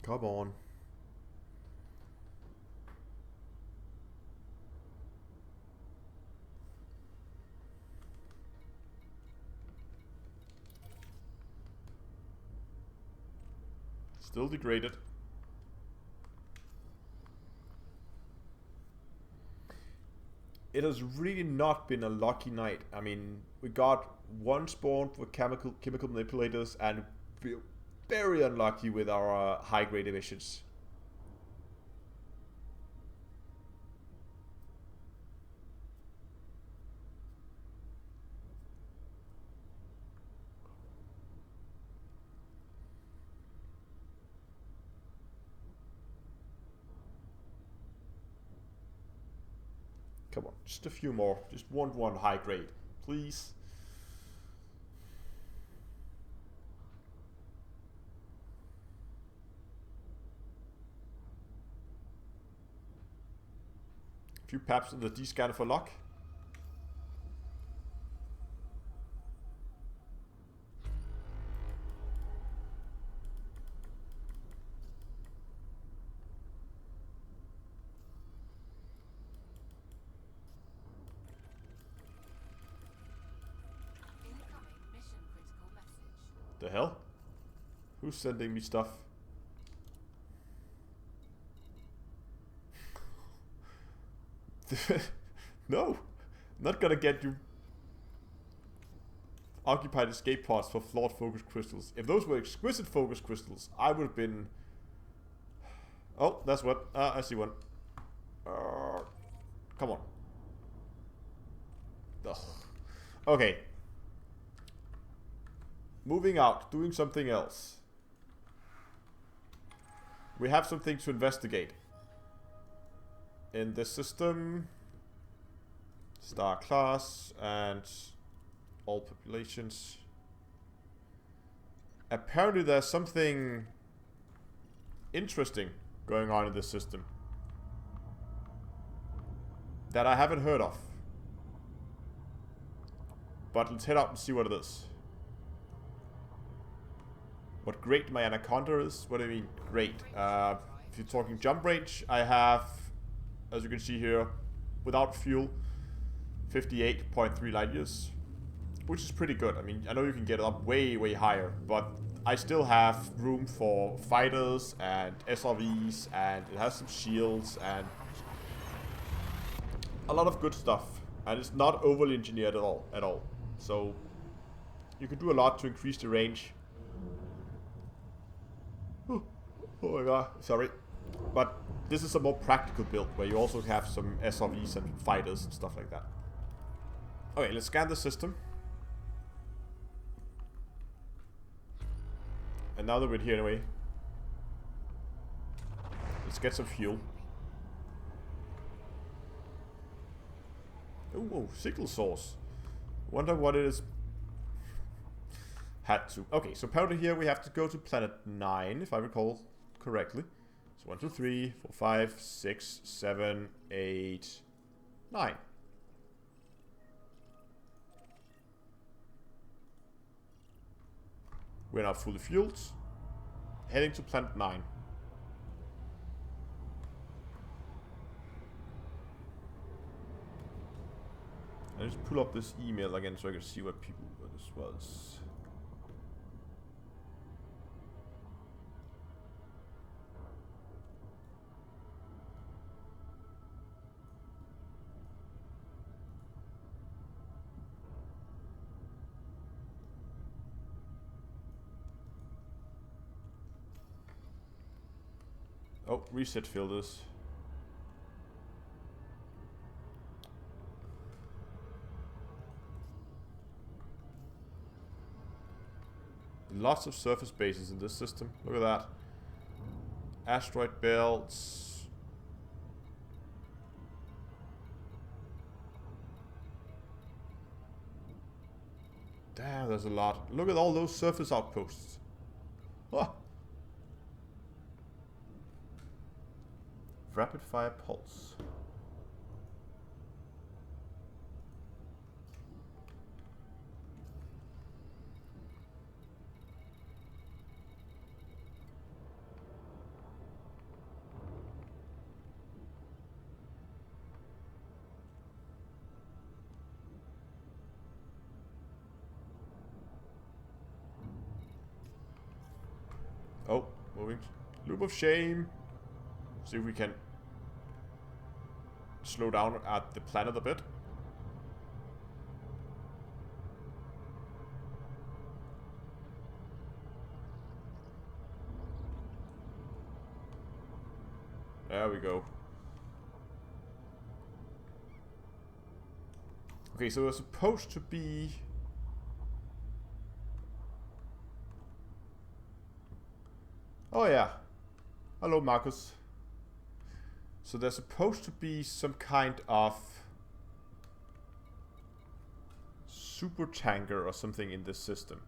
Come on. Still degraded. It has really not been a lucky night. I mean, we got one spawn for chemical manipulators, and we're very unlucky with our high grade emissions. Come on, just a few more. Just one high grade, please. A few paps in the D scanner for luck. The hell? Who's sending me stuff? No, not gonna get you occupied escape pods for flawed focus crystals. If those were exquisite focus crystals, I would have been. Oh, that's what. I see one. Come on. Ugh. Okay. Moving out, doing something else. We have something to investigate. In this system, star class and all populations. Apparently there's something interesting going on in this system that I haven't heard of. But let's head out and see what it is. What great my anaconda is? What do I mean great? If you're talking jump range, I have, as you can see here, without fuel, 58.3 light years, which is pretty good. I mean, I know you can get it up way higher, but I still have room for fighters and SRVs, and it has some shields and a lot of good stuff, and it's not overly engineered at all. So you can do a lot to increase the range. Oh my god, sorry. But this is a more practical build where you also have some SRVs and fighters and stuff like that. Okay, let's scan the system. And now that we're here anyway, let's get some fuel. Oh, signal source. Wonder what it is. Had to. Okay, so apparently here we have to go to planet 9, if I recall correctly. So 1, 2, 3, 4, 5, 6, 7, 8, 9. We're now fully fueled. Heading to planet 9. I'll just pull up this email again so I can see what this was. Oh, reset filters. Lots of surface bases in this system. Look at that. Asteroid belts. Damn, there's a lot. Look at all those surface outposts. Oh. Rapid fire pulse. Oh, moving. Loop of shame. See if we can slow down at the planet a bit. There we go. Okay, so it's supposed to be... Oh yeah. Hello, Marcus. So there's supposed to be some kind of super tanker or something in this system.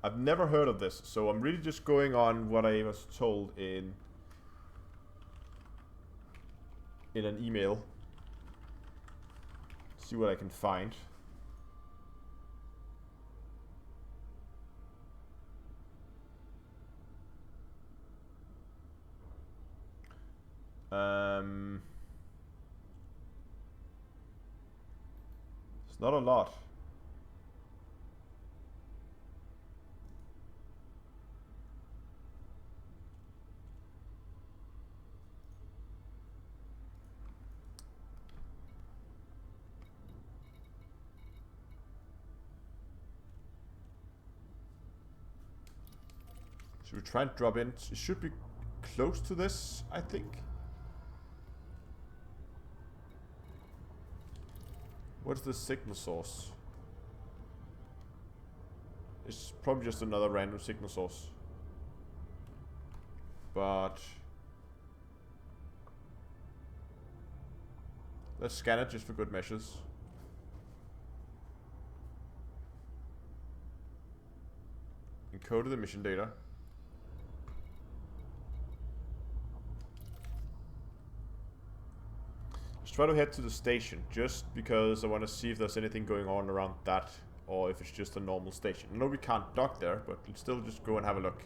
I've never heard of this, so I'm really just going on what I was told in an email. See what I can find. It's not a lot. Should we try and drop in? It should be close to this, I think. What's the signal source? It's probably just another random signal source. But let's scan it just for good measures. Encoded emission data. Let's try to head to the station, just because I want to see if there's anything going on around that, or if it's just a normal station. I know we can't dock there, but let's still just go and have a look.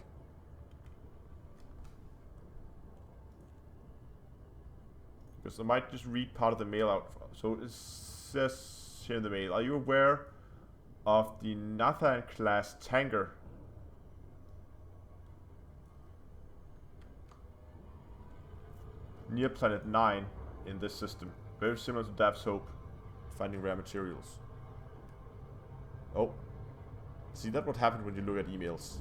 Because I might just read part of the mail out. So it says here in the mail, are you aware of the Nathan class tanker near planet 9 in this system? Very similar to Dav's Hope, finding rare materials. Oh, see, that's what happened when you look at emails.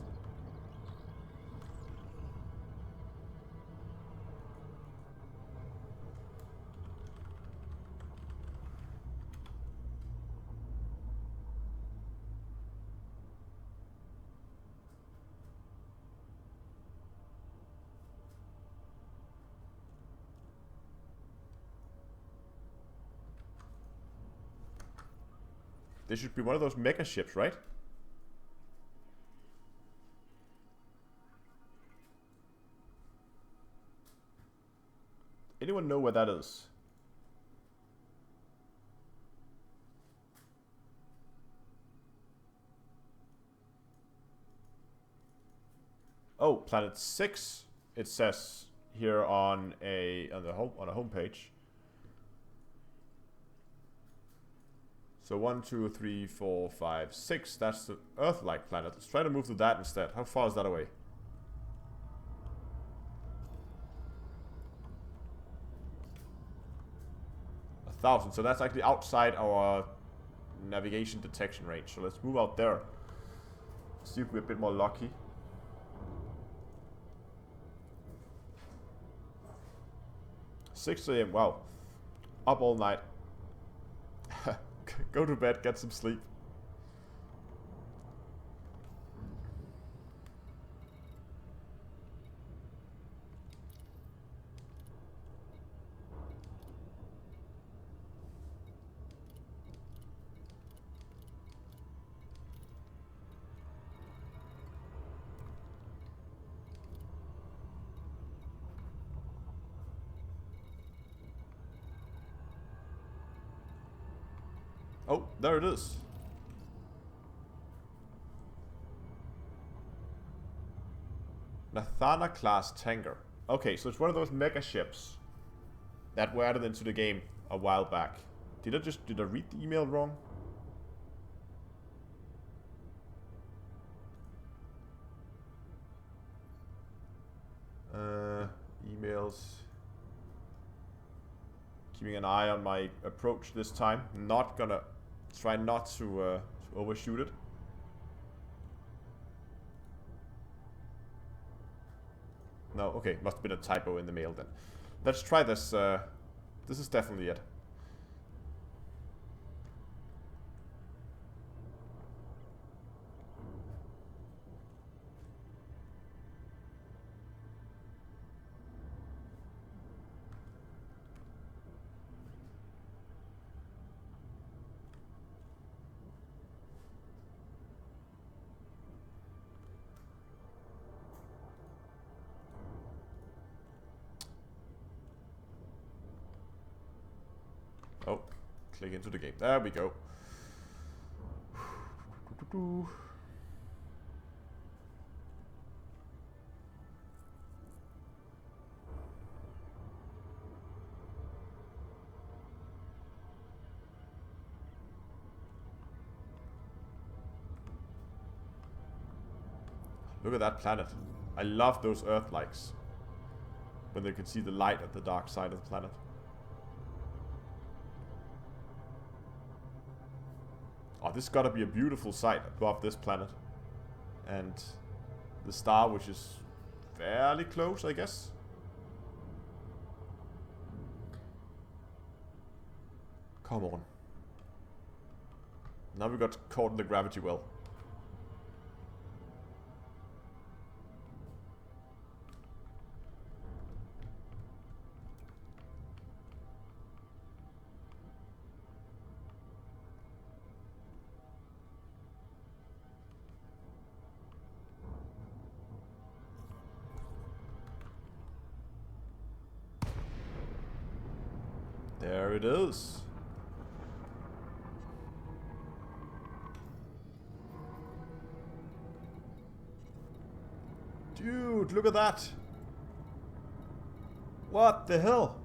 This should be one of those mega ships, right? Anyone know where that is? Oh, planet 6. It says here on a home page. So 1, 2, 3, 4, 5, 6. That's the Earth-like planet. Let's try to move to that instead. How far is that away? 1,000. So that's actually outside our navigation detection range. So let's move out there. See if we're a bit more lucky. 6 a.m. Wow. Up all night. Go to bed, get some sleep. Oh, there it is. Nathana class tanker. Okay, so it's one of those mega ships that were added into the game a while back. Did I read the email wrong? Emails. Keeping an eye on my approach this time. Not gonna try not to overshoot it. No, okay, must have been a typo in the mail then. Let's try this. This is definitely it. Oh, click into the game. There we go. Look at that planet. I love those Earth lights. When they can see the light at the dark side of the planet. Oh, this gotta be a beautiful sight above this planet. And the star, which is fairly close, I guess. Come on. Now we got caught in the gravity well. There it is. Dude, look at that. What the hell?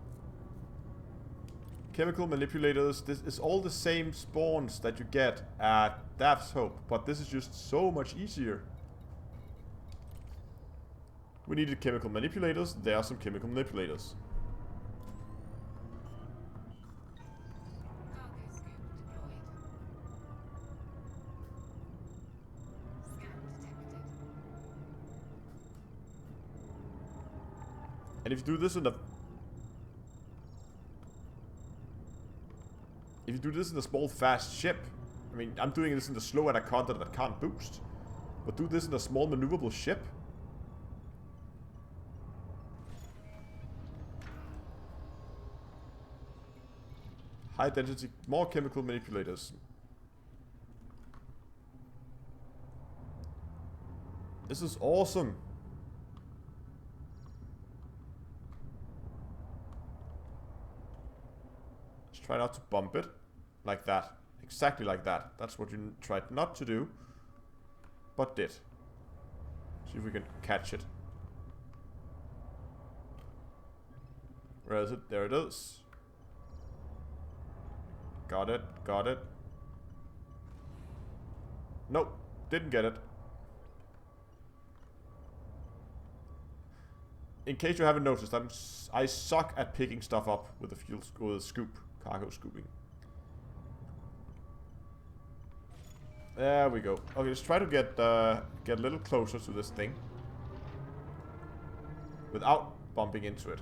Chemical manipulators. This is all the same spawns that you get at Daph's Hope, but this is just so much easier. We needed chemical manipulators. There are some chemical manipulators. And if you do this in a small fast ship, I mean, I'm doing this in the slow anaconda that can't boost, but do this in a small maneuverable ship. High density, more chemical manipulators. This is awesome. Try not to bump it. Like that. Exactly like that. That's what you tried not to do. But did. See if we can catch it. Where is it? There it is. Got it. Got it. Nope. Didn't get it. In case you haven't noticed, I suck at picking stuff up with a scoop. Cargo scooping. There we go. Okay, let's try to get a little closer to this thing without bumping into it.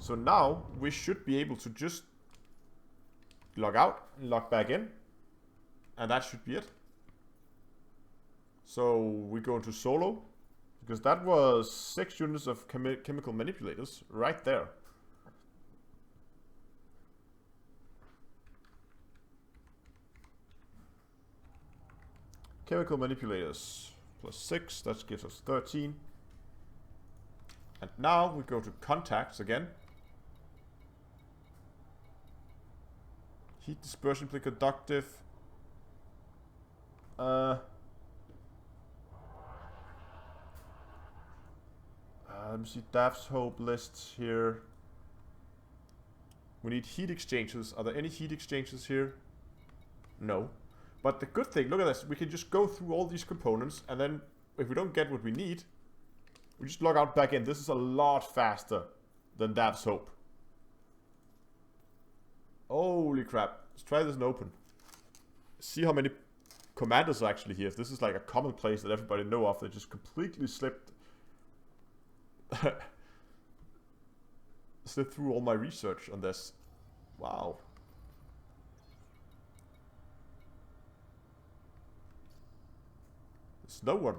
So now we should be able to just log out and log back in, and that should be it. So we go into solo, because that was 6 units of chemical manipulators right there. Chemical manipulators plus 6, that gives us 13. And now we go to contacts again. Heat dispersion, play conductive. Let me see Daph's Hope lists here. We need heat exchangers. Are there any heat exchangers here? No. But the good thing, look at this, we can just go through all these components, and then if we don't get what we need, we just log out back in. This is a lot faster than Daph's Hope. Holy crap. Let's try this and open. See how many commanders are actually here. If this is like a common place that everybody know of, they just completely slipped through all my research on this. Wow. There's no one.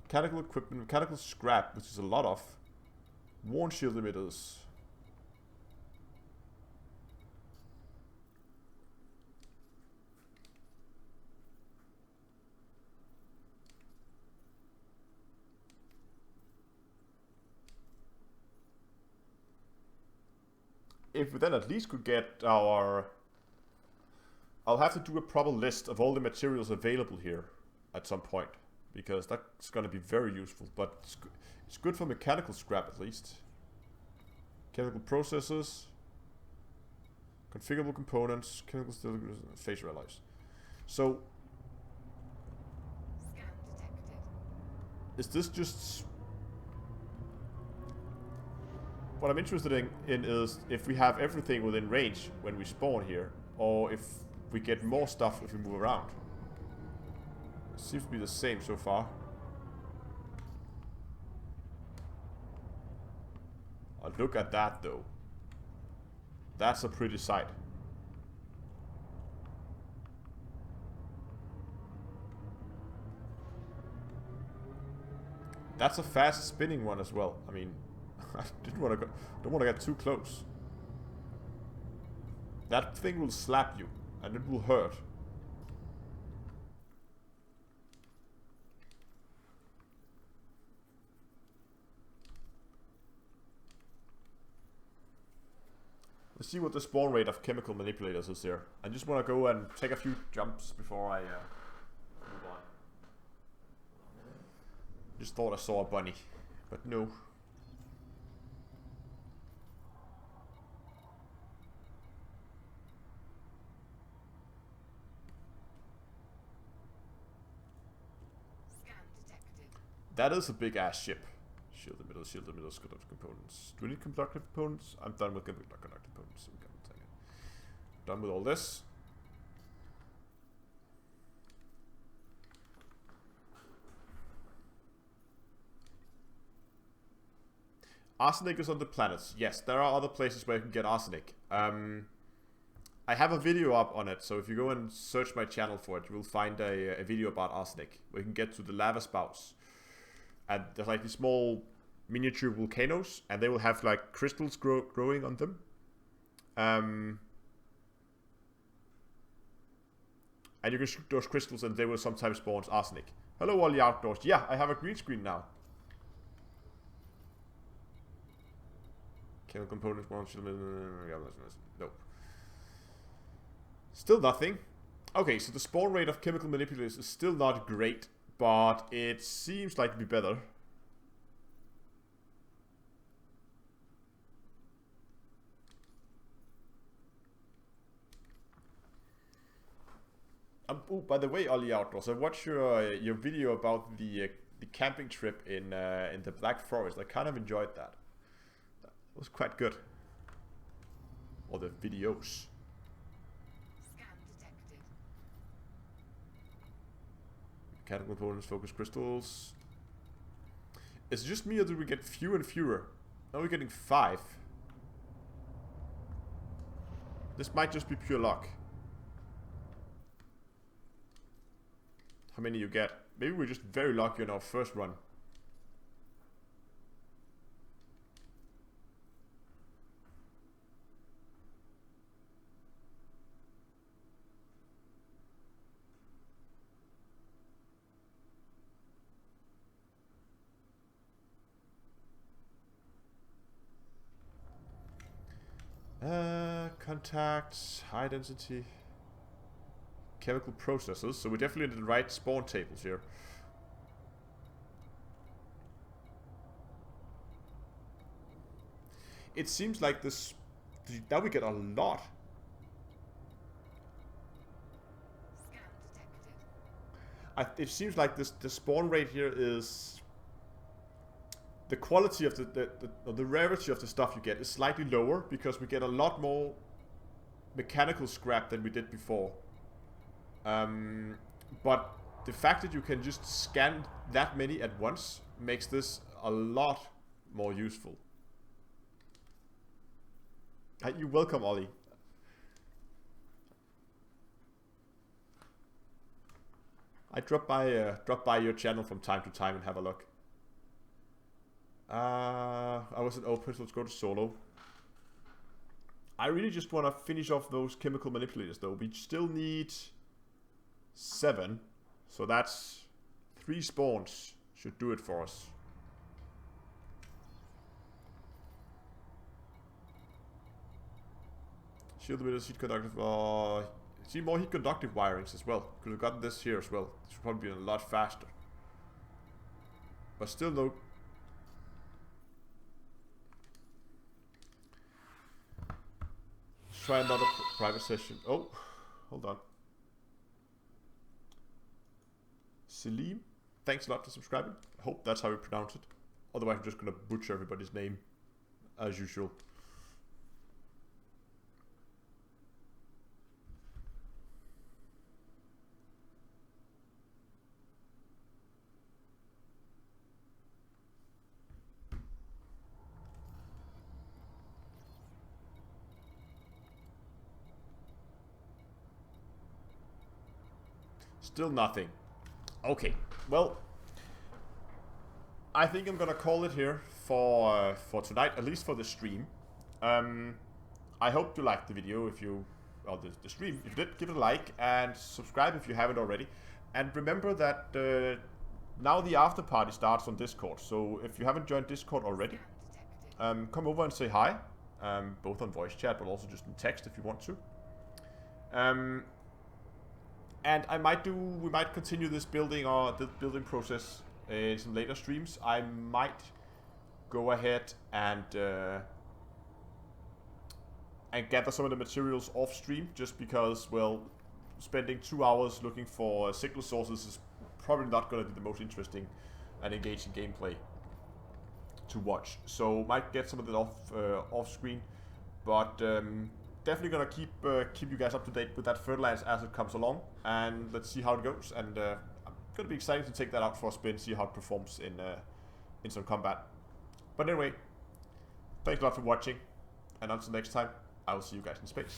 Mechanical equipment, mechanical scrap, which is a lot of. Warn shield emitters. If we then at least could get our... I'll have to do a proper list of all the materials available here at some point, because that's going to be very useful, but it's good for mechanical scrap at least. Chemical processes, configurable components, chemical phase alloys. So, is this just... What I'm interested in is if we have everything within range when we spawn here, or if we get more stuff if we move around. It seems to be the same so far. Oh, look at that though. That's a pretty sight. That's a fast spinning one as well. I mean, I don't want to get too close. That thing will slap you, and it will hurt. Let's see what the spawn rate of chemical manipulators is here. I just want to go and take a few jumps before I move on. Just thought I saw a bunny, but no. That is a big ass ship. Shield emitters, conductive components. Do we need conductive components? I'm done with conductive components. Done with all this. Arsenic is on the planets. Yes, there are other places where you can get arsenic. I have a video up on it, so if you go and search my channel for it, you will find a video about arsenic, where you can get to the lava spouts. And there's like these small miniature volcanoes, and they will have like crystals growing on them. And you can shoot those crystals, and they will sometimes spawn arsenic. Hello, all the outdoors. Yeah, I have a green screen now. Chemical components, nope. Still nothing. Okay, so the spawn rate of chemical manipulators is still not great, but it seems like to be better. Oh, by the way, Ollie Outdoors, I watched your video about the camping trip in the Black Forest. I kind of enjoyed that. That was quite good. Or the videos. Mechanical components, focus crystals. Is it just me or do we get fewer and fewer? Now we're getting 5. This might just be pure luck. How many you get? Maybe we're just very lucky on our first run. Contacts, high density, chemical processes. So we're definitely in the right spawn tables here. It seems like this. Now we get a lot. It seems like the spawn rate here is. The quality of the rarity of the stuff you get is slightly lower because we get a lot more mechanical scrap than we did before. But the fact that you can just scan that many at once makes this a lot more useful. You're welcome, Ollie. I drop by your channel from time to time and have a look. I was in open, so let's go to solo. I really just want to finish off those chemical manipulators though. We still need 7. So that's 3 spawns. Should do it for us. Shield with heat conductive. See more heat conductive wirings as well. Could have gotten this here as well. This would probably be a lot faster. But still no. Try another private session. Oh, hold on. Selim, thanks a lot for subscribing. I hope that's how you pronounce it. Otherwise, I'm just gonna butcher everybody's name, as usual. Still nothing. Okay, well, I think I'm gonna call it here for tonight, at least for the stream. I hope you liked the video. If you, or the stream, if you did, give it a like and subscribe if you haven't already. And remember that now the after party starts on Discord. So if you haven't joined Discord already, come over and say hi, both on voice chat, but also just in text if you want to. And we might continue this building or the building process in some later streams. I might go ahead and gather some of the materials off stream, just because, well, spending 2 hours looking for signal sources is probably not going to be the most interesting and engaging gameplay to watch. So might get some of it off screen, but definitely gonna keep you guys up to date with that Fertilance as it comes along, and let's see how it goes. And I'm gonna be excited to take that out for a spin, see how it performs in some combat. But anyway, thanks a lot for watching, and until next time, I will see you guys in space.